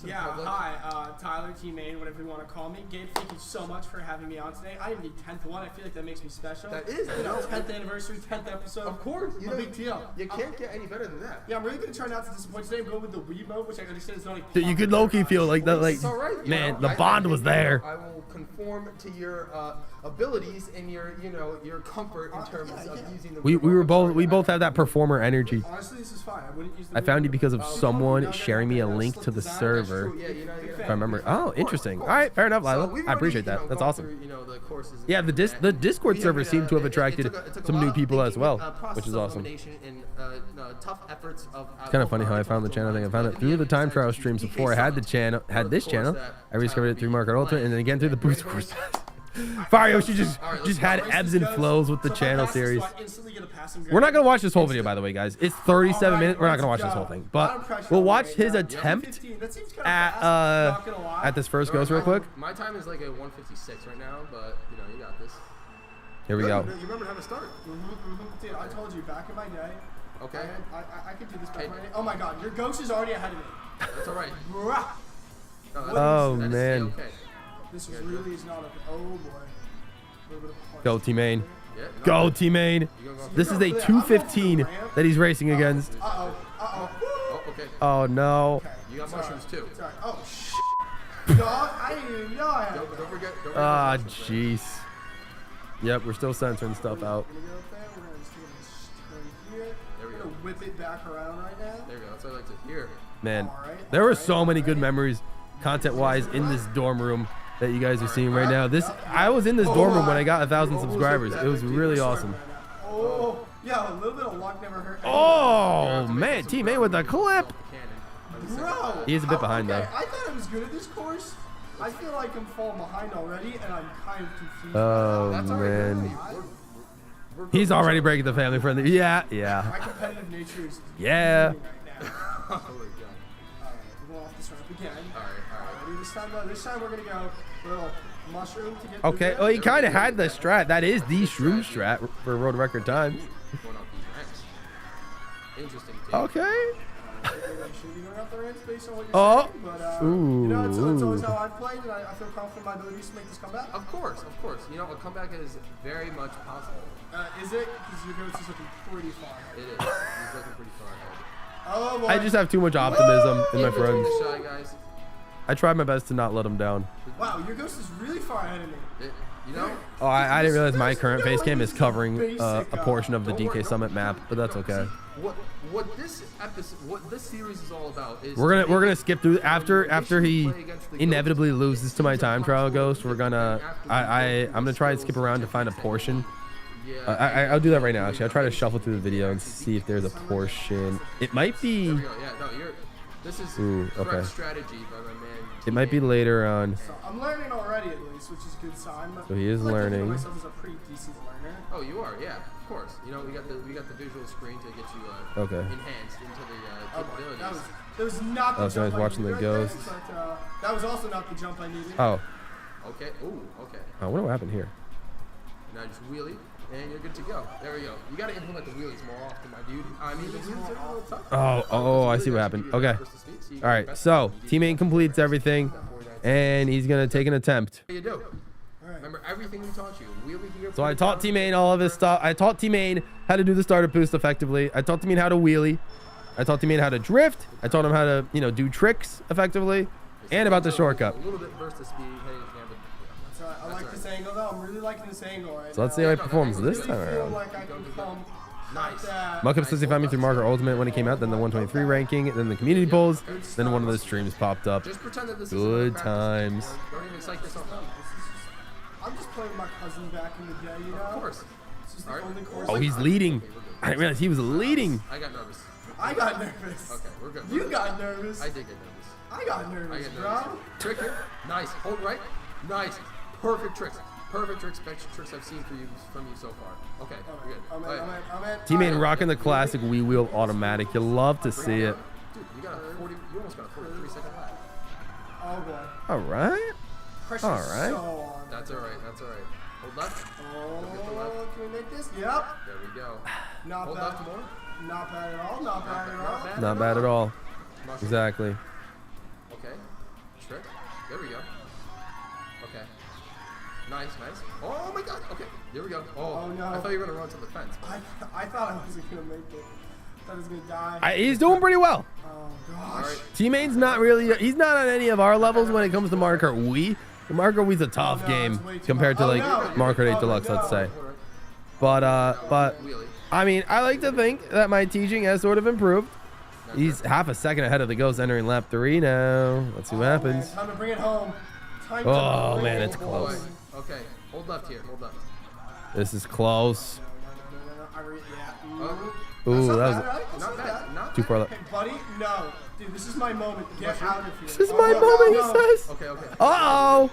Yeah, hi, Tyler, T-Main, whatever you want to call me. Gabe, thank you so much for having me on today. I am the 10th one. I feel like that makes me special. That is, you know, 10th anniversary, 10th episode. Of course, you know, a big deal. You can't get any better than that. Yeah, I'm really gonna try not to disappoint today. I'm going with the Wii mode, which I understand is only. You could low-key feel like that, like, right, man, the bond was there. I will conform to your abilities and your comfort in terms of using the. We both have that performer energy. Honestly, this is fine. I wouldn't use the I Wii found you mode. because of someone sharing me a link to the server. If I remember. Oh, interesting. All right, fair enough, Lila. I appreciate that. That's awesome. Yeah, the Discord server seemed to have attracted some new people as well, which is awesome. It's kind of funny how I found the channel. I think I found it through the time trial streams before I had this channel. I rediscovered it through Market Ultimate, and then again through the boost course. Fire Yoshi just had ebbs and flows with the channel series. We're not gonna watch this whole video, by the way, guys. It's 37 minutes. We're not gonna watch this whole thing, but we'll watch his attempt at this first ghost real quick. My time is like a 1:56 right now, but you know, you got this. Here we go. You remember how to start? Dude, I told you back in my day. Okay. I could do this back in my day. Oh my God, your ghost is already ahead of me. That's all right. Oh man. Okay. This really is not a. Oh boy. Go T-Main. Go T-Main. This is a 215 that he's racing against. Oh, okay. Oh no. Okay. You got mushrooms too. Sorry. Oh shit. No, I didn't know I had. Don't forget. Ah, jeez. Yep, we're still censoring stuff out. We're gonna just take this turn here. There we go. Whip it back around right now. There we go. That's what I like to hear. Man, there were so many good memories, content-wise, in this dorm room that you guys are seeing right now. I was in this dorm room when I got 1,000 subscribers. It was really awesome. Yeah, a little bit of luck never hurt. Oh, man. Teammate with the clip. Bro. He's a bit behind, okay, though. I thought I was good at this course. I feel like I'm falling behind already, and I'm kind of confused. Oh, man. He's already breaking the family friendly. Yeah, yeah. My competitive nature is Yeah. right now. Oh my god. Alright, we're off this ramp again. Alright. This time we're gonna go little mushroom to get Okay, through well, there. he kind of had the strat. That is the shroom strat for road record times. Going up these ramps. Interesting. Okay. I should be going up the ramps based on what you're Oh. saying, but Ooh. you know, it's always how I've played, and I feel confident in my abilities to make this comeback. Of course. You know, a comeback is very much possible. Is it? Because your ghost is looking pretty far ahead. It is. He's looking pretty far ahead. Oh boy. I just have too much optimism in my Between friends. the shy guys. I tried my best to not let him down. Wow, your ghost is really far ahead of me. You know? Oh, I didn't realize my current face cam is covering Basic, a portion of the Don't worry, DK Summit map, but that's okay. What this series is all about is We're gonna skip through after he inevitably loses to my time trial ghost. I'm gonna try and skip around to find a portion. I'll do that right now. Actually, I'll try to shuffle through the video and see if there's a portion. It might be. There we go. Yeah, no, this is correct strategy by my man. It might be later on. So I'm learning already at least, which is a good sign. So he is I feel like I think of learning. myself as a pretty decent learner. Oh, you are, yeah, of course. You know, we got the visual screen to get you Okay. enhanced into the capabilities. That was not the Oh, so jump he's watching I the needed right ghost. there, but that was also not the jump I needed. Oh, Okay. Ooh. Okay. I wonder what happened here. Now just wheelie, and you're good to go. There we go. You got to implement the wheelies more often, my dude. I mean, the wheelies are a little tough. Oh, I see what happened. Okay. All right. So teammate completes everything, and he's gonna take an attempt. What do you do? Remember everything we taught you. Wheelie here. So I taught T-Main all of his stuff. I taught T-Main how to do the starter boost effectively. I taught T-Main how to wheelie. I taught T-Main how to drift. I taught him how to, do tricks effectively, and about the shortcut. A little bit burst of speed. Hey, So I like this angle though. I'm really liking this angle right So let's see now. how he performs this I time really feel around. like I can come Nice. that. Muck up since he found me through Marker Ultimate when he came out, then the 123 ranking, then the community polls, then one of the streams popped up. Just pretend that this Good is times. Don't even psych yourself out. I'm just playing my cousin back in the day, you know? Of course. This is the Alright. only course. Oh, he's leading. I didn't realize he was leading. I got nervous. I got nervous. Okay, we're good. You got nervous. I did get nervous. I got I nervous, get bro. nervous. Trick here. Nice. Hold right. Nice. Perfect tricks. Perfect tricks. Best tricks I've seen from you so far. Okay, we're good. I'm in. Teammate rocking the classic Wii Wheel automatic. You love to see it. Dude, you almost got a 43-second lap. Oh boy. All right. Pressure's All right. so on. That's all right. Hold left. Oh, can we make this? Yep. There we go. Not Hold bad. left more. Not bad at all. Not bad at all. Not bad at all. Mushroom. Exactly. Okay. Trick. There we go. Okay. Nice. Oh my god. Okay. There we go. Oh, no. I thought you were gonna run to the fence. I thought I wasn't gonna make it. I thought I was gonna die. He's doing pretty well. Oh gosh. Alright. Teammate's not really. He's not on any of our levels when it comes to Mario Kart Wii. Mario Kart Wii's a tough no, game it's way too compared to hard. like Oh, no. Mario Kart 8 Oh, Deluxe, no. let's say. But Wheelie. I mean, I like to think that my teaching has sort of improved. He's half a second ahead of the Ghost entering lap 3 now. Let's see what happens. Man, time to bring it home. Time Oh, to bring man, it it's home. close. Okay. Hold left here. Hold left. This is close. Yeah. Ooh, that was Not bad. Not too bad. far left. Hey, buddy, no. Dude, this is my moment. Get out of here. This is my moment, he says. Okay. Uh-oh.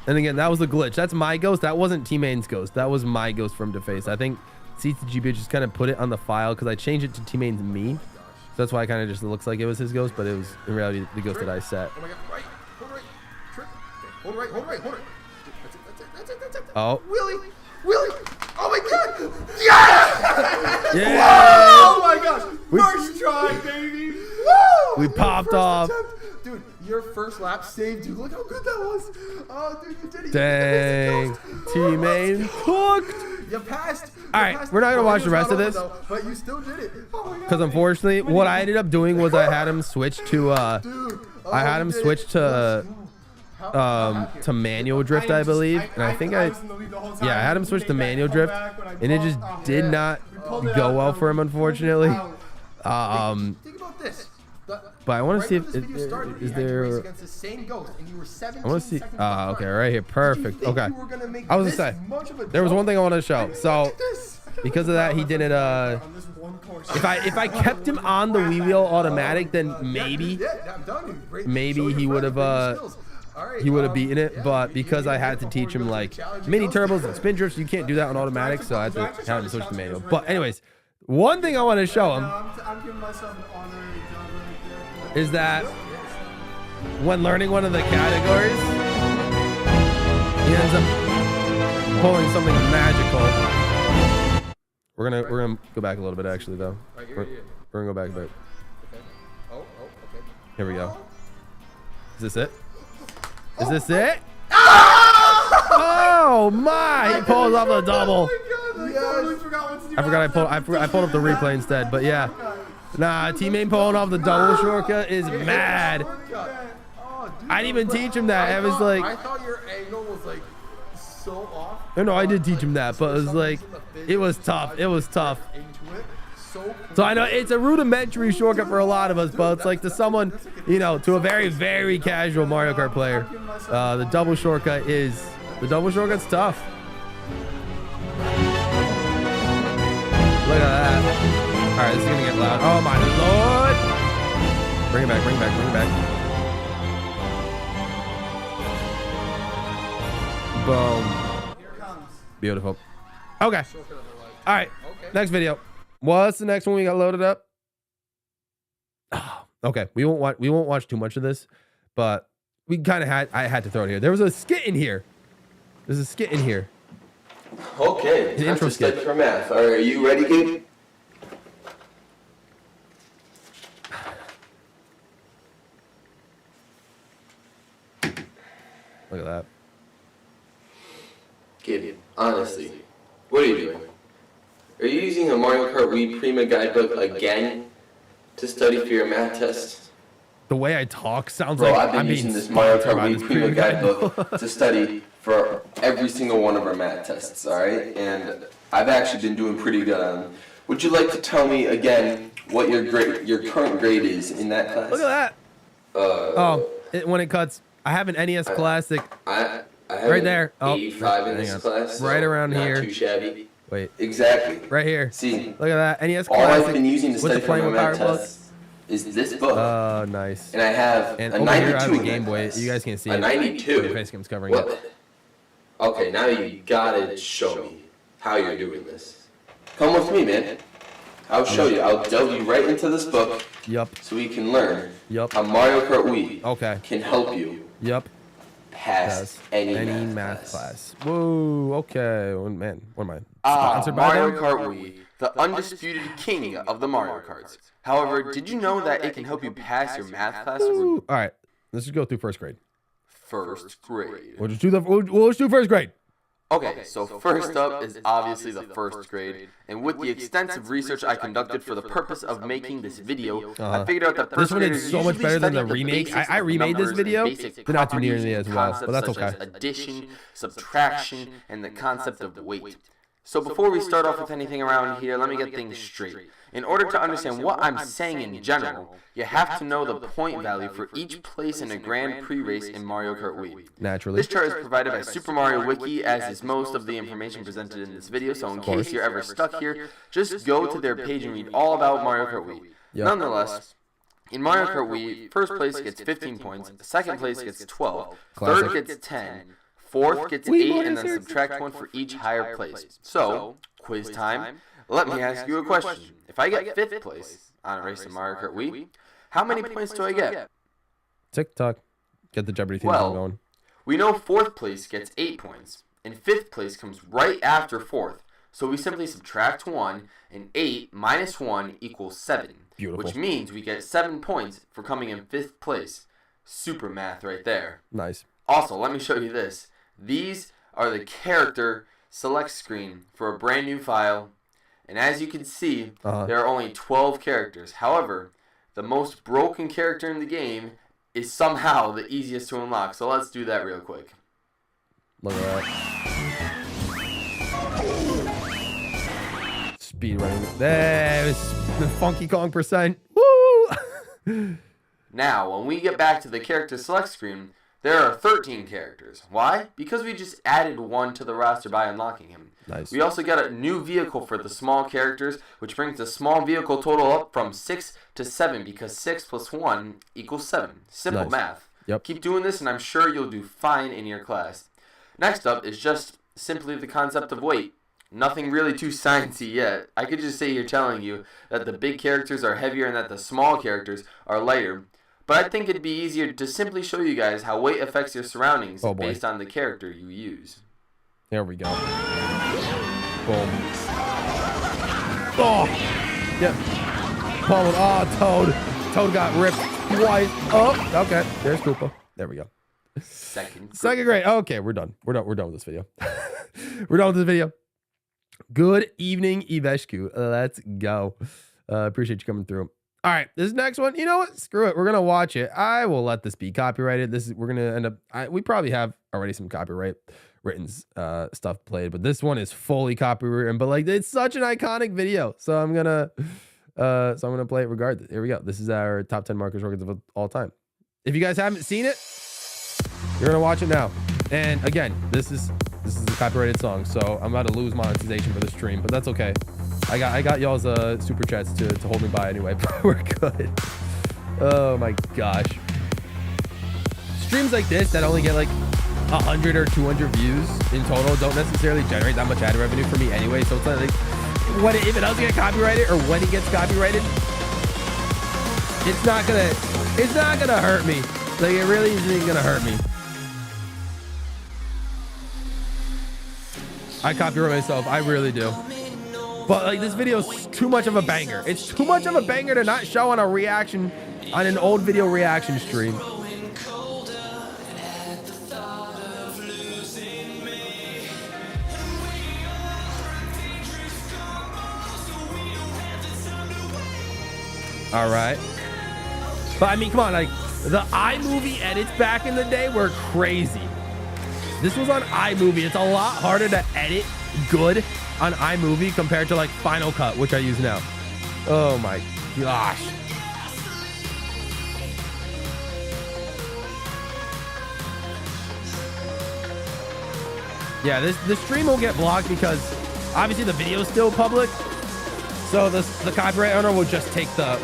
And again, that was a glitch. That's my ghost. That wasn't T-Main's ghost. That was my ghost from Deface. I think CTGB just kind of put it on the file because I changed it to T-Main's me. So that's why it kind of just looks like it was his ghost, but it was in reality the ghost that I set. Oh my god. Right. Hold right. Trick. Okay. Hold right. That's it. Oh. Wheelie. Oh my god. Yeah. Yeah. Oh my gosh. First try, baby. Woo! We popped off. Dude, your first lap saved you. Look how good that was. Oh, dude, you did it. Dang. T-Main cooked. You passed. All right, we're not going to watch the rest of this. But you still did it. Oh my god. Because unfortunately, what I ended up doing was I had him switch to I had him switch to manual drift, I believe, and I think I had him switch to manual drift, and it just did not go well for him, unfortunately. Think about this. But I want to see if this video started, is you had to race there. against the same ghost, and you were 17 I want to see. seconds Ah, behind. okay, right here, Did you perfect. think Okay, you were gonna make I was this gonna say much of a there was jump? one thing I want to show. I mean, So look at this. because of that, he didn't. On this one course. If I kept him on the Wii wheel automatic, then maybe I'm done. Great. maybe Show your he would friends, have great skills. All right, he would have beaten it. yeah, But you because I made had it to before teach we him go to like the challenge mini goes. turbos and spin drifts, you can't do that on automatic. So I had to have him switch to manual. But anyways, one thing I want to show him I'm giving myself an honorary job right there. is that when learning one of the categories, he ends up pulling something magical. We're gonna go back a little bit actually though. We're gonna go back a bit. Oh, okay. Here we go. Is this it? Is this it? Oh my! He pulls off the double. I forgot I pulled up the replay instead, but yeah. Nah, teammate pulling off the double shortcut is mad. I didn't even teach him that. I was like, I thought your angle was like so off. no, I did teach him that, but it was like, it was tough. It was tough. Into it. So So I know it's a rudimentary shortcut for a lot of us, but it's like to someone, you know, to a very, very casual Mario Kart player, the double shortcut's tough. Look at that. All right, this is gonna get loud. Oh my lord! Bring it back, bring it back, bring it back. Boom. Here it comes. Beautiful. Okay. All right. Next video. What's the next one we got loaded up? Oh, okay. We won't watch too much of this, but we kind of I had to throw it here. There was a skit in here. There's a skit in here. Okay, An time intro to study skit. for math. All right, are you ready, Gabe? Look at that. Gabe, honestly, what are you doing? Are you using a Mario Kart Wii Prima guidebook again to study for your math test? The way I talk sounds Bro, like I've been I'm being using this Mario sponsored Kart by Wii this Prima Prima guidebook to study for every single one of our math tests, alright? And I've actually been doing pretty good on them. Would you like to tell me again what your current grade is in that class? Look at that. When it cuts, I have an NES Classic. I have Right an there. Oh, 85 in hang this on. class. So Right around not here. Too shabby. Wait, Exactly. right here. See, Look at that. NES all Classic. I've been using to with study the for playing my with math power book. tests is this book. Oh, nice. And I have And a over here, I have 92 a in Game that Boy. class. You guys can't see a it. 92. Your face cam's covering it. What? Okay, now you gotta show me how you're doing this. Come with me, man. I'll show you. I'll delve you right into this book Yup. so we can learn Yup. how Mario Kart Wii Okay. can help you Yup. pass any math class. Whoa. Okay. Oh, man, what am I? Ah, Sponsored by Mario them? Kart Wii, the undisputed king of the Mario Karts. However, did you know that it can help you pass your math class Ooh. All right. Let's just go through first grade. first grade? We'll just do we'll just do first grade. Okay, so first up is obviously the first grade, and with the extensive research I conducted for the purpose of making this video, I figured out that This first one is graders so much usually better than study the remake. basics I of remade this numbers and video. basic Did not do properties nearly and as well, but that's concepts such okay. as addition, subtraction, and the concept of weight. So before we start off with anything around here, let me get things straight. In order to understand what I'm saying in general, you have to know the point value for each place in a Grand Prix race in Mario Kart Wii. Naturally. This chart is provided by Super Mario Wiki, as is most of the information presented in this video, so in case you're ever stuck here, just go to their page and read all about Mario Kart Wii. Yep. Nonetheless, in Mario Kart Wii, first place gets 15 points, second place gets 12, Classic. third gets 10, fourth gets Wii 8, Mario and then Series. subtract 1 for each higher place. So, quiz time. Let me ask you a question. If I get 5th place on a race in Mario Kart Wii, how many points do I get? TikTok. Get the Jeopardy theme song going. We know 4th place gets 8 points, and 5th place comes right after 4th. So we simply subtract 1, and 8 minus 1 equals 7. Beautiful. Which means we get 7 points for coming in 5th place. Super math right there. Nice. Also, let me show you this. These are the character select screen for a brand new file. And as you can see, there are only 12 characters. However, the most broken character in the game is somehow the easiest to unlock. So let's do that real quick. Look at that. Speed running. There's the Funky Kong percent. Woo! Now, when we get back to the character select screen, there are 13 characters. Why? Because we just added one to the roster by unlocking him. Nice. We also got a new vehicle for the small characters, which brings the small vehicle total up from 6 to 7, because 6 plus 1 equals 7. Simple Nice. math. Yep. Keep doing this, and I'm sure you'll do fine in your class. Next up is just simply the concept of weight. Nothing really too sciencey yet. I could just sit here telling you that the big characters are heavier and that the small characters are lighter. But I think it'd be easier to simply show you guys how weight affects your surroundings based on the character you use. There we go. Boom. Oh! Yep. Paul, oh, Toad. Toad got ripped twice. Oh, okay. There's Koopa. There we go. Second grade. Okay, we're done. We're done with this video. We're done with this video. Good evening, Iveshku. Let's go. Appreciate you coming through. All right, this next one, you know what? Screw it. We're gonna watch it. I will let this be copyrighted. We're gonna end up. We probably have already some copyright written stuff played, but this one is fully copywritten. But like, it's such an iconic video, so I'm gonna play it regardless. Here we go. This is our top 10 Marcus records of all time. If you guys haven't seen it, you're gonna watch it now. And again, this is a copyrighted song, so I'm about to lose monetization for the stream, but that's okay. I got y'all's super chats to hold me by anyway, but we're good. Oh my gosh. Streams like this that only get like 100 or 200 views in total don't necessarily generate that much ad revenue for me anyway, so it's not like if it does get copyrighted or when it gets copyrighted, it's not gonna hurt me. Like, it really isn't gonna hurt me. I copyright myself, I really do. But like, this video is too much of a banger. It's too much of a banger to not show on a reaction, on an old video reaction stream. All right. But I mean, come on, like, the iMovie edits back in the day were crazy. This was on iMovie. It's a lot harder to edit good on iMovie compared to like Final Cut, which I use now. Oh my gosh. Yeah, this stream will get blocked because obviously the video is still public. So the copyright owner will just take the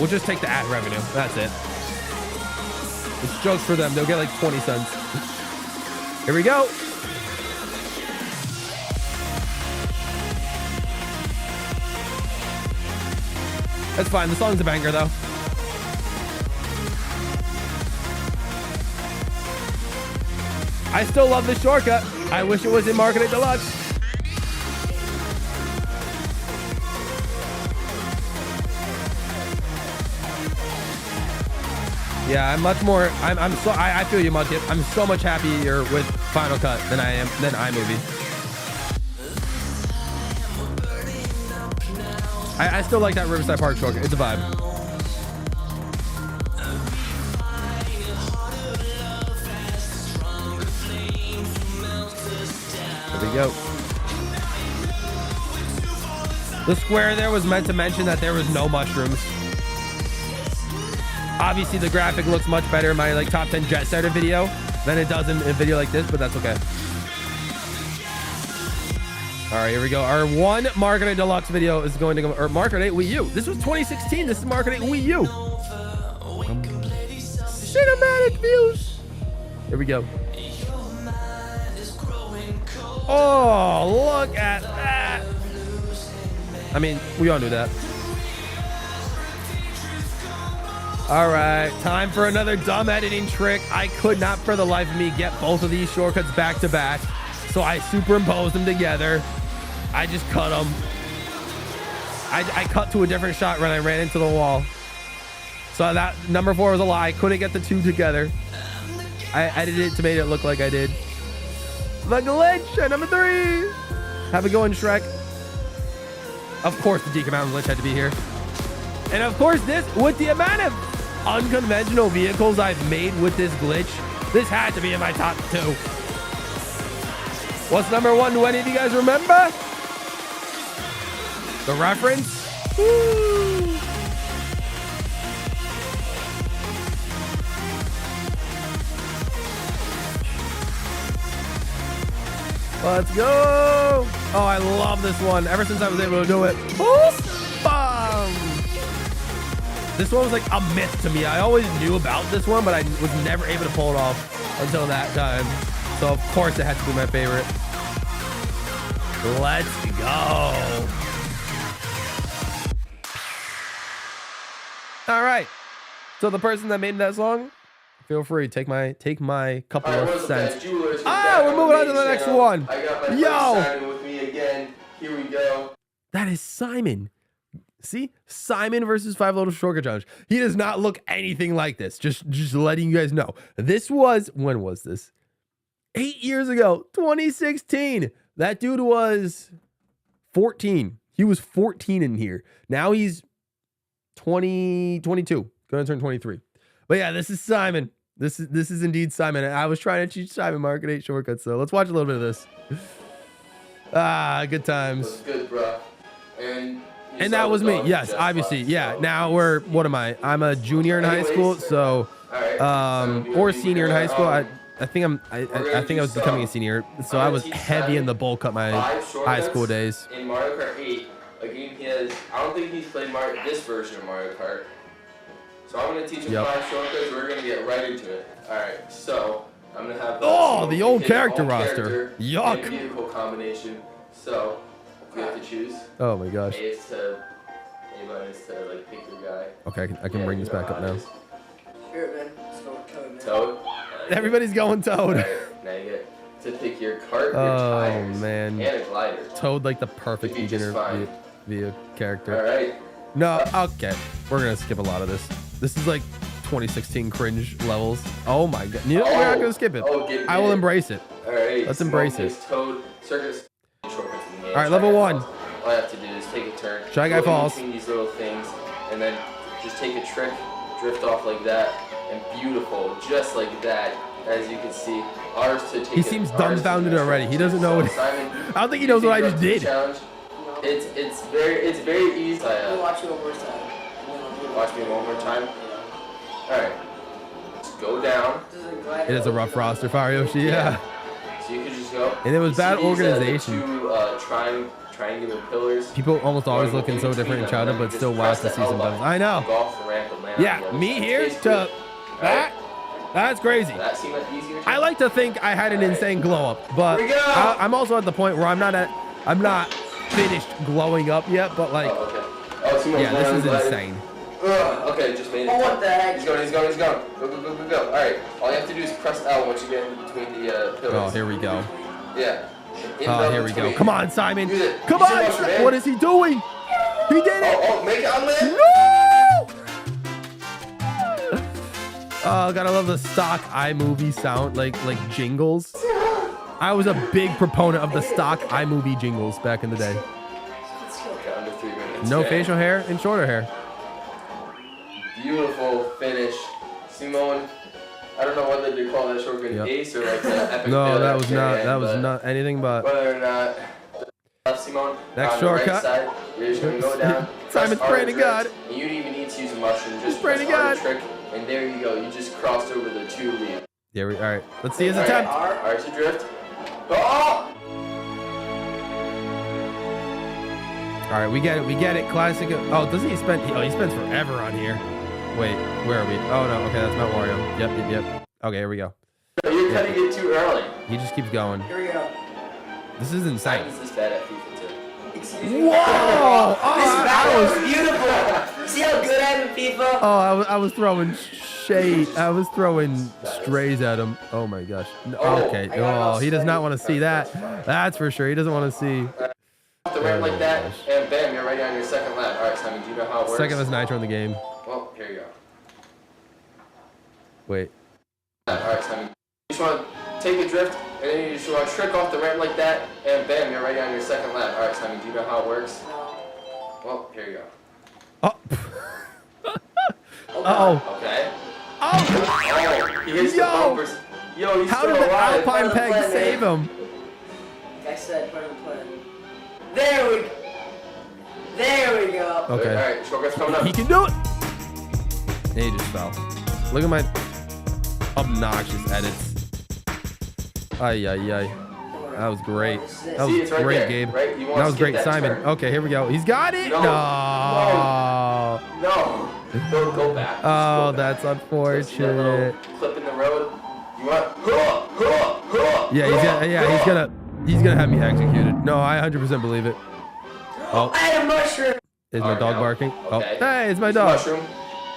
ad revenue. That's it. It's jokes for them. They'll get like 20 cents. Here we go. That's fine. The song's a banger, though. I still love this shortcut. I wish it was in Marketing Deluxe. Yeah, I'm much more. I feel you, Mudkip. I'm so much happier with Final Cut than iMovie. I still like that Riverside Park shortcut. It's a vibe. There we go. The square there was meant to mention that there was no mushrooms. Obviously, the graphic looks much better in my like top 10 jet setter video than it does in a video like this, but that's okay. All right, here we go. Our one Marketing Deluxe video is going to go, or Marketing Wii U. This was 2016. This is Marketing Wii U. Cinematic views. Here we go. Oh, look at that. I mean, we all knew that. All right, time for another dumb editing trick. I could not for the life of me get both of these shortcuts back to back, so I superimposed them together. I just cut them. I cut to a different shot when I ran into the wall. So that number 4 was a lie. I couldn't get the two together. I edited it to make it look like I did. The glitch at number 3. Have a go in, Shrek. Of course, the Deacon Mountain glitch had to be here. And of course, this, with the amount of unconventional vehicles I've made with this glitch, this had to be in my top 2. What's number 1? Do any of you guys remember? The reference? Woo. Let's go. Oh, I love this one. Ever since I was able to do it. Oof, bam. This one was like a myth to me. I always knew about this one, but I was never able to pull it off until that time. So, of course, it had to be my favorite. Let's go. All right. So, the person that made that song, feel free. Take my couple of cents. We're moving on to the next one. I got my friend Simon with me again. Here we go. That is Simon. See? Simon versus 5 Little Shortcut Challenge. He does not look anything like this. Just letting you guys know. This was, when was this? 8 years ago, 2016. That dude was 14. He was 14 in here. Now he's 22. Going to turn 23. But yeah, this is Simon. This is indeed Simon. I was trying to teach Simon Market 8 shortcuts, so let's watch a little bit of this. Good times. That's good, bro. And that was me. Yes, obviously. Yeah. Now what am I? I'm a junior in high school, so or senior in high school. I think I was becoming a senior, so I was heavy in the bowl cut my high school days. In Mario Kart 8, a game I don't think he's played this version of Mario Kart. So I'm going to teach him 5 shortcuts. We're going to get right into it. All right, so I'm going to have the old character roster. Yuck. Vehicle combination. So you have to choose. Oh my gosh. A is to like pick your guy. Okay, I can bring this back up now. Here, man. Let's go with Toad. Toad. Everybody's going Toad. Right, now you get to pick your cart, your tires, man. and a glider. Toad, like the perfect beginner via character. All right. No, okay. We're gonna skip a lot of this. This is like 2016 cringe levels. Oh my god. No, we're not gonna skip it. I will embrace it. All right. Let's embrace it. Toad circus. All right, level 1. All I have to do is take a turn. Shy Guy falls. Between these little things, and then just take a trick, drift off like that, and beautiful, just like that. As you can see, ours to take. He seems dumbfounded already. He doesn't know what. I don't think he knows what I just did. It's very easy. We'll watch you one more time. Watch me one more time. All right. Just go down. It is a rough roster, Farioshi. Yeah. So you can just go. And it was bad organization. Two triangular pillars. People almost always looking so different in childhood, but still wild to see some buttons. I know. Yeah, me here to that. That's crazy. That seemed like easier. I like to think I had an insane glow up, but I'm also at the point where I'm not finished glowing up yet, but like, yeah, this is insane. Okay, just made it. Oh, what the heck? He's going. Go. All right, all you have to do is press L once you get in between the pillars. Oh, here we go. Yeah. Here we go. Come on, Simon. Come on. What is he doing? He did it. Oh, make it unlit. No! Oh, gotta love the stock iMovie sound, like jingles. I was a big proponent of the stock iMovie jingles back in the day. Okay, under 3 minutes. No facial hair and shorter hair. Beautiful finish, Simone. I don't know whether to call that shortcut ace or like an epic. No, that was not anything but. Whether or not. Left, Simone. Next on shortcut. The right side, you're just gonna go down. Simon's praying to God. And you don't even need to use a mushroom. Just praying to press God. Trick, and there you go. You just crossed over the 2 lead. All right. Let's see his attempt. R to drift. Oh! All right, we get it. Classic. Oh, doesn't he spend? He spends forever on here. Wait, where are we? Oh no. Okay, that's Mount Wario. Yep. Okay, here we go. You're cutting it too early. He just keeps going. Here we go. This is insane. Simon's this bad at FIFA too. Excuse me. Whoa! This battle was beautiful. See how good I am in FIFA? Oh, I was throwing shade. I was throwing strays at him. Oh my gosh. Okay. Oh, he does not want to see that. That's for sure. He doesn't want to see. Off the ramp like that, and bam, you're right on your second lap. All right, Simon, do you know how it works? Second best nitro in the game. Well, here you go. Wait. All right, Simon. You just want to take a drift, and then you just want to trick off the ramp like that, and bam, you're right on your second lap. All right, Simon, do you know how it works? Well, here you go. Oh. Uh-oh. Okay. Oh. He hits the bumpers. Yo, he's how still did the alive. Alpine Peg save him? Like I said, part of the plan. There we go. Okay. All right, shortcut's coming up. He can do it. And he just fell. Look at my obnoxious edits. Ay. That was great. That See, was it's right great, there, Gabe. right? You That wanna was skip great, that Simon. turn. Okay, here we go. He's got it. No. No. No. Go back. Oh, Just go back. that's See that unfortunate. little clip in the road? You want? Yeah, he's gonna have me executed. No, I 100% believe it. Oh, I had a mushroom. is my dog barking? Okay. Oh, hey, it's my dog. Mushroom.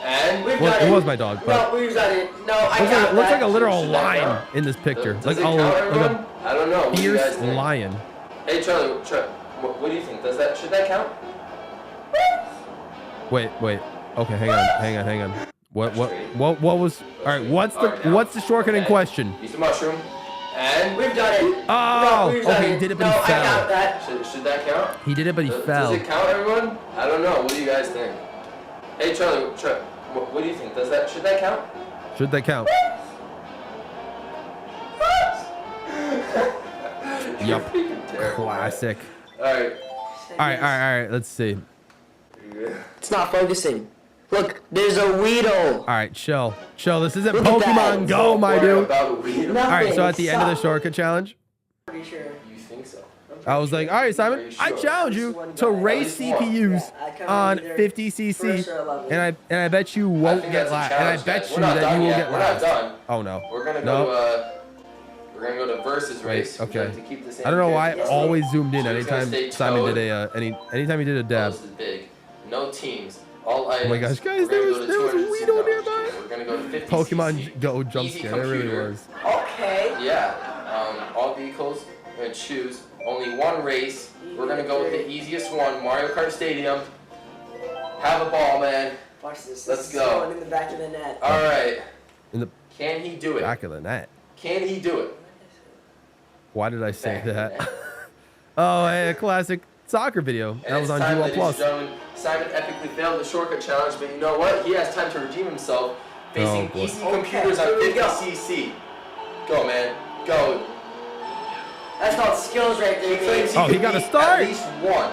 And We've Well, got it it. was my dog, but No, we've got it. No, I looks got like that. a literal Should that lion count? in this picture. Does Like it count, everyone? a I don't know. What do you guys fierce think? lion. Hey, Charlie, what do you think? Should that count? Wait. Okay, hang on. What was? All right, what's the shortcut in question? Use the mushroom. And We've done it. Oh, we've done okay, it. he did it, but no, he I got fell. that. should that count? He did it, but he fell. Does it count, everyone? I don't know. What do you guys think? Hey, Charlie, what do you think? Should that count? Should that count? Yup. Classic. All right. Let's see. It's not focusing. Look, there's a Weedle. All right, chill. This isn't Look at Pokemon that. Go, my dude. About a weed. All right, so at the end of the Stop. shortcut challenge, Pretty sure. You think so? I was like, all right, Simon, I challenge you to race CPUs on 50cc, and I bet you won't get last. And I bet you that you will get last. We're not done. Oh no. We're gonna No. go. We're gonna go to versus race. Okay. We have to keep the same I don't know why I characters. always zoomed in So he's gonna anytime stay Simon towed. did anytime he did a Oh, dab. this is big. No teams. All items. Oh my gosh, guys, We're there gonna was go to a Weedle $260. nearby. We're gonna go to 50cc. Pokemon Go jump Easy scare. It really computer. was. Okay. Yeah. All vehicles. We're gonna choose only one race. We're gonna go with the easiest one, Mario Kart Stadium. Have a ball, man. Watch this. Let's This is go. going in the back of the net. All right. In the Can he do it? back of the net. Can he do it? Why did I say Back of the that? net. Oh, a classic soccer video. And That was it's on time, GWall ladies Plus. and gentlemen. Simon epically failed the shortcut challenge, but you know what? He has time to redeem himself, facing boy. easy computers on here we go. 50cc. Go, man. Go. That's called skills right there, He claims baby. Oh, he could got a beat start. At least one.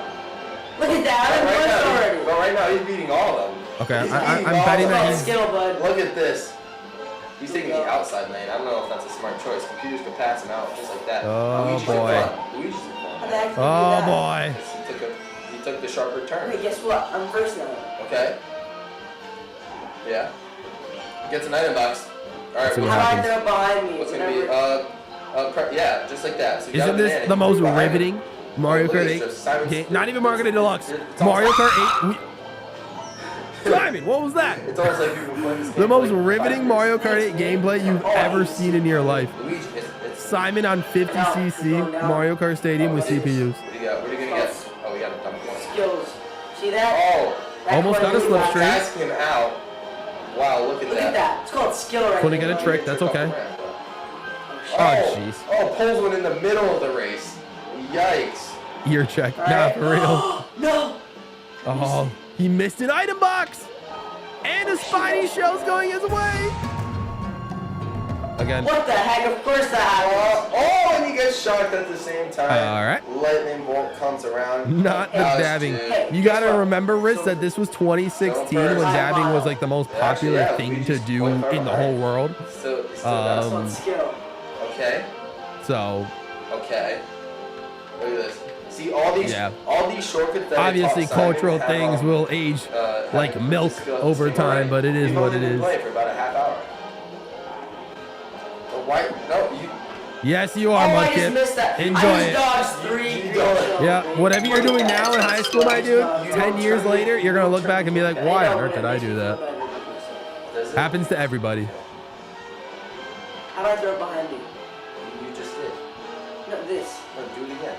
Look at that. I'm But first right already. but right now, he's beating all of them. Okay, He's I'm beating all betting of that them. he's- Skill, bud. Look at this. He's taking the outside lane. I don't know if that's a smart choice. Computers can pass him out just like that. Oh, Luigi's boy. in front. Luigi's in How front. the heck did you Oh do that? boy. He took the sharper turn. Wait, guess what? I'm first now. Okay. Yeah. Gets an item box. All right. See what How happens. about throw behind me? What's gonna be? Whatever. Yeah, just like that. So you got Isn't a this banana. the You most put it behind riveting him. Mario Look Kart at 8 this, Simon's- game? Not even Mario Kart Deluxe. It's Mario almost- Kart 8. Simon, what was that? It's almost like you've been playing this game The most for like 5 riveting years. Mario Kart 8 gameplay you've ever seen in your life. Luigi, it's Simon on 50cc Mario Kart Stadium with CPUs. What do you got? What are you gonna get? Oh, we got a dump one. Skills. See that? Oh, That Almost got a corner slipstream. ask him out. Wow, look at Look that. at that. It's called skill right Couldn't there. get a trick. That's okay. Oh, jeez. Oh, pulls one in the middle of the race. Yikes. Ear check. All Nah, right. for real. No. Oh, he missed an item box. And a Spidey shell's going his way. Again. What the heck? Of course that happens. Oh, and he gets shocked at the same time. All right. Lightning bolt comes around. Not the Gosh, dabbing. dude. You gotta remember, Rich, that this was 2016 when dabbing was like the most popular Actually, yeah, thing we to just do went in the whole world. Still got It's called skill. Okay. So Okay. Look at this. See all these shortcuts that I obviously taught Simon cultural have, things will age like have milk discussed over time, already. but it is You've what only it been is. playing for about a half hour. Why? No, you. Yes, you are, Oh, I just Mudkip. missed that. Enjoy I it. just dodged 3 You green don't. shells, Yeah, baby. whatever you're doing now in high school, my dude, 10 years later, you're gonna look back and be like, why on earth did I do that? Does it? Happens to everybody. How do I throw it behind me? You just did. No, this. No, do it again.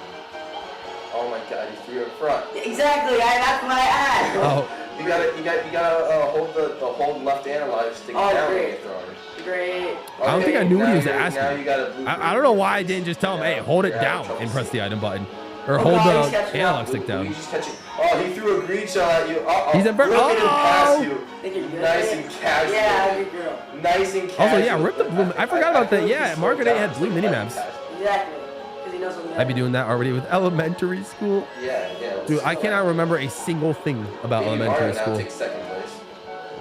Oh my God, you threw it in front. Exactly. That's what I had. Oh, You gotta hold the hold left analog stick Oh, down when great. you're throwing. Great. I don't think I knew what he was Now asking. you got a blue. I don't know why I didn't just tell him, hey, hold it Yeah, down trouble and press the seeing. item button. Or Oh, hold God, he's the catching analog up. stick down. Luigi's catching. Oh, he threw a green shell at you. Uh-oh. He's in front. Look at him pass Oh! you. Think you're good. Nice and casual. Yeah, good girl. Nice and casual. Also, yeah, rip the blue. I forgot about that. Yeah, Margaret 8 had blue minimaps. Exactly. Because he knows what I'd be doing that already with elementary school. Yeah. Dude, I cannot remember a single thing about Baby elementary Mario now school. takes second place.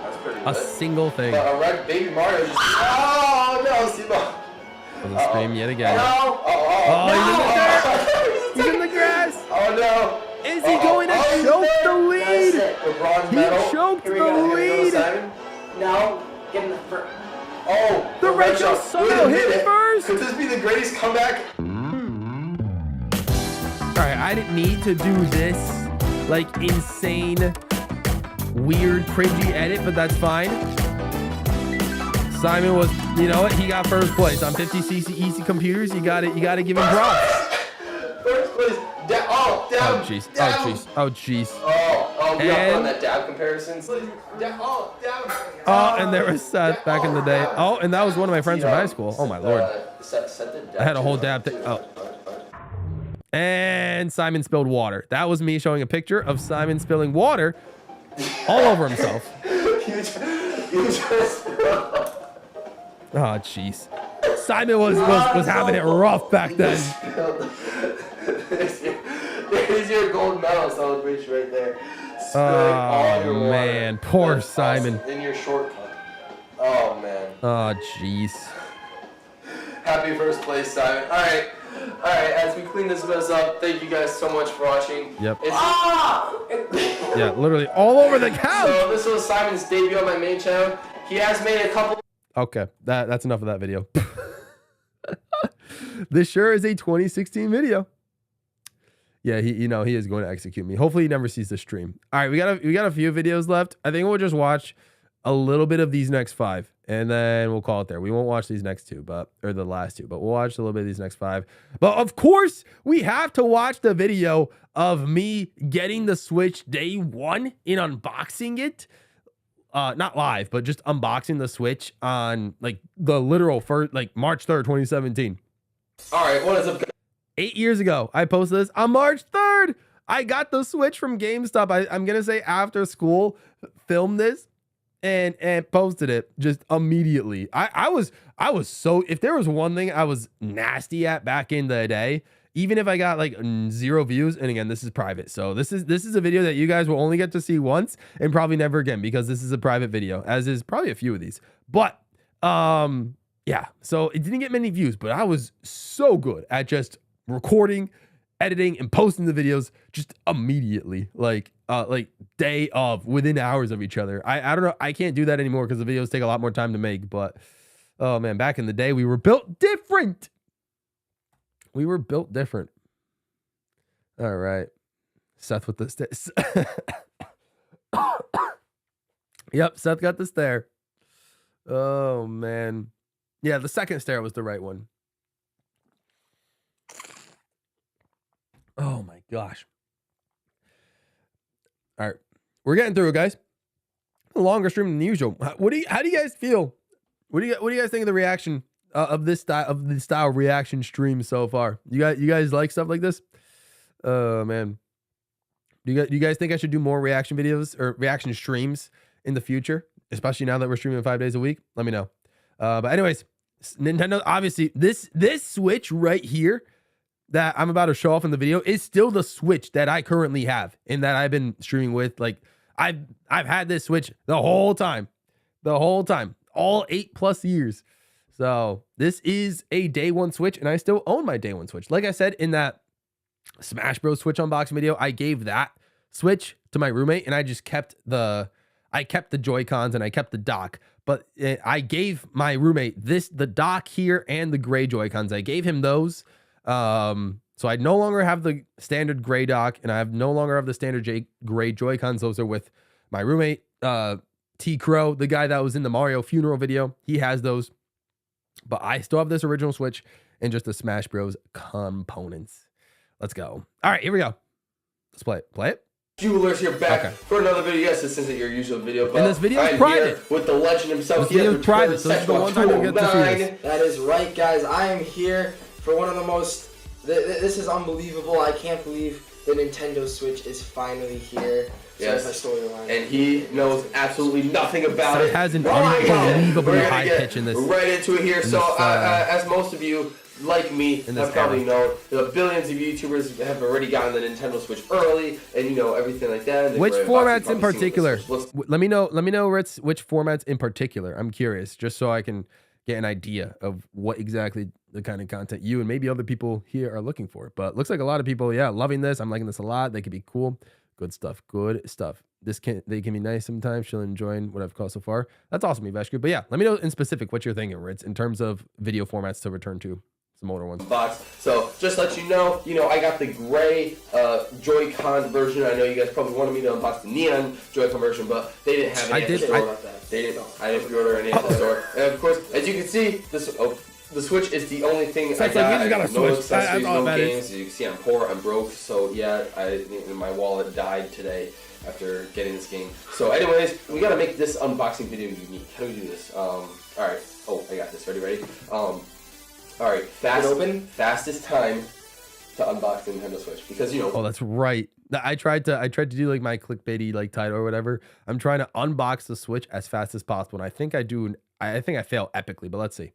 That's pretty A good. single thing. But a red Baby Mario just. Oh no, Simo. For the stream yet again. No. Oh, he's in the dirt. He's in the grass. Oh no. Is he going to choke the lead? LeBron's He medal. choked Here the we go. Here we go, lead. Simon. No, get in the first. Oh, The red shell somehow hit first. Could this be the greatest comeback? All right, I didn't need to do this like insane, weird, cringy edit, but that's fine. Simon was, you know what? He got first place on 50cc easy computers. You got it. You got to give him props. First place. Down. Oh jeez. Oh jeez. Oh jeez. Oh, we got on that dab comparisons. Down. Oh, and there was Seth back in the day. Oh, and that was one of my friends from high school. Oh my lord. I had a whole dab thing. Oh. And Simon spilled water. That was me showing a picture of Simon spilling water all over himself. Oh jeez. Simon was having it rough back then. There's your gold medal celebration right there. Oh man, poor Simon. In your shortcut. Oh man. Oh jeez. Happy first place, Simon. All right. As we clean this mess up, thank you guys so much for watching. Yep. Yeah, literally all over the couch. So this was Simon's debut on my main channel. He has made a couple. Okay, that's enough of that video. This sure is a 2016 video. Yeah, he is going to execute me. Hopefully he never sees the stream. All right, we got a few videos left. I think we'll just watch a little bit of these next 5, and then we'll call it there. We won't watch these next 2, or the last 2, but we'll watch a little bit of these next 5. But of course, we have to watch the video of me getting the Switch day 1 in unboxing it. Not live, but just unboxing the Switch on like the literal first, like March 3rd, 2017. All right, what is up, guys? 8 years ago, I posted this on March 3rd. I got the Switch from GameStop. I'm gonna say after school, filmed this and posted it just immediately. I was so, if there was one thing I was nasty at back in the day, even if I got like 0 views, and again, this is private, so this is a video that you guys will only get to see once and probably never again, because this is a private video, as is probably a few of these. But yeah, so it didn't get many views, but I was so good at just recording, editing, and posting the videos just immediately, like day of, within hours of each other. I don't know, I can't do that anymore because the videos take a lot more time to make. But oh man, back in the day, we were built different. We were built different. All right, Seth with the stairs. Yep, Seth got the stair. Oh man, yeah, the second stair was the right one. Oh my gosh. All right, we're getting through it, guys. A longer stream than usual. How do you guys feel? What do you guys think of the reaction of this style reaction stream so far? You guys like stuff like this? Oh man. Do you guys think I should do more reaction videos or reaction streams in the future, especially now that we're streaming 5 days a week? Let me know. But anyways, Nintendo, obviously this Switch right here that I'm about to show off in the video is still the Switch that I currently have and that I've been streaming with. Like I've had this Switch the whole time, all 8+ years. So this is a day 1 Switch, and I still own my day 1 Switch. Like I said in that Smash Bros. Switch unboxing video, I gave that Switch to my roommate, and I just kept the Joy-Cons and I kept the dock. But I gave my roommate the dock here and the gray Joy-Cons. I gave him those. So I no longer have the standard gray dock, and I no longer have the standard gray Joy-Cons. Those are with my roommate, T Crow, the guy that was in the Mario funeral video. He has those, but I still have this original Switch and just the Smash Bros. Components. Let's go. All right, here we go. Let's play it. Play it. GWallPro here back for another video. Yes, this isn't your usual video, but and this video is private. With the legend himself. This video is private, so this is the one time you get to see this. That is right, guys. I am here for one of the most. This is unbelievable. I can't believe the Nintendo Switch is finally here. Yes. And he knows absolutely nothing about it. It has an unbelievably high pitch in this. Right into it here. So, as most of you, like me, have probably known, billions of YouTubers have already gotten the Nintendo Switch early, and everything like that. Which formats in particular? Let me know, Ritz, which formats in particular. I'm curious, just so I can get an idea of what exactly the kind of content you and maybe other people here are looking for. But looks like a lot of people, yeah, loving this. I'm liking this a lot. They could be cool. Good stuff. Good stuff. They can be nice sometimes. She'll enjoying what I've caught so far. That's awesome, Iveshku. But yeah, let me know in specific what you're thinking, Ritz, in terms of video formats to return to. Some older ones. Box. So just let you know, I got the gray Joy-Con version. I know you guys probably wanted me to unbox the neon Joy-Con version, but they didn't have any at the store. They didn't. I didn't pre-order any at the store. And of course, as you can see, the Switch is the only thing I got. No accessories, no games. As you can see, I'm poor. I'm broke. So yeah, my wallet died today after getting this game. So anyways, we gotta make this unboxing video unique. How do we do this? All right. Oh, I got this. Ready? All right, fastest time to unbox the Nintendo Switch because Oh, that's right. I tried to do like my clickbaity like title or whatever. I'm trying to unbox the Switch as fast as possible, and I think I do. I think I fail epically, but let's see.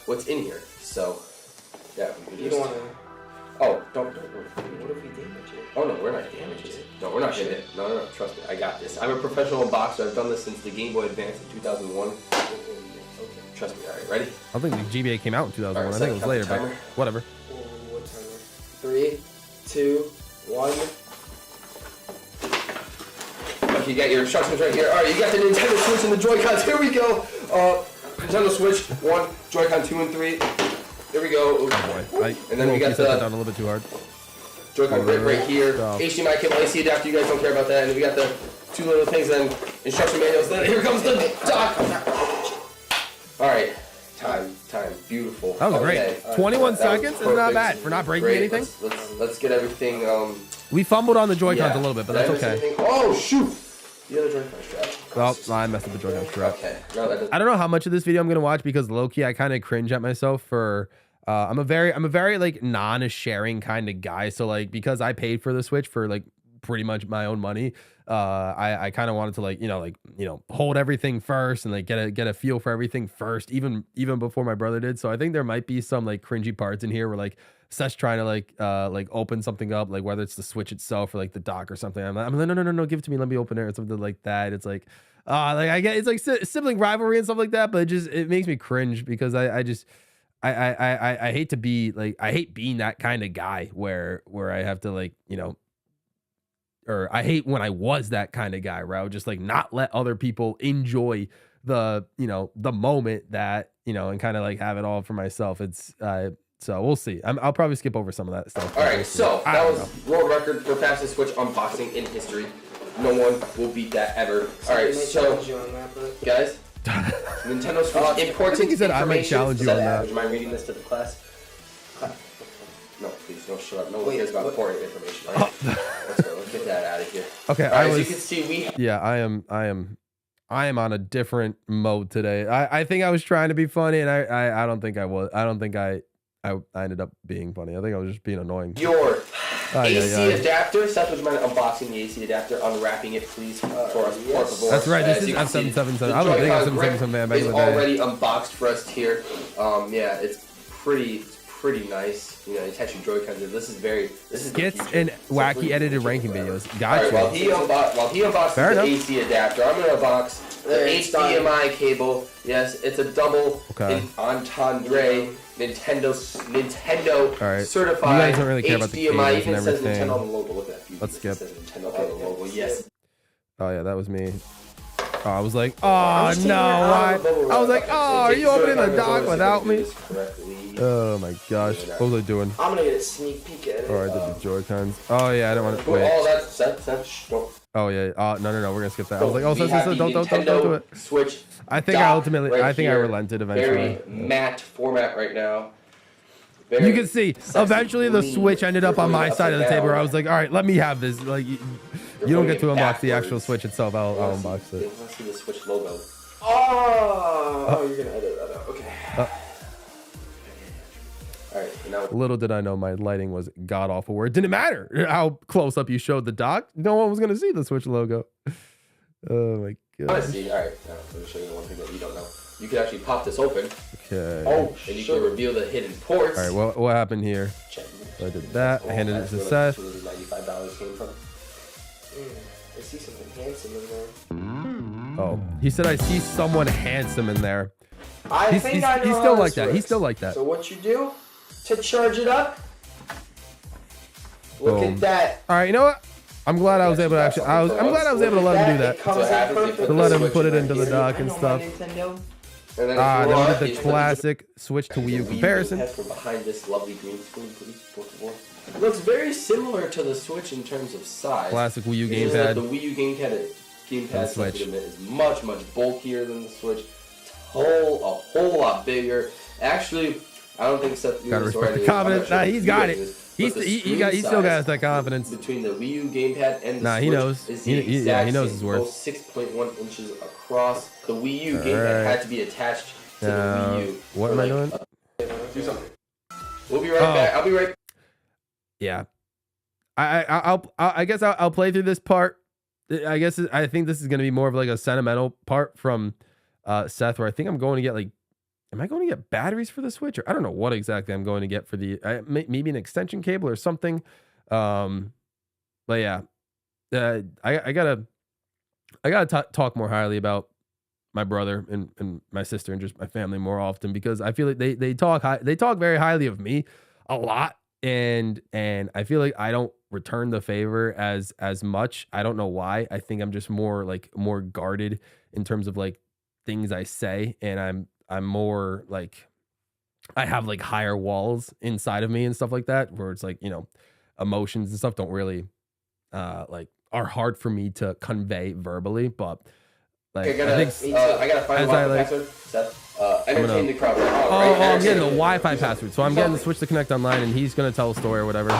What's in here. So yeah, You don't want to. Oh, don't. What if we damage it? Oh no, we're not damaging it. No, we're not hitting it. No. Trust me, I got this. I'm a professional unboxer. I've done this since the Game Boy Advance in 2001. Trust me. All right, ready? I don't think the GBA came out in 2001. Right, I think it was later, but whatever. What timer? 3, 2, 1. Okay, you got your instructions right here. All right, you got the Nintendo Switch and the Joy-Cons. Here we go. Nintendo Switch 1, Joy-Con 2 and 3. Here we go. Oh boy. And then we got the down a little bit too hard. Joy-Con grip right here. HDMI cable, AC adapter. You guys don't care about that. And then we got the two little things. Then instruction manuals. Then here comes the dock. All right, time, beautiful. That was great. 21 seconds is not bad for not breaking anything. Let's get everything. We fumbled on the Joy-Cons a little bit, but that's okay. Oh shoot! The other Joy-Con strap. Well, I messed up the Joy-Con strap. Okay. No, I don't know how much of this video I'm gonna watch because low-key I kind of cringe at myself for. I'm a very like non-sharing kind of guy. So like because I paid for the Switch for like pretty much my own money. I kind of wanted to hold everything first and like get a feel for everything first, even before my brother did. So I think there might be some like cringy parts in here where like Seth's trying to like open something up, like whether it's the Switch itself or like the dock or something. I'm like, no, give it to me, let me open it or something like that. It's like like I get it's like sibling rivalry and stuff like that, but it makes me cringe because I hate to be like I hate being that kind of guy where I have to like or I hate when I was that kind of guy where I would just like not let other people enjoy the moment that and kind of like have it all for myself. It's so we'll see. I'll probably skip over some of that stuff. All right, so that was world record for fastest Switch unboxing in history. No one will beat that ever. All right, so guys, Nintendo Switch important. He said I might challenge you on that. Would you mind reading this to the class? No, please don't shut up. No one cares about important information. All right? Let's go. Let's get that out of here. Okay, all right, as you can see, I am on a different mode today. I think I was trying to be funny, and I don't think I was. I don't think I ended up being funny. I think I was just being annoying. Your AC adapter. Seth, would you mind unboxing the AC adapter, unwrapping it, please, for us? Yes. That's right. This is F777. I was thinking F777 man back in the day. Already unboxed for us here. Yeah, it's pretty nice. You attach your Joy-Cons. This is skits and wacky edited ranking videos. Gotcha. Right, while he unboxes the AC adapter, I'm gonna unbox the HDMI cable. Yes, it's a double entendre Nintendo certified. You guys don't really care about the HDMI. cables and everything. Says Nintendo on the logo. Look at that. Let's skip. Nintendo on the logo. Yes. Oh yeah, that was me. Oh, I was like, oh no! I was like, oh, are you opening the dock without me? Oh my gosh, what was I doing? I'm gonna get a sneak peek at it. Oh, I did the Joy-Cons. Oh yeah, I don't want to. Wait. Oh, that's. Oh yeah. No, we're gonna skip that. I was like, oh, don't do it. Switch. I think I relented eventually. Very matte format right now. You can see eventually the Switch ended up on my side of the table where I was like, all right, let me have this. Like, you don't get to unbox the actual Switch itself. I'll unbox it. Let's see the Switch logo. Oh, you're gonna edit that out. Okay. All right. Now. Little did I know my lighting was god awful. Where it didn't matter how close up you showed the dock. No one was gonna see the Switch logo. Oh my god. Let's see. All right. Now let me show you one thing that you don't know. You can actually pop this open. Okay. Oh, and you can reveal the hidden ports. All right. What happened here? So I did that. I handed it to Seth. Where the $95 came from. I see something handsome in there. Oh, he said I see someone handsome in there. I He's think I know still how like this that. He's works. still like that. So what you do to charge it up? Look Boom. at that. All right, you know what? I'm glad I was able to actually. I'm glad I was able to let him do that. It comes So in happens perfect. if To let him Switch put it right into the here. dock I and know my stuff. Nintendo. And then Ah, if you then we want, did you the put classic Switch to Wii U Wii comparison. gamepad from behind this lovely green screen, please. It looks very similar to the Switch in terms of size. Classic Wii U It's just that gamepad. the Wii U gamepad Switch. Switch is much bulkier than the Switch. A whole lot bigger. Actually, I don't think Seth knew Gotta this respect already. the confidence. I'm not Nah, sure he's if got you it. guys- He's but the he screen still got size that confidence. between the Wii U gamepad and the Nah, Switch he knows. is the He exact knows same. his worth. Both 6.1 inches across. The Wii U gamepad had to be attached to the Wii U. What for am I like, doing? do something. We'll be right back. I'll be right. Yeah, I guess I'll play through this part. I think this is gonna be more of like a sentimental part from Seth, where I think I'm going to get like, am I going to get batteries for the Switch, or I don't know what exactly I'm going to get for the maybe an extension cable or something. But yeah, I gotta talk more highly about my brother and my sister and just my family more often, because I feel like they talk very highly of me a lot, and I feel like I don't return the favor as much. I don't know why. I think I'm just more guarded in terms of like things I say, and I'm more like, I have like higher walls inside of me and stuff like that, where it's like, you know, emotions and stuff don't really like are hard for me to convey verbally, but like Okay, I gotta find as the I, like- password. Seth, entertain the crowd. I'm getting the Wi-Fi password, so I'm getting the Switch to connect online, and he's gonna tell a story or whatever.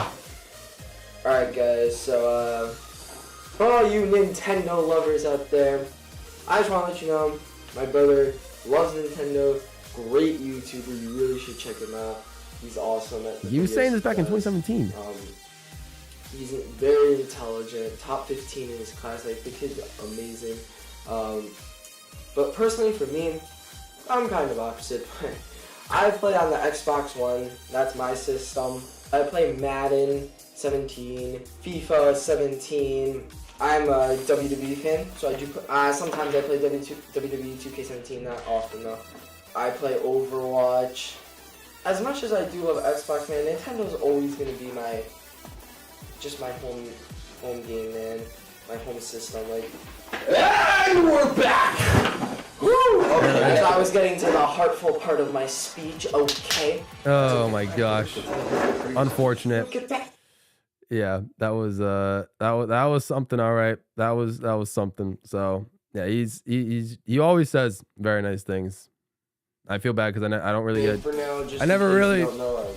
Alright guys, so for all you Nintendo lovers out there, I just want to let you know, my brother loves Nintendo, great YouTuber, you really should check him out. He's awesome at the You were videos saying this he back in does. 2017. He's very intelligent, top 15 in his class, like the kid's amazing. But personally for me, I'm kind of opposite. I play on the Xbox One, that's my system. I play Madden 17, FIFA 17. I'm a WWE fan, so I do. Sometimes I play WWE 2K17, not often though. I play Overwatch. As much as I do love Xbox, man, Nintendo's always gonna be my home game, man. My home system, like. And we're back. Woo! Okay, so I was getting to the heartful part of my speech. Okay. Oh my gosh, unfortunate. Look at that. Yeah, that was something. All right, that was something. So yeah, he always says very nice things. I feel bad because I don't really get. For now, just I never in case really you don't know,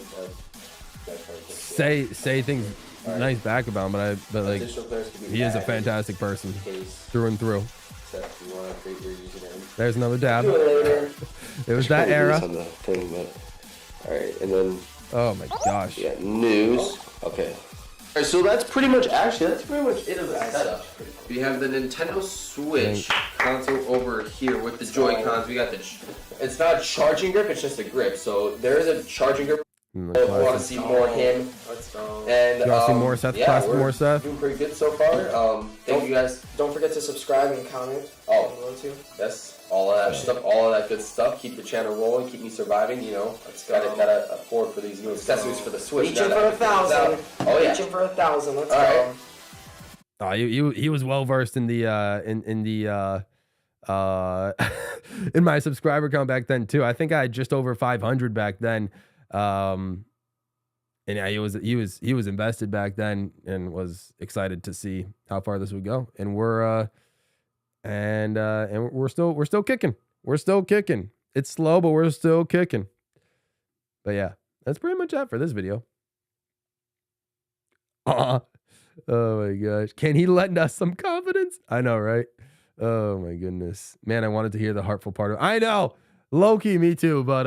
say things nice back about him, but like he is a fantastic person through and through. Seth, you want to create your username? There's another dab. do it later. It was that era. On the thing, but all right, and then Oh my gosh. yeah, news. Okay. All right, so that's pretty much it of the setup. We have the Nintendo Switch console over here with the Joy-Cons. We got it's not a charging grip, it's just a grip. So there is a charging grip. Mm, If you want to see more him, Let's go. and You wanna see more Seth? yeah, Classic we're more Seth? doing pretty good so far. Thank you guys. Don't forget to subscribe and comment. Oh. Below too. That's all of that stuff, all of that good stuff. Keep the channel rolling, keep me surviving. You know, gotta afford for these new accessories for the Switch. Reaching now for that 1,000. Oh yeah. Reaching for 1,000. Let's All go. right. He was well versed in the in my subscriber count back then too. I think I had just over 500 back then. And yeah, he was invested back then and was excited to see how far this would go. And we're still kicking. We're still kicking. It's slow, but we're still kicking. But yeah, that's pretty much it for this video. Oh my gosh. Can he lend us some confidence? I know, right? Oh my goodness. Man, I wanted to hear the heartful part of I know. Low-key, me too, but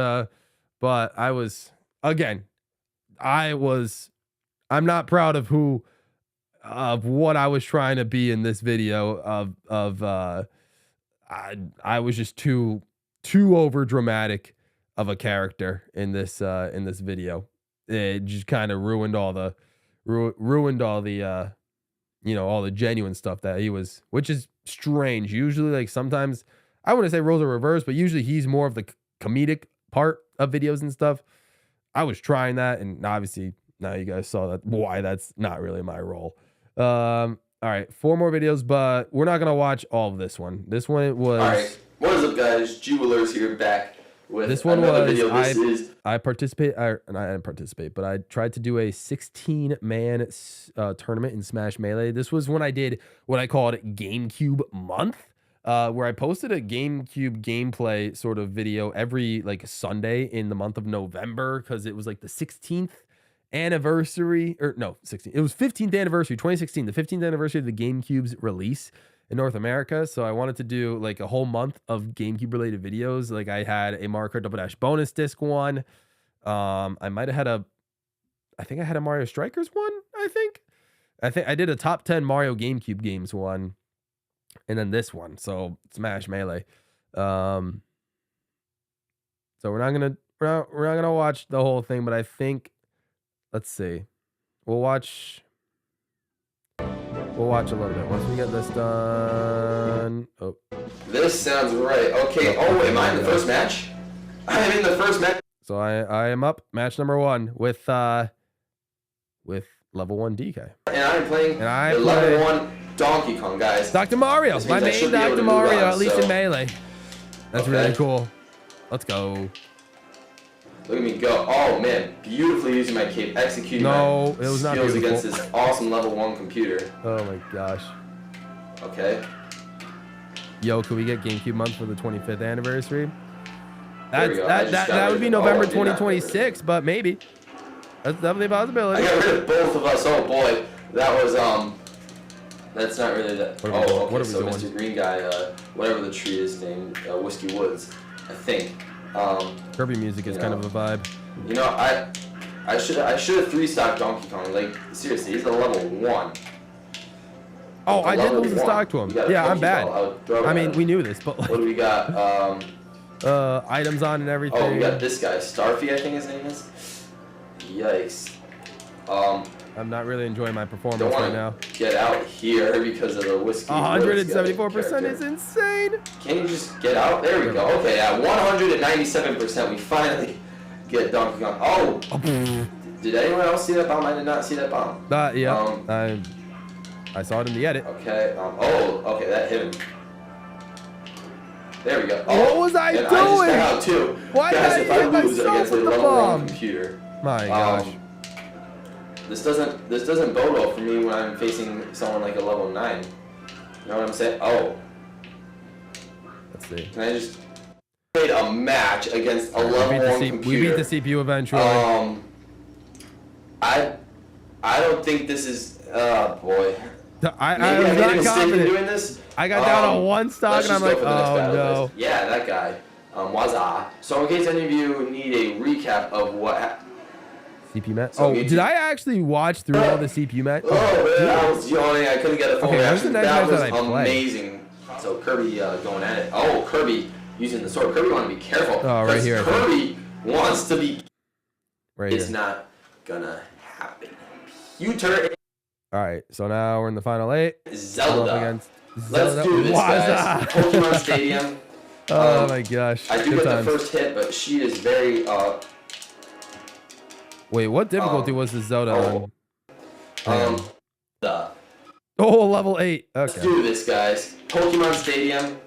I was again, I'm not proud of what I was trying to be in this video I was just too over dramatic of a character in this video. It just kind of ruined all the all the genuine stuff that he was, which is strange. Usually, like sometimes I wouldn't say roles are reversed, but usually he's more of comedic part of videos and stuff. I was trying that, and obviously now you guys saw that why that's not really my role. All right, 4 more videos, but we're not gonna watch all of this one. This one was. All right, what is up, guys? GWallers here, back with this one another was. video. I participate. I didn't participate, but I tried to do a 16-man tournament in Smash Melee. This was when I did what I called GameCube month, where I posted a GameCube gameplay sort of video every like Sunday in the month of November, because it was like the 16th anniversary, or no, 16th. It was 15th anniversary, 2016, the 15th anniversary of the GameCube's release in North America. So I wanted to do like a whole month of GameCube related videos. Like I had a Mario Kart Double Dash bonus disc one. I might have had I think I had a Mario Strikers one. I think I did a top 10 Mario GameCube games one, and then this one. So Smash Melee. So we're not gonna watch the whole thing, but I think, let's see, we'll watch a little bit once we get this done. Oh, This sounds right. Okay. Oh, am I in the first match? I'm in the first match. so I am up match number 1 with level 1 DK. And I'm playing the level 1 Donkey Kong, guys. Dr. Mario, my main Dr. Mario, at least in Melee. That's Okay. really cool. Let's go. Look at me go. Oh, man. Beautifully using my cape. Executing No, my it was not skills beautiful. against this awesome level 1 computer. Oh my gosh. Okay. Yo, could we get GameCube month for the 25th anniversary? There we go. I just got That rid would be of- November oh, I did not. 2026, but maybe. That's definitely a I possibility. got rid of both of us. Oh, boy. That was, that's not really that. What are we Oh, doing? okay. What are we So doing? Mr. Green Guy, whatever the tree is named, Whiskey Woods, I think. Kirby music is you kind know. of a vibe. You know, I should have 3-stock Donkey Kong. Like, seriously, he's a level 1. Oh, I did level lose the 1. stock to him. You got a Yeah, I'm Pokeball. bad. I would throw it I at mean, him. we knew this, but What do like, we got? items on and everything. Oh, we got this guy, Starfy, I think his name is. Yikes. I'm not really enjoying my performance Don't right want now. to get out here because of the Whiskey Woods 174% character. is insane. Can you just get out? There we go. Okay, at 197%, we finally get Donkey Kong. Oh! Did anyone else see that bomb? I did not see that bomb. Yeah, I saw it in the edit. Okay. Oh, okay, that hit him. There we go. What was I and doing? I just got out too. Why did Guys, I if I hit lose myself against a with the level 1 bomb? computer, My gosh. this doesn't bode well for me when I'm facing someone like a level 9. You know what I'm saying? Oh. Let's see. Can I just played a match against a level 1 computer? We beat the CPU eventually. I don't think this is. Oh boy. I Maybe was I made a not mistake in confident. doing this. I got down on 1 stock Let's and I'm just like, go for the next oh battle, no. guys. Yeah, that guy. Waza. So in case any of you need a recap of what happened. CPU match. So Oh, me did too. I actually watch through all the CPU match? Oh man, I was yawning. I couldn't get a full Okay, where's reaction. the next That match was that I play? amazing. So Kirby going at it. Oh, Kirby using the sword. Kirby want to be careful. Oh, right 'cause here, I think. Kirby wants to be. Right It's here. not gonna happen. Computer All right, so now we're in the final 8. Zelda. Up against Let's Zelda. do this, guys. Waza. Pokemon Stadium. Oh my gosh. I do Good get times. the first hit, but she is very Wait, what difficulty was the Zelda on? the. Oh, level 8. Let's Okay. do this, guys. Pokemon Stadium.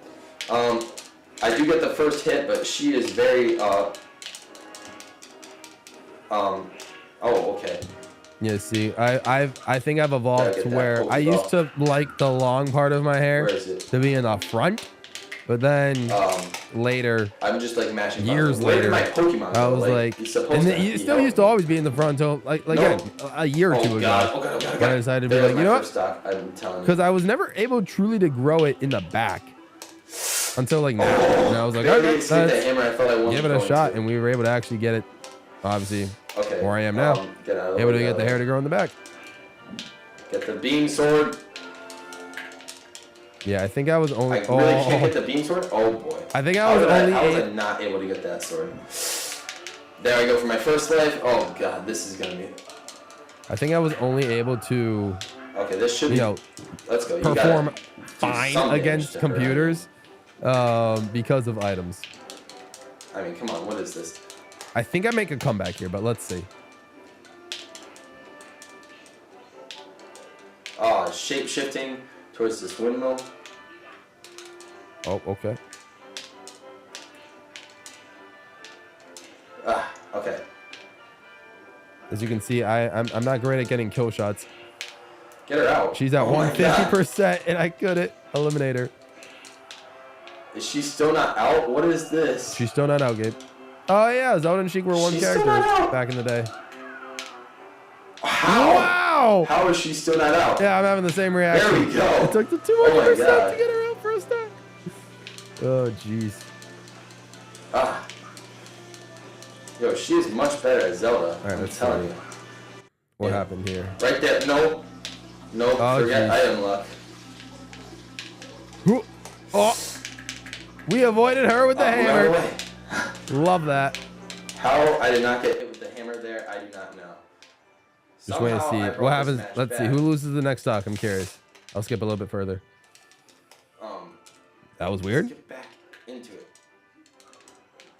I do get the first hit, but she is very oh, okay. Yeah, see, I think I've Gotta evolved get to that where I Pokeball. used to like the long part of my hair Where is it? to be in the front, but then later, I'm just like mashing years buttons. Where later, did my Pokemon I go? was like, it's supposed and to then you be still up. used to always be in the front until like No. again a year or two ago. God. Oh god, oh god, When I decided to be There's like, my you know what? first stock, I'm telling you. Because I was never able truly to grow it in the back until like now, and I was like, Maybe okay, it's the let's hammer I felt I wasn't give it a going shot, to. and we were able to actually get it. Obviously, Okay. where I am now, Get out of the able way, to get the hair to grow in the back. Get the beam sword. Yeah, I think I was only. I really can't get the beam sword? Oh boy. I think I was only. How was I not able to get that sword? There I go for my first life. Oh god, this is gonna be. I think I was only able to, Okay, this should you be. know, Let's go. You perform gotta do fine some damage against to her. computers because of items. I mean, come on, what is this? I think I make a comeback here, but let's see. Oh, shape shifting towards this windmill. Oh, okay. Okay. As you can see, I'm not great at getting kill shots. Get her out. She's at 150%, and I couldn't eliminate her. Is she still not out? What is this? She's still not out, Gabe. Oh, yeah. Zelda and Sheik were one She's character still not out. back in the day. How? Wow! How is she still not out? Yeah, I'm having the same reaction. There we go. It took the 200% Oh to get her out for a stack. Oh, jeez. Ah. Yo, she is much better at Zelda. All right, I'm let's telling see. you. What happened here? Right there. No. No, Oh, forget geez. item luck. Oh! We avoided her with the hammer. Right away. Love that. How I did not get hit with the hammer there, I do not know. Just wait to Somehow see I what brought this happens. match Let's see back. who loses the next stock. I'm curious. I'll skip a little bit further. That was weird. Get back into it.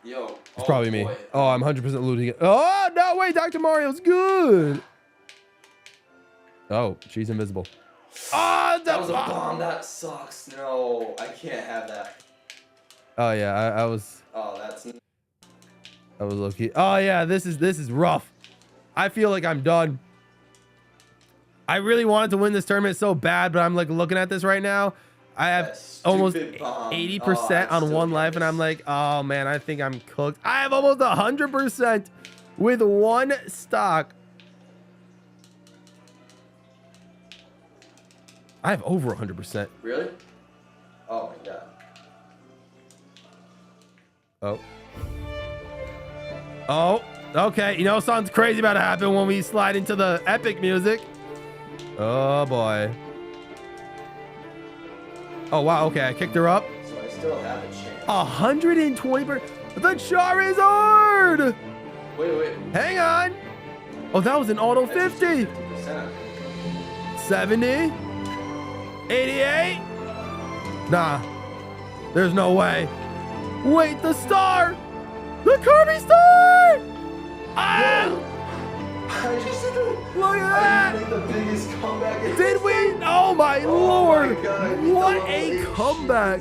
Yo. It's probably me. Oh, I'm 100% losing it. Oh, no, wait. Dr. Mario's good. Oh, she's invisible. Oh, That was a bomb. That sucks. No, I can't have that. Oh, yeah. I was Oh, low key. Oh, yeah. This is rough. I feel like I'm done. I really wanted to win this tournament so bad, but I'm like looking at this right now. I have almost 80% on one life, and I'm like, oh man, I think I'm cooked. I have almost 100% with one stock. I have over 100%. Really? Oh my god. Oh. Oh, okay. You know, something's crazy about to happen when we slide into the epic music. Oh boy. Oh wow, okay, I kicked her up. So I still have a chance. 120%. The Charizard! Wait. Hang on. Oh, that was an auto 50. 70. 88. Nah. There's no way. Wait, the star! The Kirby star! Ah! Look at that! Made the biggest comeback in Did we? Oh my lord! What a comeback!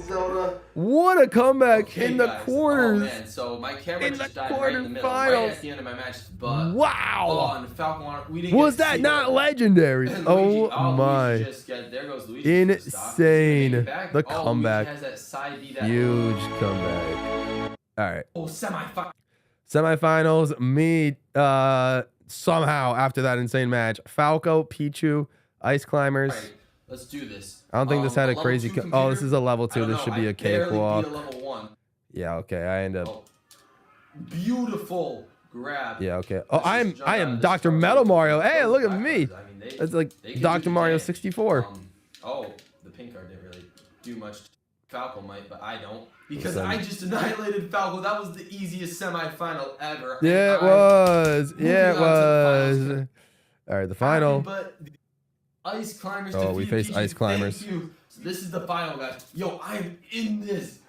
What a comeback in the quarters! Oh man, so my camera In just the died right in the middle, right quarterfinals. at the end of my match. But Wow! and Falcon, we didn't Was get to that see not legendary? Luigi, Oh my! Luigi just there goes Luigi. Insane! Back. The Oh, comeback. Luigi has that side B that Huge comeback. All right. Oh, Semifinals. Me. Somehow after that insane match, Falco, Pichu, Ice Climbers. Right, let's do this. I don't think this had a crazy. Oh, this is a level 2. This should be a cakewalk. Level 1. Yeah. Okay. I end up. Oh. Beautiful grab. Yeah. Okay. Oh, I am Dr. Metal Mario. Hey, look at me. I mean, It's like they can Dr. do Mario damage. 64. Oh, the pink card didn't really do much. Falco might, but I don't. Because Seven. I just annihilated Falco. That was the easiest semifinal ever. Yeah, it was. Yeah, it was. All right, the final. But the Ice Climbers. Oh, we defeated face Peaches. Ice Climbers. Thank you. So this is the final, guys. Yo, I'm in this.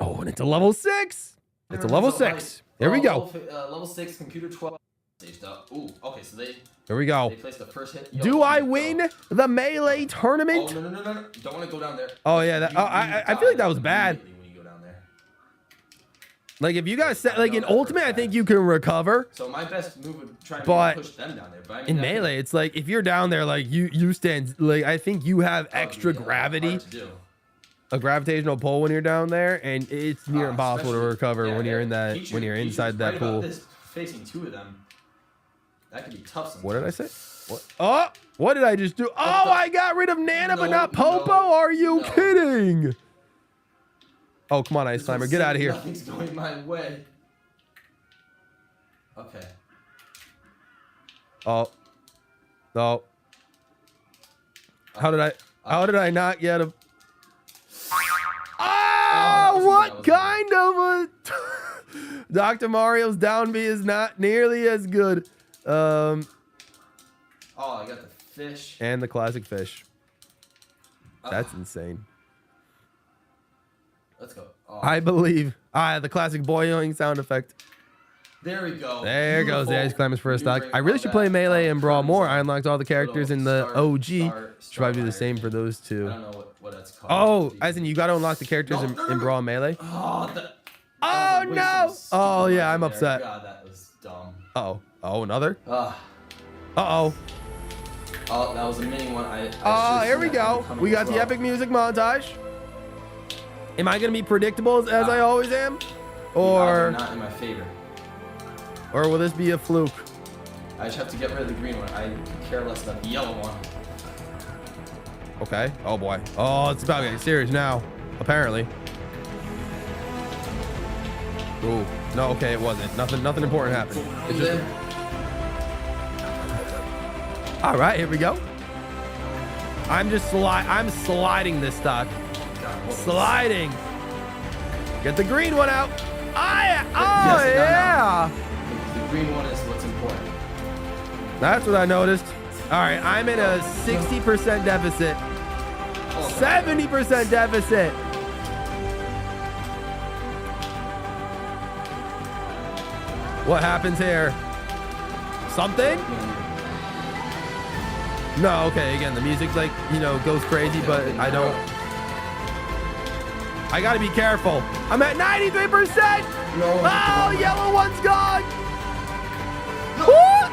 Oh, and it's a level 6. It's a level 6. Here we go. Level 6, computer 12. Staged up. Ooh, okay, so they Here we go. placed the first hit. Yo, Do I win the Melee tournament? Oh, no. Don't want to go down there. Oh, yeah. That, I feel like that was bad. When you go down there. Like, if you guys said, like, in Ultimate, I think you can recover. So my best move would try But to push them down there. But I mean, in that could- Melee, it's like, if you're down there, like, you stand, like, I think you have that would extra be gravity, hard to do. a gravitational pull when you're down there, and it's near impossible to Especially- recover yeah, when you're yeah. in that, Pichu- when you're Pichu's inside that right about pool. this, facing two of them. That could be tough sometimes. What did I say? What? Oh, what did I just do? Oh, I got rid of Nana, but not Popo. Are you kidding? Oh, come on, Ice Climber. Get out of here. Nothing's going my way. Okay. Oh. No. How did I not get him? Oh, what kind of a... Dr. Mario's down B is not nearly as good. Oh, I got the fish. And the classic fish. That's insane. Let's go. I believe. The classic boing sound effect. There we go. There goes the Ice Climbers first stock. I really should play Melee and Brawl more. I unlocked all the characters in the OG. Should probably do the same for those two. I don't know what that's called. Oh, as in you got to unlock the characters in Brawl and Melee? Oh, no. Oh, yeah, I'm upset. God, that was dumb. Uh-oh. Oh, another? Uh-oh. Uh-oh. Oh, that was a mini one. Here we go. We got the epic music montage. Am I going to be predictable as I always am? Or not in my favor. Or will this be a fluke? I just have to get rid of the green one. I care less about the yellow one. Okay. Oh, boy. Oh, it's about getting serious now. Apparently. Ooh. No, okay, it wasn't. Nothing important happened. It's just... All right, here we go. I'm sliding this stock. Sliding. Get the green one out. Yeah. The green one is what's important. That's what I noticed. All right, I'm in a 60% deficit. 70% deficit. What happens here? Something? No, okay, again, the music, like, you know, goes crazy, but I don't. I gotta be careful. I'm at 93%! No. Oh, yellow one's gone! Oh!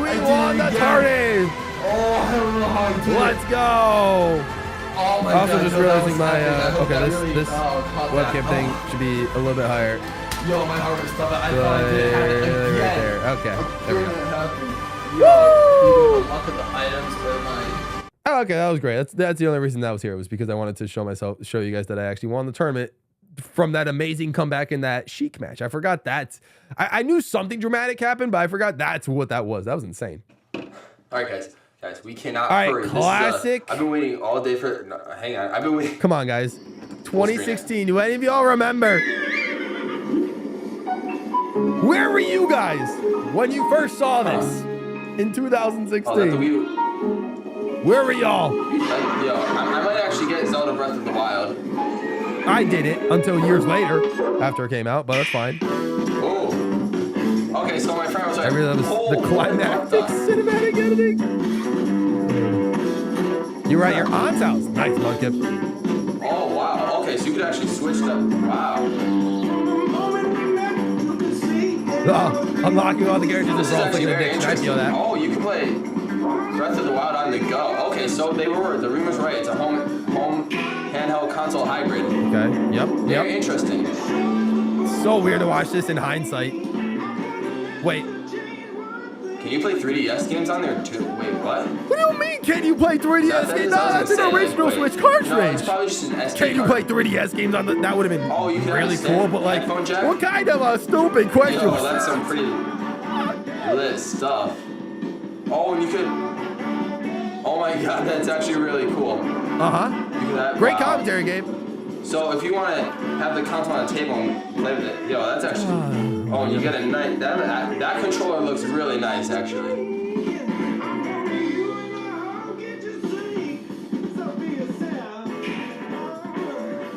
We won the tourney! Oh, I don't know how I did. Let's go! Oh my Also, God, just no, realizing my okay, this webcam thing should be a little bit higher. Yo, my heart was stopping. I Right thought I didn't have it again. there. Okay, there we go. Woo! Look at the items where my. Oh, okay, that was great. That's the only reason that was here, was because I wanted to show you guys that I actually won the tournament from that amazing comeback in that Sheik match. I forgot that. I knew something dramatic happened, but I forgot that's what that was. That was insane. All right, guys, we cannot. All right, hurry. classic. I've been waiting all day for. No, hang on, I've been waiting. Come on, guys. 2016. Do any of y'all remember? Where were you guys when you first saw this in 2016? Oh, Where were y'all? Yo, I might actually get Zelda Breath of the Wild. I did it until years later after it came out, but that's fine. Oh. Okay, so my friend was like, I really love the climactic cinematic editing. You were at your aunt's house. Nice, Mudkip. Oh, wow. Okay, so you could actually switch them. Wow. Unlocking all the characters is all thinking very addiction. I feel that. Oh, you can play Breath of the Wild on the go. Okay, so the rumor's right. It's a home handheld console hybrid. Okay. Yep. Very interesting. So weird to watch this in hindsight. Wait. Can you play 3DS games on there too? Wait, what? What do you mean? Can you play 3DS games? No, that's an original Switch cartridge. No, it's probably just an SD Can you card. play 3DS games on the? That would have been Oh, you can really understand cool. But like, headphone jack? what kind of a stupid question? Yo, that's some pretty lit stuff. Oh, and you could. Oh my God, that's actually really cool. Great commentary, Gabe. So if you want to have the console on the table and play with it, yo, that's actually. Oh, and you get a nice. That controller looks really nice, actually.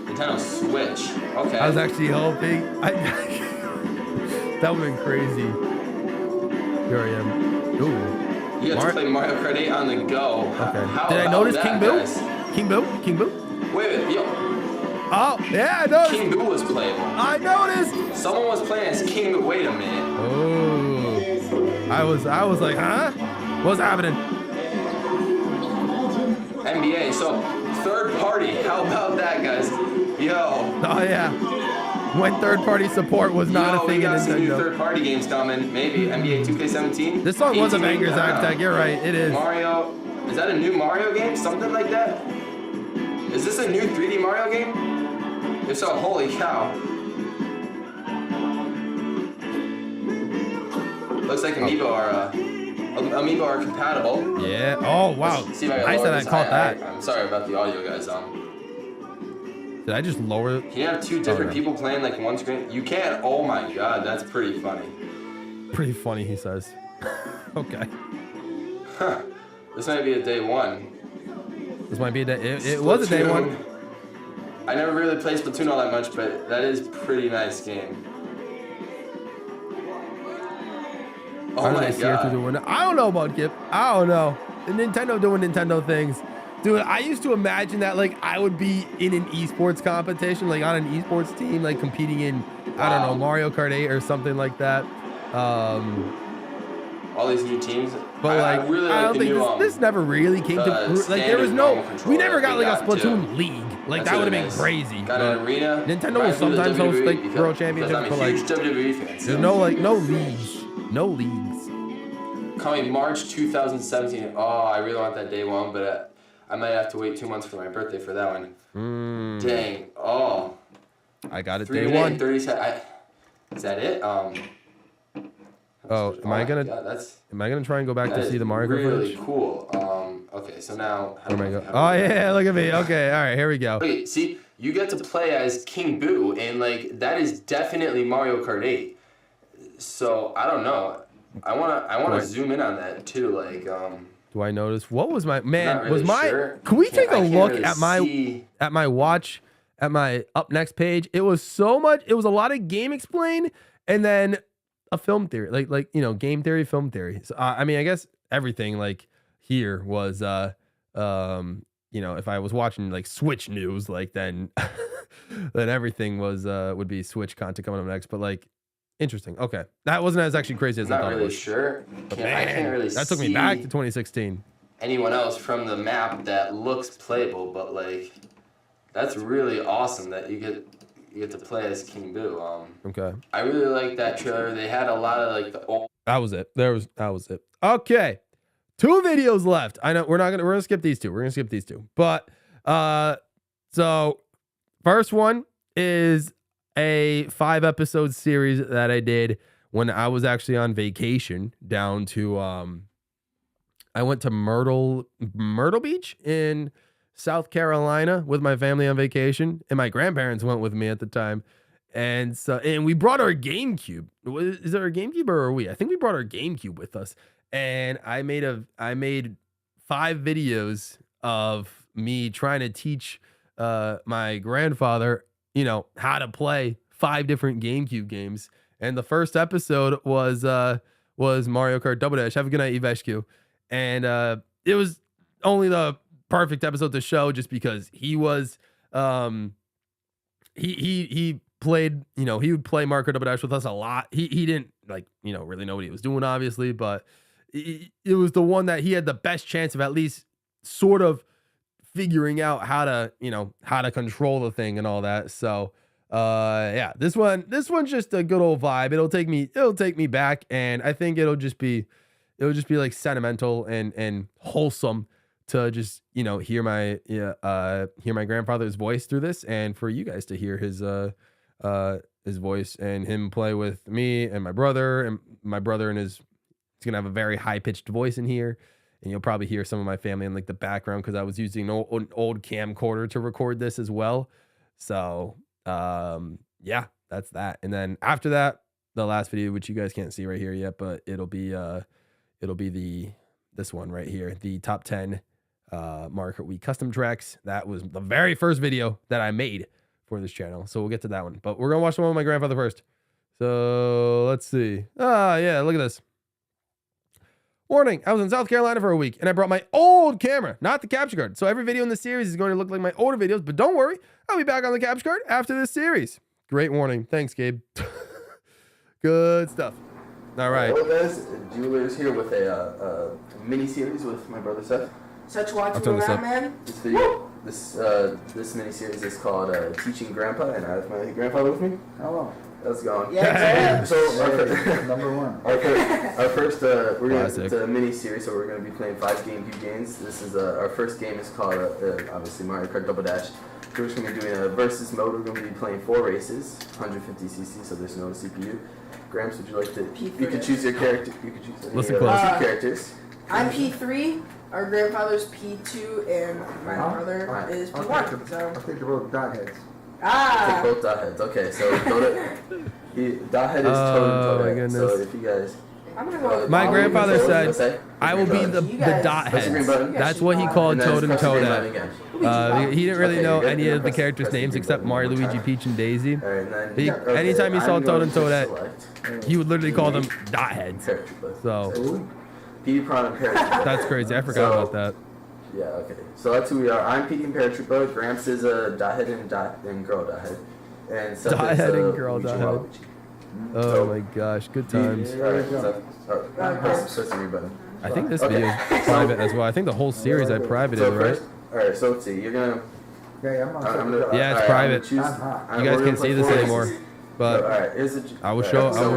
Nintendo Switch. Okay. I was actually hoping. That would have been crazy. Here I am. Ooh. You have to play Mario Kart 8 on the go. Okay. How Did I about notice that, King Boo? guys? King Boo? King Boo? Wait a minute, yo. Oh, yeah, I noticed. King Boo was playable. I noticed. Someone was playing as King Boo. Wait a minute. Oh. I was like, huh? What's happening? NBA. So third party. How about that, guys? Yo. Oh yeah. When third-party support was not a thing we in got some new Nintendo. third-party games coming. Maybe NBA 2K17. This song was a 18, banger, Zach Tech. You're right. It is. Mario. Is that a new Mario game? Something like that? Is this a new 3D Mario game? If so, holy cow. Looks like Amiibo are compatible. Yeah. Oh wow. Let's see if I can Nice lower that I this. caught that. I'm sorry about the audio, guys. Did I just lower? Can you have two different people playing like one screen? You can. Oh my God, that's pretty funny. Pretty funny, he says. Okay. Huh. This might be a day one. This might be a day. It was a day one. I never really played Splatoon all that much, but that is pretty nice game. Oh my god. I don't know about Kip. I don't know. Nintendo doing Nintendo things. Dude, I used to imagine that like I would be in an esports competition, like on an esports team, like competing in, I don't know, Mario Kart 8 or something like that. All these new teams. But like, I don't think this never really came to, like there was no, we never got like a Splatoon league. Like that would have been crazy. Got an arena. Nintendo will sometimes host like World Championships, but like, there's no like, no leagues. No leagues. Coming March 2017. Oh, I really want that day one, but I might have to wait 2 months for my birthday for that one. Dang. Oh. I got it day one. 30 seconds. Is that it? Oh, am I gonna try and go back to see the Mario Kart really footage? Cool. Okay, so now. Where am I going? Oh yeah, look at me. Okay, all right, here we go. Okay, see, you get to play as King Boo, and like that is definitely Mario Kart 8. So I don't know. I wanna zoom in on that too. Like do I notice what was my man? Really was my? sure. Can we take a look really at my up next page? It was so much. It was a lot of game explain, and then a film theory, like you know, game theory, film theory. So I mean, I guess everything like here was you know, if I was watching like Switch news, like then then everything was would be Switch content coming up next. But like. Interesting. Okay, that wasn't as actually crazy as I thought really it was. Sure. But man, I can't really that took me back to 2016. Anyone else from the map that looks playable, but like that's really awesome that you get to play as King Boo. Okay. I really like that trailer. They had a lot of like the old. That was it. That was it. Okay, 2 videos left. I know we're gonna skip these two. We're gonna skip these two. But so first one is a 5-episode series that I did when I was actually on vacation down to I went to Myrtle Beach in South Carolina with my family on vacation, and my grandparents went with me at the time. And we brought our GameCube. Is it our GameCube or are we? I think we brought our GameCube with us. And I made 5 videos of me trying to teach my grandfather, you know, how to play 5 different GameCube games. And the first episode was Mario Kart Double Dash. Have a good night, Eveshku. And it was only the perfect episode to show just because he was he played, you know, he would play Mario Kart Double Dash with us a lot. He didn't like, you know, really know what he was doing, obviously, but it was the one that he had the best chance of at least sort of figuring out how to control the thing and all that. So yeah, this one's just a good old vibe. It'll take me back, and I think it'll just be like sentimental and wholesome to just, you know, hear my grandfather's voice through this, and for you guys to hear his voice and him play with me and my brother, and he's gonna have a very high pitched voice in here. And you'll probably hear some of my family in like the background because I was using an old camcorder to record this as well. So yeah, that's that. And then after that, the last video, which you guys can't see right here yet, but it'll be this one right here, the top 10 Mario Kart Wii custom tracks. That was the very first video that I made for this channel. So we'll get to that one. But we're gonna watch the one with my grandfather first. So let's see. Yeah, look at this. Warning, I was in South Carolina for a week, and I brought my old camera, not the capture card. So every video in this series is going to look like my older videos, but don't worry, I'll be back on the capture card after this series. Great warning. Thanks, Gabe. Good stuff. All right. Hello, guys. Jewelers here with a mini-series with my brother Seth. Such watching around, man. This video, this mini-series is called Teaching Grandpa, and I have my grandfather with me. Hello. How's it going? Yeah, so number one. Our first it's a mini series, so we're gonna be playing 5 GameCube games. This is our first game is called obviously Mario Kart Double Dash. We're just gonna be doing a versus mode. We're gonna be playing 4 races, 150cc, so there's no CPU. Gramps, would you like to? You can choose your character. You can choose any two characters. I'm P3. Our grandfather's P2, and my brother is P1. So I think they're both dot heads. They're both dot heads. Okay, so dot head is totem. So if you guys I'm gonna go with My grandfather Let's said, say. "I will be the dot Press the green heads." button. That's what he called And then Toad and press the green Toadette. button again. He didn't really Okay, know you're good. any You're of the gonna characters' press the names green except button Mario, one more Luigi, time. Peach, and Daisy. All right, and then, He- okay, anytime he saw I'm Toad and going to Toadette, select he would literally call them dot heads. paratroopers. So Petey Prawn and Paratrooper. that's crazy. I forgot about that. Yeah, okay. So that's who we are. I'm Petey and Paratrooper. Gramps is a dot head and girl dot head. And Seth Dot is head and a girl Luigi dot head. Waluigi. Oh my gosh, good times. Alright, so, press the green button. I think this video is private as well. I think the whole series I privated, So right? first, alright, so let's see. You're gonna. Okay, I'm on. Yeah, it's alright, private. I'm gonna choose, You guys can't see this anymore, but alright, here's the. I will show.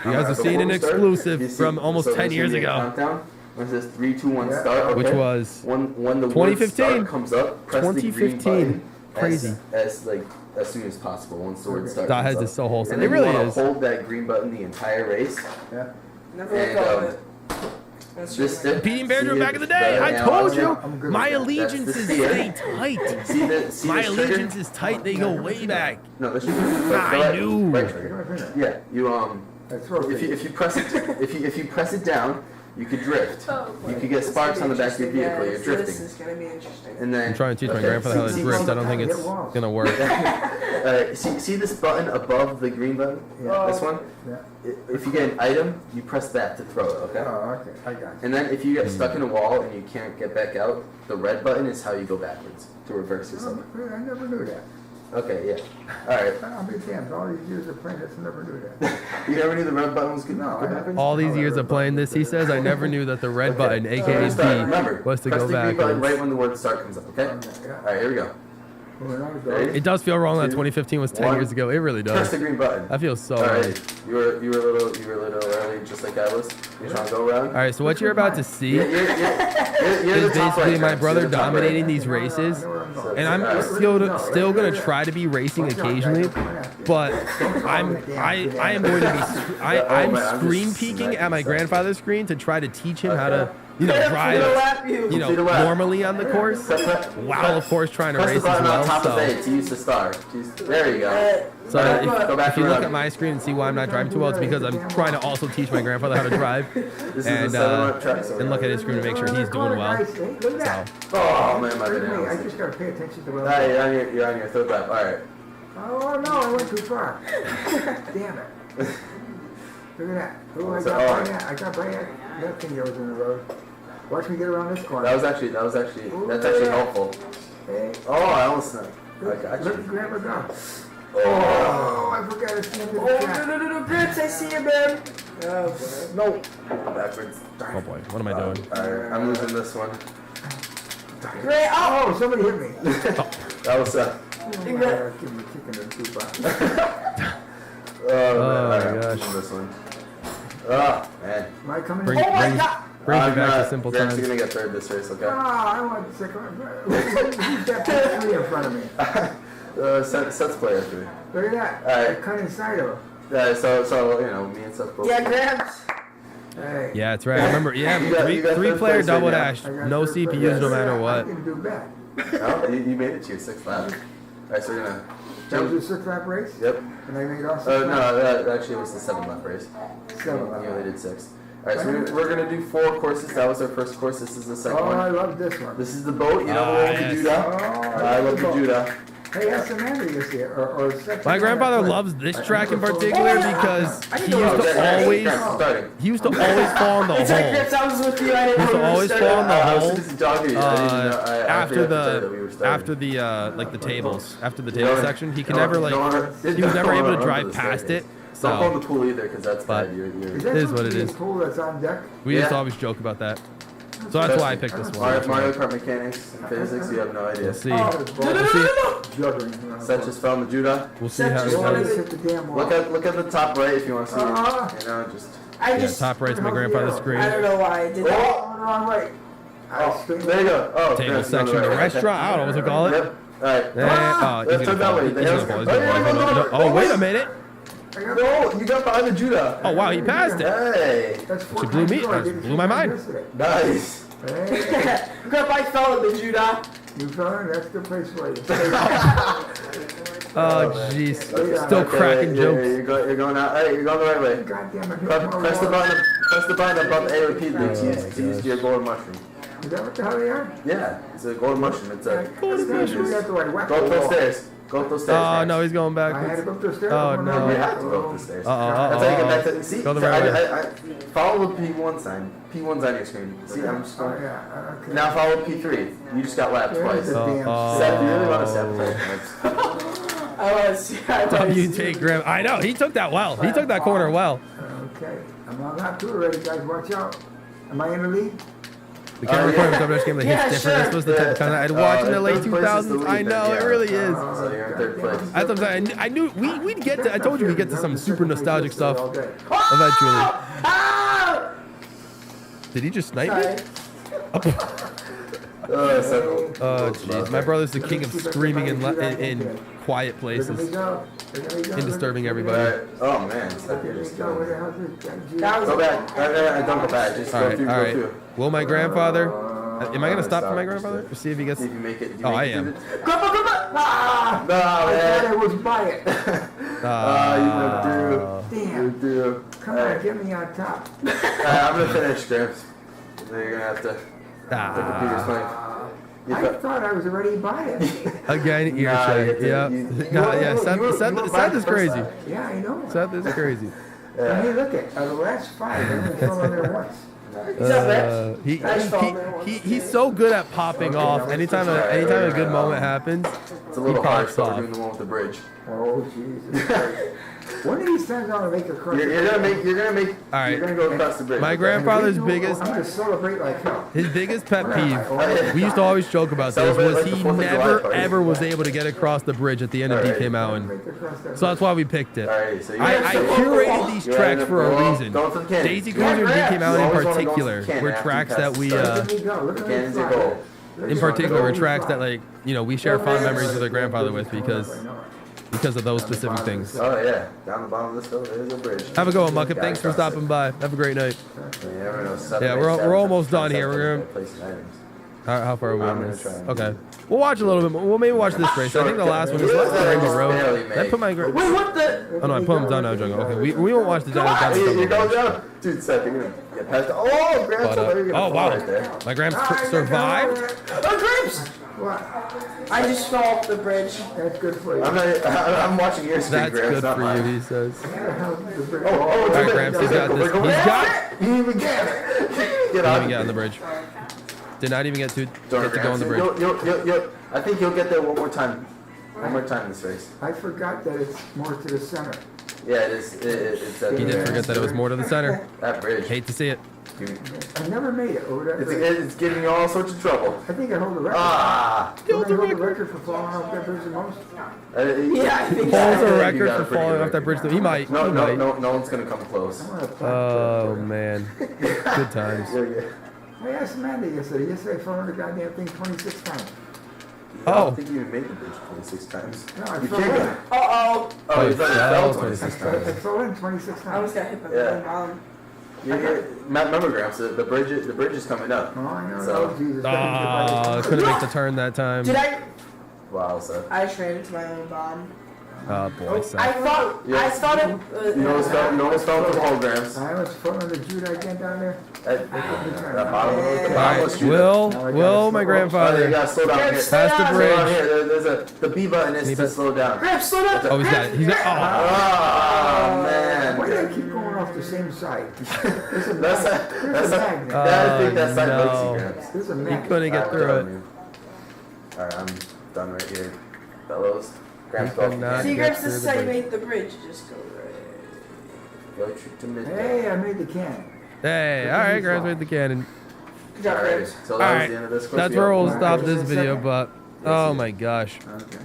You guys have seen an exclusive from almost 10 years ago, Countdown. When it says 3, 2, 1, start. Okay. which was when the word 2015. start comes up, press the green 2015. button Crazy. as soon as possible once the word start. Dot comes heads up. is so wholesome. And It then really you wanna is. hold that green button the entire race. Yeah. Never And, go with. That's This step. Petey and Bear see back it, in the day. the I told analog you, stick. my That's allegiances the steer. stay tight. See My the trigger? allegiance is tight. They go way back. No, the trigger. I knew. Right trigger. Yeah, you if you press it if you press it down, you could drift. You could get sparks on the back of your vehicle. You're drifting. This is gonna be interesting. And then I'm trying to teach my grandfather how to drift. I don't think it's gonna work. See this button above the green button? Yeah. This one? Yeah. If you get an item, you press that to throw it, okay? Oh, okay. I got you. And then if you get stuck in a wall and you can't get back out, the red button is how you go backwards to reverse yourself. I never knew that. Okay, yeah. Alright. I'll be damned. All these years of playing this, I never knew that. You never knew the red button was good? No, I haven't. All these years of playing this, he says, I never knew that the red button, aka Remember, P, was to press go the green button right backwards. when the word start comes up, okay? Yeah. Alright, here we go. When I was Ready? It does feel wrong that 2015 was 10 1. years ago. It really Press does. the green button. I feel so Alright, old. you were a little early, just like I was. You're trying to go around. All right, so what you're about to see You're is the top basically right, my Travis. brother You're the top right. dominating these races, and I'm still gonna try to be racing occasionally, but I am going to be I'm screen peeking at my grandfather's screen to try to teach him how to drive normally on the course, while of course trying to Press race the as button on top of well. A to use the star. There you go. So Go back if you look around. at my screen and see why I'm not driving too well, it's because I'm trying to also teach my grandfather how to drive, This is and the 7-lap track. So look at his screen to make sure he's doing well. Look at that. Oh man, my I banana. just gotta pay attention to what Alright, I'm you're on your third lap. Alright. Oh no, I went too far. Damn it. Look at that. Oh, I So, got alright. by that thing that was in the road. Watch me get around this corner. That's actually helpful. Hey, Oh, I almost I got look at you. Grandma go. Oh. Oh, I forgot to see him in the Oh, chat. no, Grits, I see you, man. Oh, boy. No. Backwards. Oh boy, what am I doing? Alright, I'm losing this one. Great. Oh, Oh, somebody hit me. That was Give me a kick in the boot. oh my man, gosh. I'm losing this one. Oh man. Am I coming Bring, in? my bring, God. bring me I'm back not- to simple Gramps, times. You're gonna get third this race, okay? I want the second one. Who's that three in front of me? Seth's player three. Look at that. Alright. I cut inside of her. So me and Seth both. Yeah, Gramps. Hey. Yeah, that's right. I remember. Yeah, You got three third player place double right now. dash, I got no third place. CPUs no Yeah, matter I what. didn't do bad. No, you made it to your 6th lap. Alright, so we're gonna. That was a 6-lap race? Yep. And I made all 6 No, laps? that actually was the 7-lap race. 7 laps. You only did 6. Alright, so we're gonna do 4 courses. That was our first course. This is the second Oh, I one. love this one. This is the boat. You know the one with yes. the Judah? Oh, I love the Judah. Hey, that's Amanda this year. Or My grandfather loves this track in particular because he used to always Starting. fall in the It's like hole. Grits, I was with you. I didn't He used to know always you fall in the I was hole just jogging. I didn't know. I after forgot to say that we were starting. the like the tables after the You table know, section. He can don't- never don't- he was never don't able to run drive the past it. staircase. Don't go in So the pool either, because that's But- bad. You're Is that It is supposed what to it be is. a pool that's on deck? we used to Yeah. always joke about that. So that's why I picked this one. Mario Kart mechanics and physics, you have no idea. We'll see. No. Juggling. Seth just fell in the Judah. We'll see how it just wanted goes. to- Hit the damn wall. Look at the top right if you want to see it. You know, just. I Yeah, just, top right's my grandfather's screen. I don't know why I did that. Oh, wrong way. Oh, there you go. Oh, Table that's section, another the right. restaurant. I don't know what to call it. Yep. All right. He's Let's gonna turn that fall. way. He's The gonna hair's- fall. He's gonna fall. Oh, wait a minute. No, you got behind the Judah. Oh wow, he passed it. Hey, That's She blew me. That blew my mind. nice. Hey. Grandpa fell in the Judah. You fella, that's the place for you. Oh, jeez. Still Okay, cracking jokes. You're going out. Hey, you're going the right way. God damn it. Press the button above A repeatedly to use your golden mushroom. Is that what the hell they are? Yeah, it's a golden mushroom. It's a Golden mushroom. Go up those stairs. Go up those stairs. Oh, man. no, he's going I had to backwards. go up those stairs. Oh, no. You have to go up the stairs. Uh-oh. That's how you get back to. See, Go the right way. I follow the P1 sign. P1's on your screen. See, I'm just Oh, going. yeah. Okay. Now follow P3. You just got lapped twice. There's a damn Seth, you really want to sabotage. I want to see. W take Graham. I know. He took that well. He took that corner well. Okay. I'm on lap 2 already, guys. Watch out. Am I in the lead? The camera recording of the game that hits different. This was the type of content I'd watch in the late third place is the 2000s. lead I then, know, yeah. it really is. So you're in third place. That's what I'm saying. I knew we'd get to, I told you we'd get to some super nostalgic stuff eventually. Did he just snipe me? Oh, jeez. My brother's the king of screaming in quiet places and disturbing everybody. Oh, man. Go back. Don't go back. Just go through. All right. Will my grandfather... Am I going to stop for my grandfather? Or see if he gets... See if you make it. Oh, I am. Ah! No, I thought man. I was by it. You Damn. went through. Come on, get me on top. I'm going to finish, Gramps. Then you're going to have to... The computer's playing. I thought I was already by it. Again, ear check. Yep. Seth is crazy. Yeah, I know. Seth is crazy. Hey, look at the last 5. I only fell on there once. He's so good at popping off. Anytime a good moment happens, It's a little he hard pops still off. doing the one with the bridge. Oh, Jesus Christ. One of these times I'm gonna make a cross. You're gonna go across the bridge. My grandfather's biggest, I'm gonna celebrate like hell. his biggest pet peeve, we used to always joke about this, was he never ever was able to get across the bridge at the end of DK Mountain. So that's why we picked it. I curated these tracks for a reason. Daisy Cruiser and DK Mountain in particular were tracks that we, in particular, were tracks that, like, you know, we share fond memories with our grandfather with because of those specific things. Oh yeah, down the bottom of this hill, there's a bridge. Have a go, Mucket. Thanks for stopping by. Have a great night. Yeah, we're almost done here. We're gonna. How far are we on this? Okay, we'll watch a little bit more. We'll maybe watch this race. I think the last one is Rainbow Road. Did I put my. Wait, what the? Oh no, I put him down now, Jungle. Okay, we won't watch the down. You're going down, dude. Seth, you're gonna get past. Oh, Gramps, Oh wow, my Gramps survived. Oh, Gramps! I just fell off the bridge. That's good for you. I'm watching your screen, That's Gramps, good not for mine. you, he says. All right, Gramps, he's got this. He's got. You even get. Get Didn't on. even get on the bridge. Did not even get to go on the bridge. I think you'll get there one more time. One more time in this race. I forgot that it's more to the center. Yeah, it is. It's He did forget that it was more to the center. That bridge. Hate to see it. I never made it over that bridge. It's giving you all sorts of trouble. I think I hold the record. Don't I hold the record for falling off that bridge the most? Yeah, I think Holds a so. record for falling off that bridge. He might. No one's gonna come close. Oh man, good times. I asked Amanda yesterday. Yesterday I fell on the goddamn thing 26 times. I don't think you even made the bridge 26 times. No, I You fell can't in. go. Uh-oh. Oh, you fell 26 I times. fell in 26 times. I almost got hit by Yeah. the bomb. Remember, Gramps, the bridge is coming up. Oh, I know. So- Oh, Jesus. Couldn't make the turn that time. Did I? Wow, Seth. I ran into my own bomb. Oh boy, I Seth. thought. Yeah. I thought it. No one's fell for the hole, Gramps. I was falling the Judah again down there. That bottom All was right, Judah. Will, my Oh, you grandfather. gotta slow down here. Gramps, Past the slow down. Slow down bridge. here. There's the B button is to slow down. Gramps, slow down. Oh, he's got it. He's got. Oh, man. Why do I keep going off the same side? There's a That's magnet. There's a magnet. I think that's side no. Lexi, Gramps. There's a He magnet. couldn't get through it. Alright, I'm done right here. Fellows. Gramps, He go. could not See, get Gramps, through this is the how you bridge. make the bridge. Just go right. Go shoot to midday. Hey, I made the can. Hey, all right, Gramps with the cannon. Good job, Alright, Gramps. so All that was right, the end of this. that's where we'll stop this video. But oh my gosh, Okay.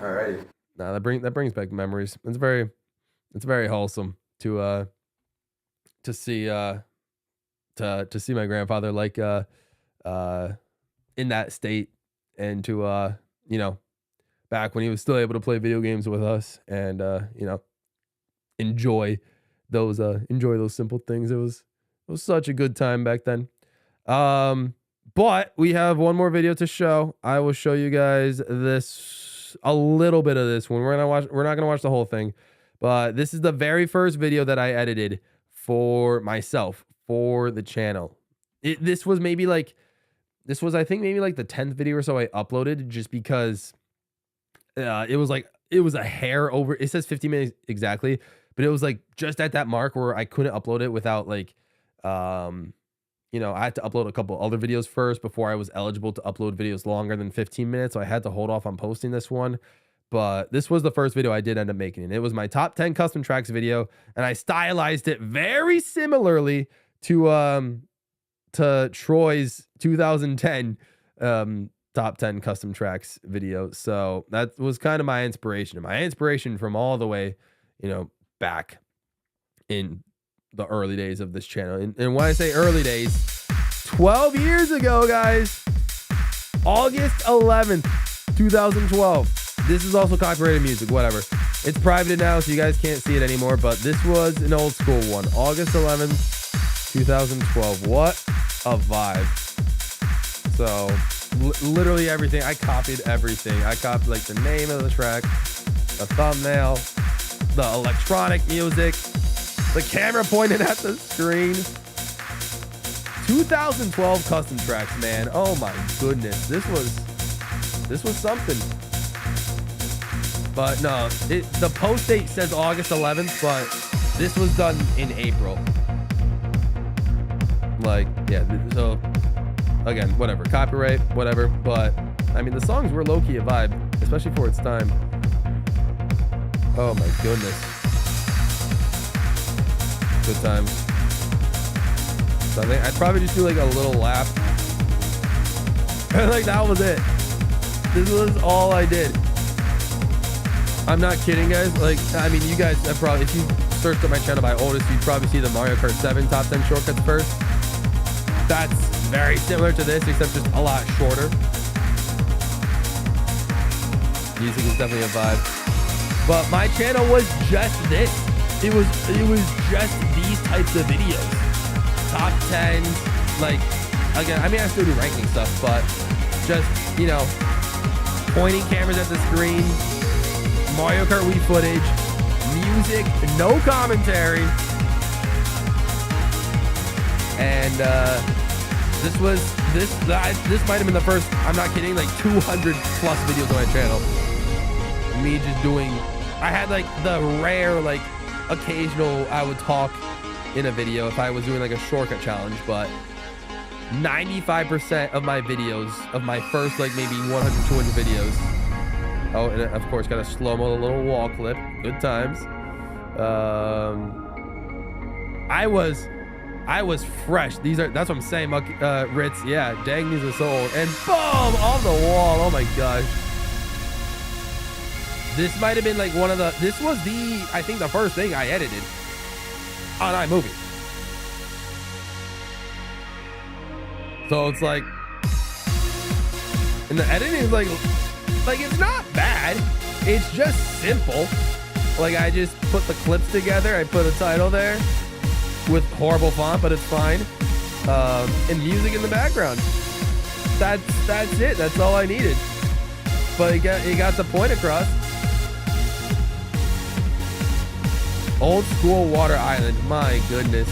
Alrighty. nah, that brings back memories. It's very wholesome to see to see my grandfather like in that state, and to you know, back when he was still able to play video games with us, and you know, enjoy those simple things. It was such a good time back then. But we have one more video to show. I will show you guys a little bit of this one. We're not gonna watch the whole thing, but this is the very first video that I edited for myself for the channel. This was I think maybe like the 10th video or so I uploaded, just because it was a hair over. It says 50 minutes exactly, but it was like just at that mark where I couldn't upload it without like I had to upload a couple other videos first before I was eligible to upload videos longer than 15 minutes. So I had to hold off on posting this one. But this was the first video I did end up making. And it was my top 10 custom tracks video. And I stylized it very similarly to Troy's 2010 top 10 custom tracks video. So that was kind of my inspiration. My inspiration from all the way, back in the early days of this channel. And when I say early days, 12 years ago, guys, August 11th, 2012. This is also copyrighted music, whatever. It's private now, so you guys can't see it anymore, but this was an old school one. August 11th, 2012. What a vibe. So literally everything. I copied everything. I copied like the name of the track, the thumbnail, the electronic music, the camera pointed at the screen. 2012 custom tracks, man. Oh my goodness. This was something. But no, the post date says August 11th, but this was done in April. Like, yeah, so again, whatever, copyright, whatever. But I mean, the songs were low-key a vibe, especially for its time. Oh my goodness. Good times. So I think I'd probably just do like a little lap. Like that was it. This was all I did. I'm not kidding, guys. Like, I mean, you guys have probably, if you searched up my channel by oldest, you'd probably see the Mario Kart 7 top 10 shortcuts first. That's very similar to this, except just a lot shorter. Music is definitely a vibe. But my channel was just this. It was just these types of videos. Top 10s, like, again, I mean, I still do ranking stuff, but just, pointing cameras at the screen, Mario Kart Wii footage, music, no commentary. And this might have been the first, I'm not kidding, like 200 plus videos on my channel. Me just doing, I had like the rare, like occasional, I would talk in a video if I was doing like a shortcut challenge, but 95% of my videos, of my first like maybe 100, 200 videos. Oh, and of course, got a slow-mo, the little wall clip. Good times. I was fresh. That's what I'm saying, Ritz. Yeah, dang, these are so old. And boom, on the wall. Oh my gosh. This might have been like this was I think the first thing I edited on iMovie. So it's like, and the editing is like it's not bad. It's just simple. Like I just put the clips together. I put a title there with horrible font, but it's fine. And music in the background. That's it. That's all I needed. But it got the point across. Old school Water Island. My goodness.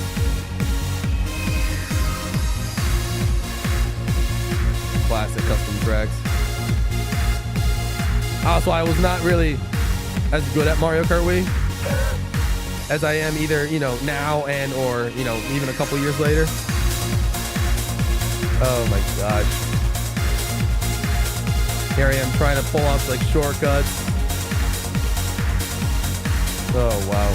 Classic custom tracks. Also, I was not really as good at Mario Kart Wii as I am either, now or, even a couple years later. Oh my gosh. Here I am trying to pull off like shortcuts. Oh, wow.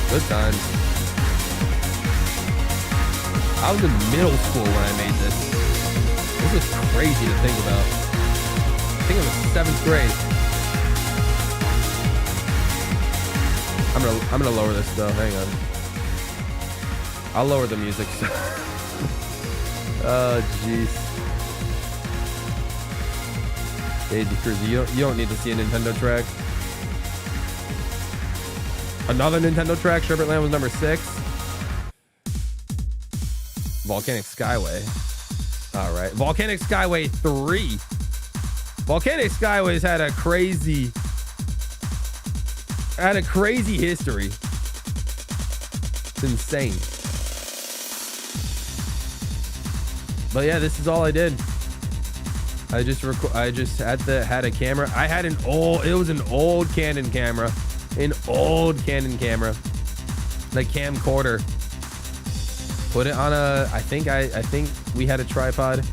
Good times. I was in middle school when I made this. This is crazy to think about. I think it was 7th grade. I'm gonna lower this though. Hang on. I'll lower the music. Oh jeez. Daisy Cruiser. You don't need to see a Nintendo track. Another Nintendo track. Sherbert Land was number 6. Volcanic Skyway. All right. Volcanic Skyway 3. Volcanic Skyways had a crazy history. It's insane. But yeah, this is all I did. I just had a camera. I had an old Canon camera. An old Canon camera. The camcorder. Put it on a, I think we had a tripod.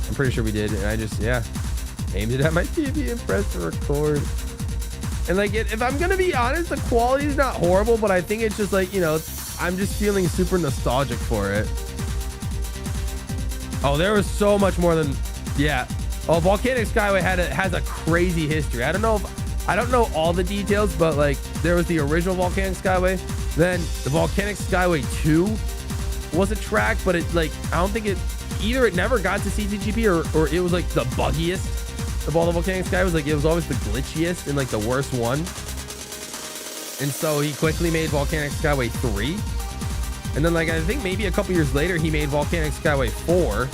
I'm pretty sure we did. And I just, yeah, aimed it at my TV and pressed record. And like, if I'm going to be honest, the quality is not horrible, but I think it's just like, you know, I'm just feeling super nostalgic for it. Oh, there was so much more than, yeah. Oh, Volcanic Skyway has a crazy history. I don't know all the details, but like there was the original Volcanic Skyway. Then the Volcanic Skyway 2 was a track, but it like, I don't think either it never got to CCGP or it was like the buggiest of all the Volcanic Skyways. Like it was always the glitchiest and like the worst one. And so he quickly made Volcanic Skyway 3. And then like, I think maybe a couple years later, he made Volcanic Skyway 4.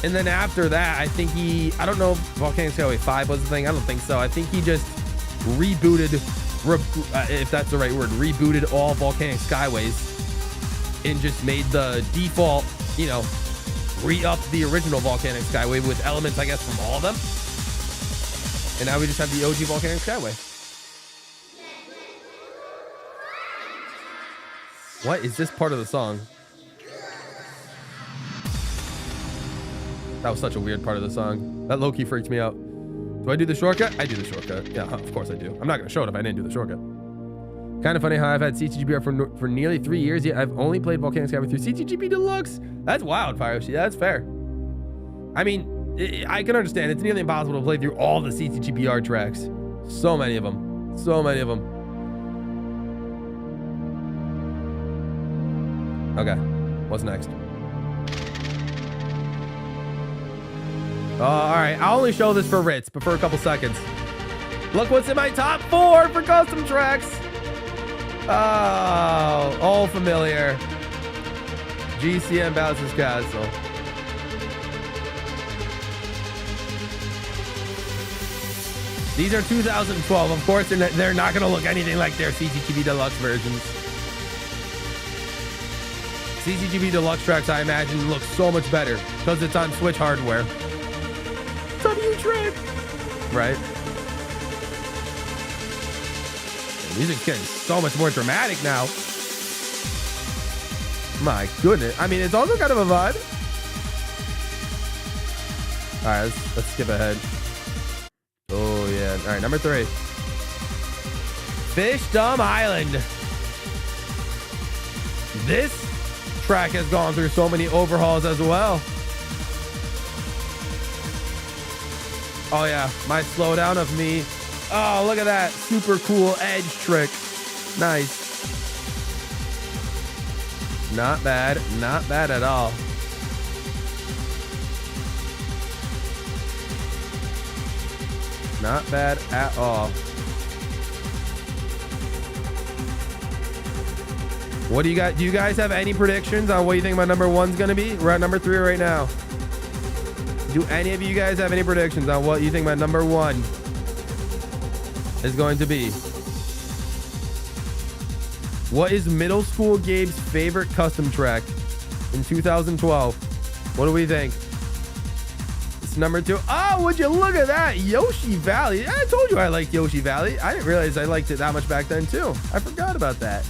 And then after that, I think I don't know if Volcanic Skyway 5 was the thing. I don't think so. I think he just rebooted, if that's the right word, rebooted all Volcanic Skyways and just made the default, you know, re-up the original Volcanic Skyway with elements, I guess, from all of them. And now we just have the OG Volcanic Skyway. What is this part of the song? That was such a weird part of the song. That low-key freaked me out. Do I do the shortcut? I do the shortcut. Yeah, of course I do. I'm not going to show it if I didn't do the shortcut. Kind of funny how I've had CCGP for nearly 3 years, yet I've only played Volcanic Skyway through CCGP Deluxe. That's wild, Pyroshi. That's fair. I mean, I can understand. It's nearly impossible to play through all the CCGPR tracks. So many of them. So many of them. Okay. What's next? All right, I'll only show this for Ritz, but for a couple seconds. Look what's in my top 4 for custom tracks. Oh, all familiar. GCM Bowser's Castle. These are 2012. Of course, they're not going to look anything like their CCGP Deluxe versions. CCGP Deluxe tracks, I imagine, look so much better because it's on Switch hardware. W-track. Right. The music's getting so much more dramatic now. My goodness. I mean, it's also kind of a vibe. All right, let's skip ahead. Oh, yeah. All right, number 3. Fish Dumb Island. This track has gone through so many overhauls as well. Oh yeah, my slowdown of me. Oh, look at that. Super cool edge trick. Nice. Not bad. Not bad at all. Not bad at all. What do you got? Do you guys have any predictions on what you think my number 1's going to be? We're at number 3 right now. Do any of you guys have any predictions on what you think my number 1 is going to be? What is middle school Gabe's favorite custom track in 2012? What do we think? It's number 2. Oh, would you look at that? Yoshi Valley. I told you I liked Yoshi Valley. I didn't realize I liked it that much back then too. I forgot about that.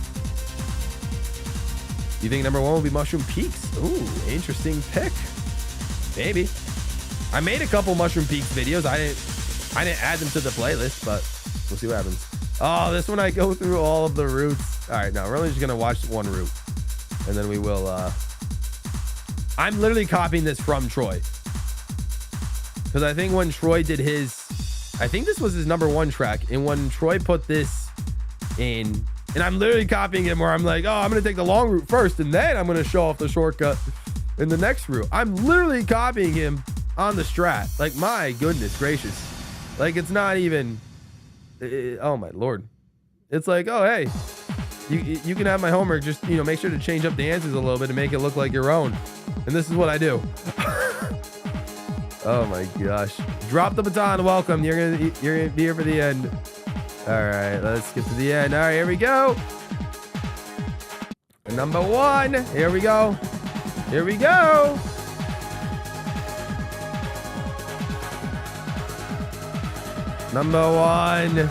You think number 1 will be Mushroom Peaks? Ooh, interesting pick. Maybe. I made a couple Mushroom Peaks videos. I didn't add them to the playlist, but we'll see what happens. Oh, this one I go through all of the routes. All right, no, we're only just gonna watch one route, and then we will. I'm literally copying this from Troy because I think when Troy did his, I think this was his number 1 track, and when Troy put this in, and I'm literally copying him where I'm like, oh, I'm gonna take the long route first, and then I'm gonna show off the shortcut in the next route. I'm literally copying him on the strat. Like, my goodness gracious. Like, it's not even, oh my Lord. It's like, oh, hey, you can have my homework. Just, you know, make sure to change up the answers a little bit to make it look like your own. And this is what I do. Oh my gosh. Drop the baton. Welcome. You're gonna be here for the end. All right, let's get to the end. All right, here we go. Number 1. Here we go. Here we go. Number 1.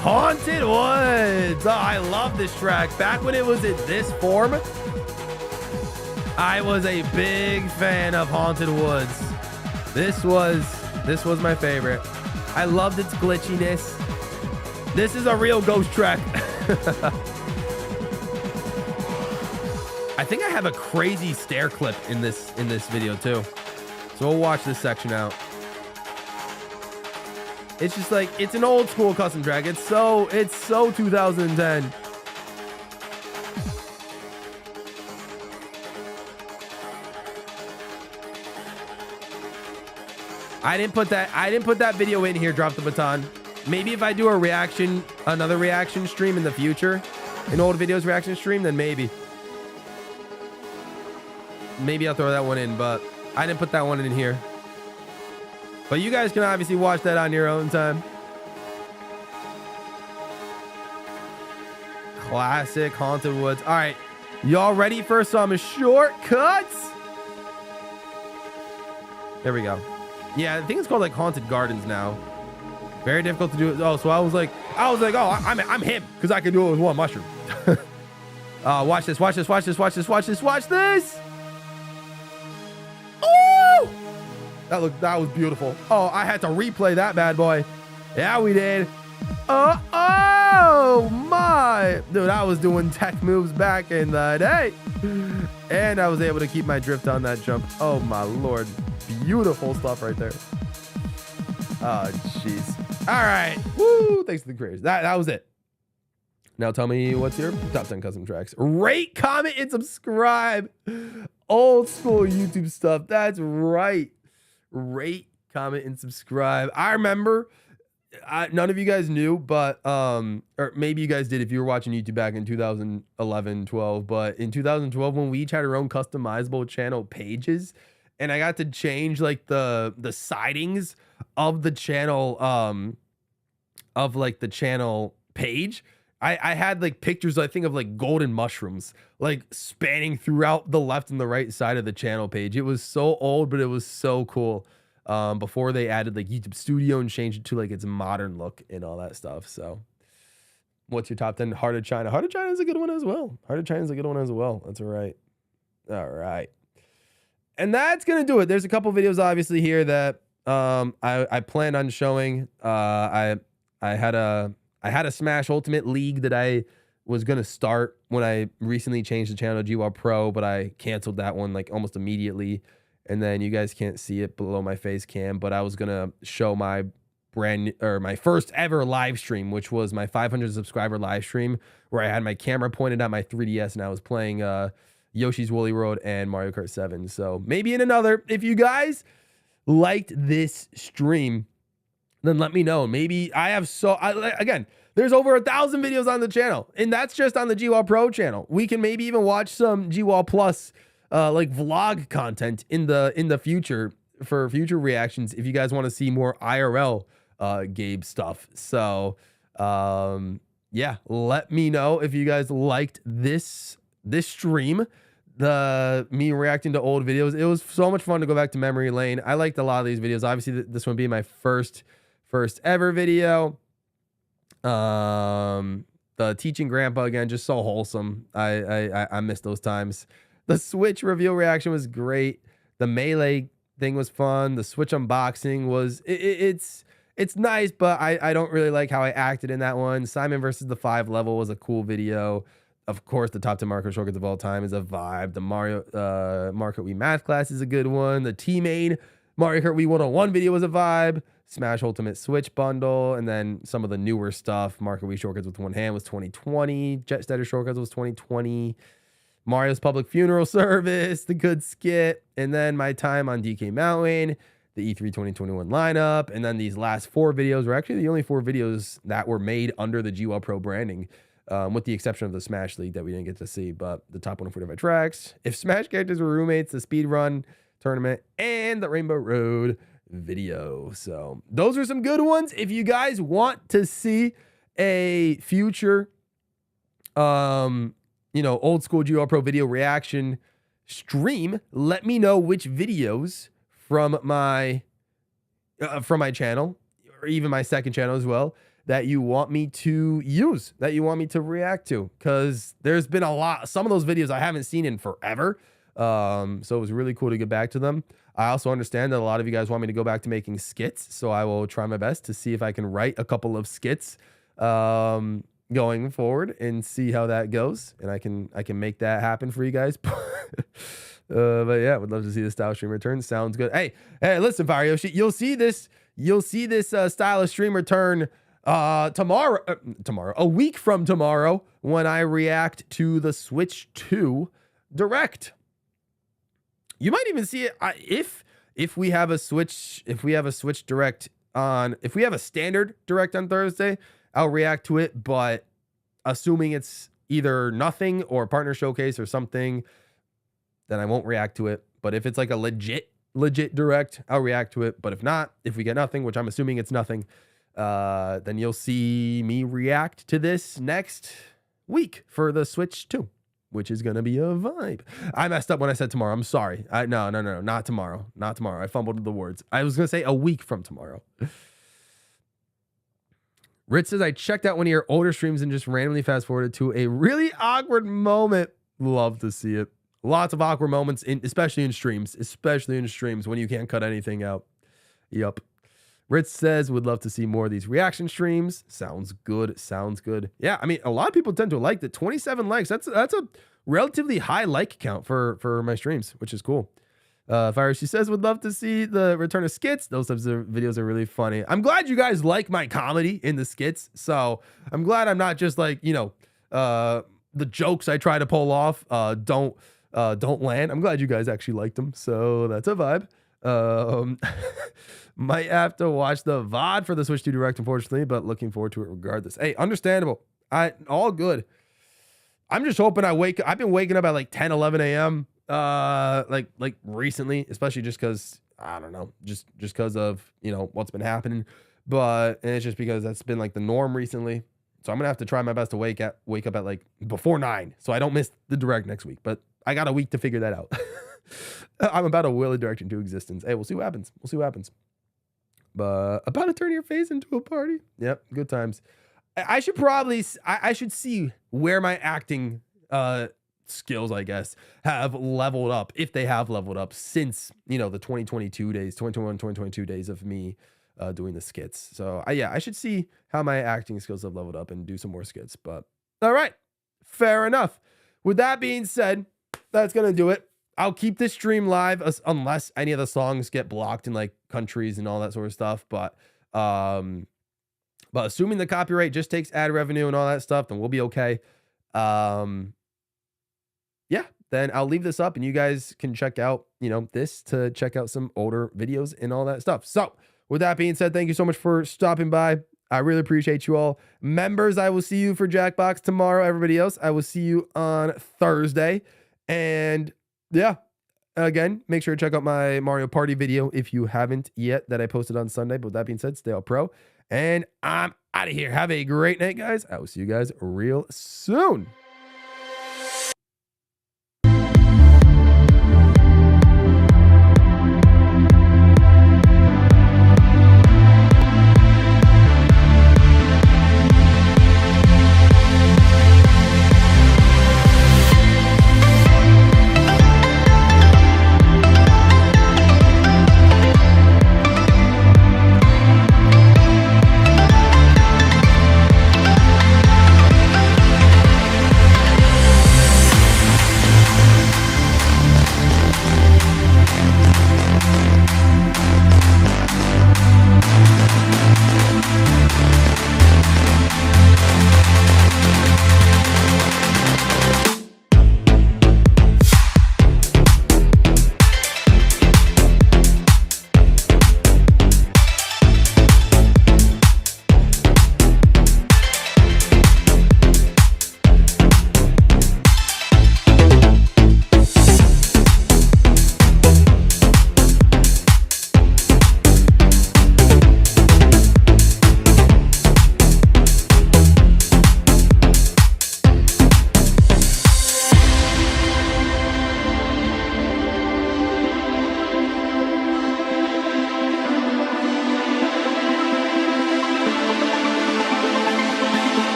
Haunted Woods. Oh, I love this track. Back when it was in this form, I was a big fan of Haunted Woods. This was my favorite. I loved its glitchiness. This is a real ghost track. I think I have a crazy stair clip in this video too. So we'll watch this section out. It's just like, it's an old school custom track. It's so 2010. I didn't put that video in here. Drop the baton. Maybe if I do another reaction stream in the future, an old videos reaction stream, then maybe I'll throw that one in, but I didn't put that one in here. But you guys can obviously watch that on your own time. Classic Haunted Woods. All right, y'all ready for some shortcuts? There we go. Yeah, I think it's called like Haunted Gardens now. Very difficult to do. Oh, so I was like, oh, I'm him because I can do it with one mushroom. Watch this. Watch this. Oh, that was beautiful. Oh, I had to replay that bad boy. Yeah, we did. Oh my, dude, I was doing tech moves back in the day, and I was able to keep my drift on that jump. Oh my Lord, beautiful stuff right there. Oh jeez. All right, woo! Thanks to the creators. That was it. Now tell me what's your top 10 custom tracks. Rate, comment, and subscribe. Old school YouTube stuff. That's right. Rate, comment, and subscribe. I remember. None of you guys knew, but or maybe you guys did if you were watching YouTube back in 2011, 12. But in 2012, when we each had our own customizable channel pages, and I got to change like the sidings of the channel, of like the channel page. I had like pictures, I think, of like golden mushrooms like spanning throughout the left and the right side of the channel page. It was so old, but it was so cool. Before they added like YouTube Studio and changed it to like its modern look and all that stuff. So what's your top 10? Heart of China. Heart of China is a good one as well. Heart of China is a good one as well. That's right. All right. And that's going to do it. There's a couple videos obviously here that I planned on showing. I had a Smash Ultimate League that I was going to start when I recently changed the channel to GWallPro, but I canceled that one like almost immediately. And then you guys can't see it below my face cam, but I was going to show my my first ever live stream, which was my 500 subscriber live stream where I had my camera pointed at my 3DS and I was playing Yoshi's Woolly World and Mario Kart 7. So maybe in another, if you guys liked this stream, then let me know. Maybe I have again, there's over 1,000 videos on the channel, and that's just on the GWallPro channel. We can maybe even watch some GWall Plus like vlog content in the future for future reactions if you guys want to see more IRL Gabe stuff. So yeah, let me know if you guys liked this stream, me reacting to old videos. It was so much fun to go back to memory lane. I liked a lot of these videos. Obviously this one being my first ever video. The teaching grandpa again, just so wholesome. I miss those times. The Switch reveal reaction was great. The Melee thing was fun. The Switch unboxing was it's nice, but I don't really like how I acted in that one. Simon versus the 5 level was a cool video. Of course, the top 10 Mario Kart shortcuts of all time is a vibe. The Mario Kart Wii math class is a good one. The T-Main Mario Kart Wii 101 video was a vibe. Smash Ultimate Switch bundle, and then some of the newer stuff. Mario Kart Wii shortcuts with one hand was 2020. Jet Stutter shortcuts was 2020. Mario's public funeral service, the good skit, and then my time on DK Mountain, the E3 2021 lineup, and then these last 4 videos were actually the only 4 videos that were made under the GWallPro branding, with the exception of the Smash League that we didn't get to see, but the top 145 tracks, if Smash characters were roommates, the speed run tournament, and the Rainbow Road video. So those are some good ones. If you guys want to see a future, old school GWallPro video reaction stream, let me know which videos from my channel, or even my second channel as well, that you want me to use, that you want me to react to, because there's been some of those videos I haven't seen in forever. So it was really cool to get back to them. I also understand that a lot of you guys want me to go back to making skits, so I will try my best to see if I can write a couple of skits going forward and see how that goes, and I can make that happen for you guys. But yeah, would love to see the style stream return. Sounds good. Hey, listen, Fire Yoshi, you'll see this style of stream return tomorrow, a week from tomorrow, when I react to the Switch 2 Direct. You might even see it if we have a Switch Direct on, if we have a standard Direct on Thursday, I'll react to it, but assuming it's either nothing or partner showcase or something, then I won't react to it. But if it's like a legit Direct, I'll react to it. But if not, if we get nothing, which I'm assuming it's nothing, then you'll see me react to this next week for the Switch 2, which is going to be a vibe. I messed up when I said tomorrow. I'm sorry. No, not tomorrow. Not tomorrow. I fumbled the words. I was going to say a week from tomorrow. Rich says, I checked out one of your older streams and just randomly fast forwarded to a really awkward moment. Love to see it. Lots of awkward moments, especially in streams when you can't cut anything out. Yup. Rich says, would love to see more of these reaction streams. Sounds good. Yeah, I mean, a lot of people tend to like the 27 likes. That's a relatively high like count for my streams, which is cool. Fire, she says, would love to see the return of skits. Those types of videos are really funny. I'm glad you guys like my comedy in the skits. So I'm glad I'm not just like, the jokes I try to pull off don't land. I'm glad you guys actually liked them. So that's a vibe. Might have to watch the VOD for the Switch 2 Direct, unfortunately, but looking forward to it regardless. Hey, understandable. All good. I'm just hoping I've been waking up at like 10, 11 a.m. Like recently, especially just because, I don't know, just because of, what's been happening. And it's just because that's been like the norm recently. So I'm going to have to try my best to wake up at like before 9, so I don't miss the Direct next week. But I got a week to figure that out. I'm about to will a Direct into existence. Hey, we'll see what happens. But about to turn your face into a party. Yep, good times. I should see where my acting skills, I guess, have leveled up, if they have leveled up since, the 2022 days of me doing the skits. So I should see how my acting skills have leveled up and do some more skits. But all right, fair enough. With that being said, that's gonna do it. I'll keep this stream live unless any of the songs get blocked in like countries and all that sort of stuff. But assuming the copyright just takes ad revenue and all that stuff, then we'll be okay. Then I'll leave this up and you guys can check out, this to check out some older videos and all that stuff. So with that being said, thank you so much for stopping by. I really appreciate you all. Members, I will see you for Jackbox tomorrow. Everybody else, I will see you on Thursday. And yeah, again, make sure to check out my Mario Party video if you haven't yet, that I posted on Sunday. But with that being said, stay all pro. And I'm out of here. Have a great night, guys. I will see you guys real soon.